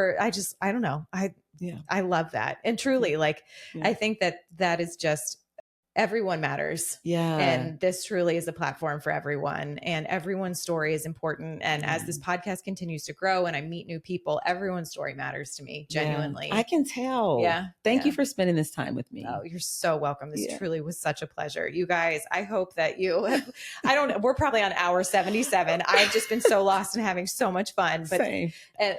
I don't know. I love that. And truly, like, I think that is just, everyone matters. Yeah. And this truly is a platform for everyone, and everyone's story is important. And as this podcast continues to grow and I meet new people, everyone's story matters to me, genuinely. I can tell. Yeah. Thank you for spending this time with me. Oh, you're so welcome. This truly was such a pleasure. You guys, I hope that you have, I don't know, we're probably on hour 77. I've just been so lost and having so much fun. But, Same.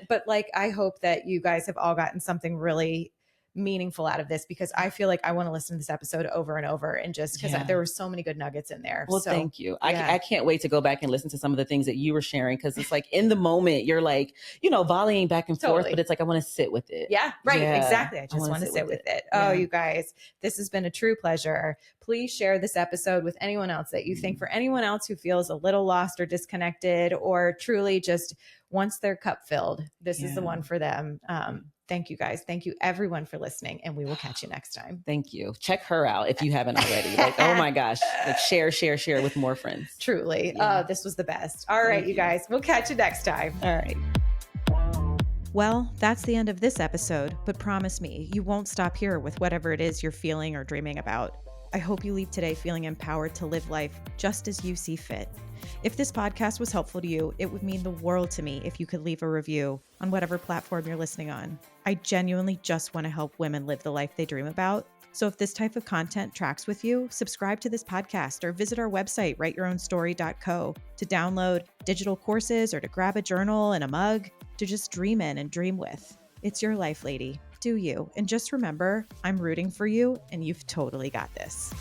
But like, I hope that you guys have all gotten something really meaningful out of this, because I feel like I want to listen to this episode over and over, and just because there were so many good nuggets in there. Well, thank you. I can't wait to go back and listen to some of the things that you were sharing, because it's like in the moment you're like, volleying back and forth, but it's like, I want to sit with it. Yeah, right. Yeah. Exactly. I just want to sit with it. Oh, you guys, this has been a true pleasure. Please share this episode with anyone else that you think, for anyone else who feels a little lost or disconnected, or truly just wants their cup filled. This is the one for them. Thank you guys. Thank you everyone for listening, and we will catch you next time. Thank you. Check her out if you haven't already. Like, oh my gosh, like share with more friends. Truly. This was the best. All right, you guys, we'll catch you next time. All right. Well, that's the end of this episode, but promise me, you won't stop here with whatever it is you're feeling or dreaming about. I hope you leave today feeling empowered to live life just as you see fit. If this podcast was helpful to you, it would mean the world to me if you could leave a review on whatever platform you're listening on. I genuinely just want to help women live the life they dream about. So if this type of content tracks with you, subscribe to this podcast or visit our website, writeyourownstory.co, to download digital courses or to grab a journal and a mug to just dream in and dream with. It's your life, lady. Do you. And just remember, I'm rooting for you, and you've totally got this.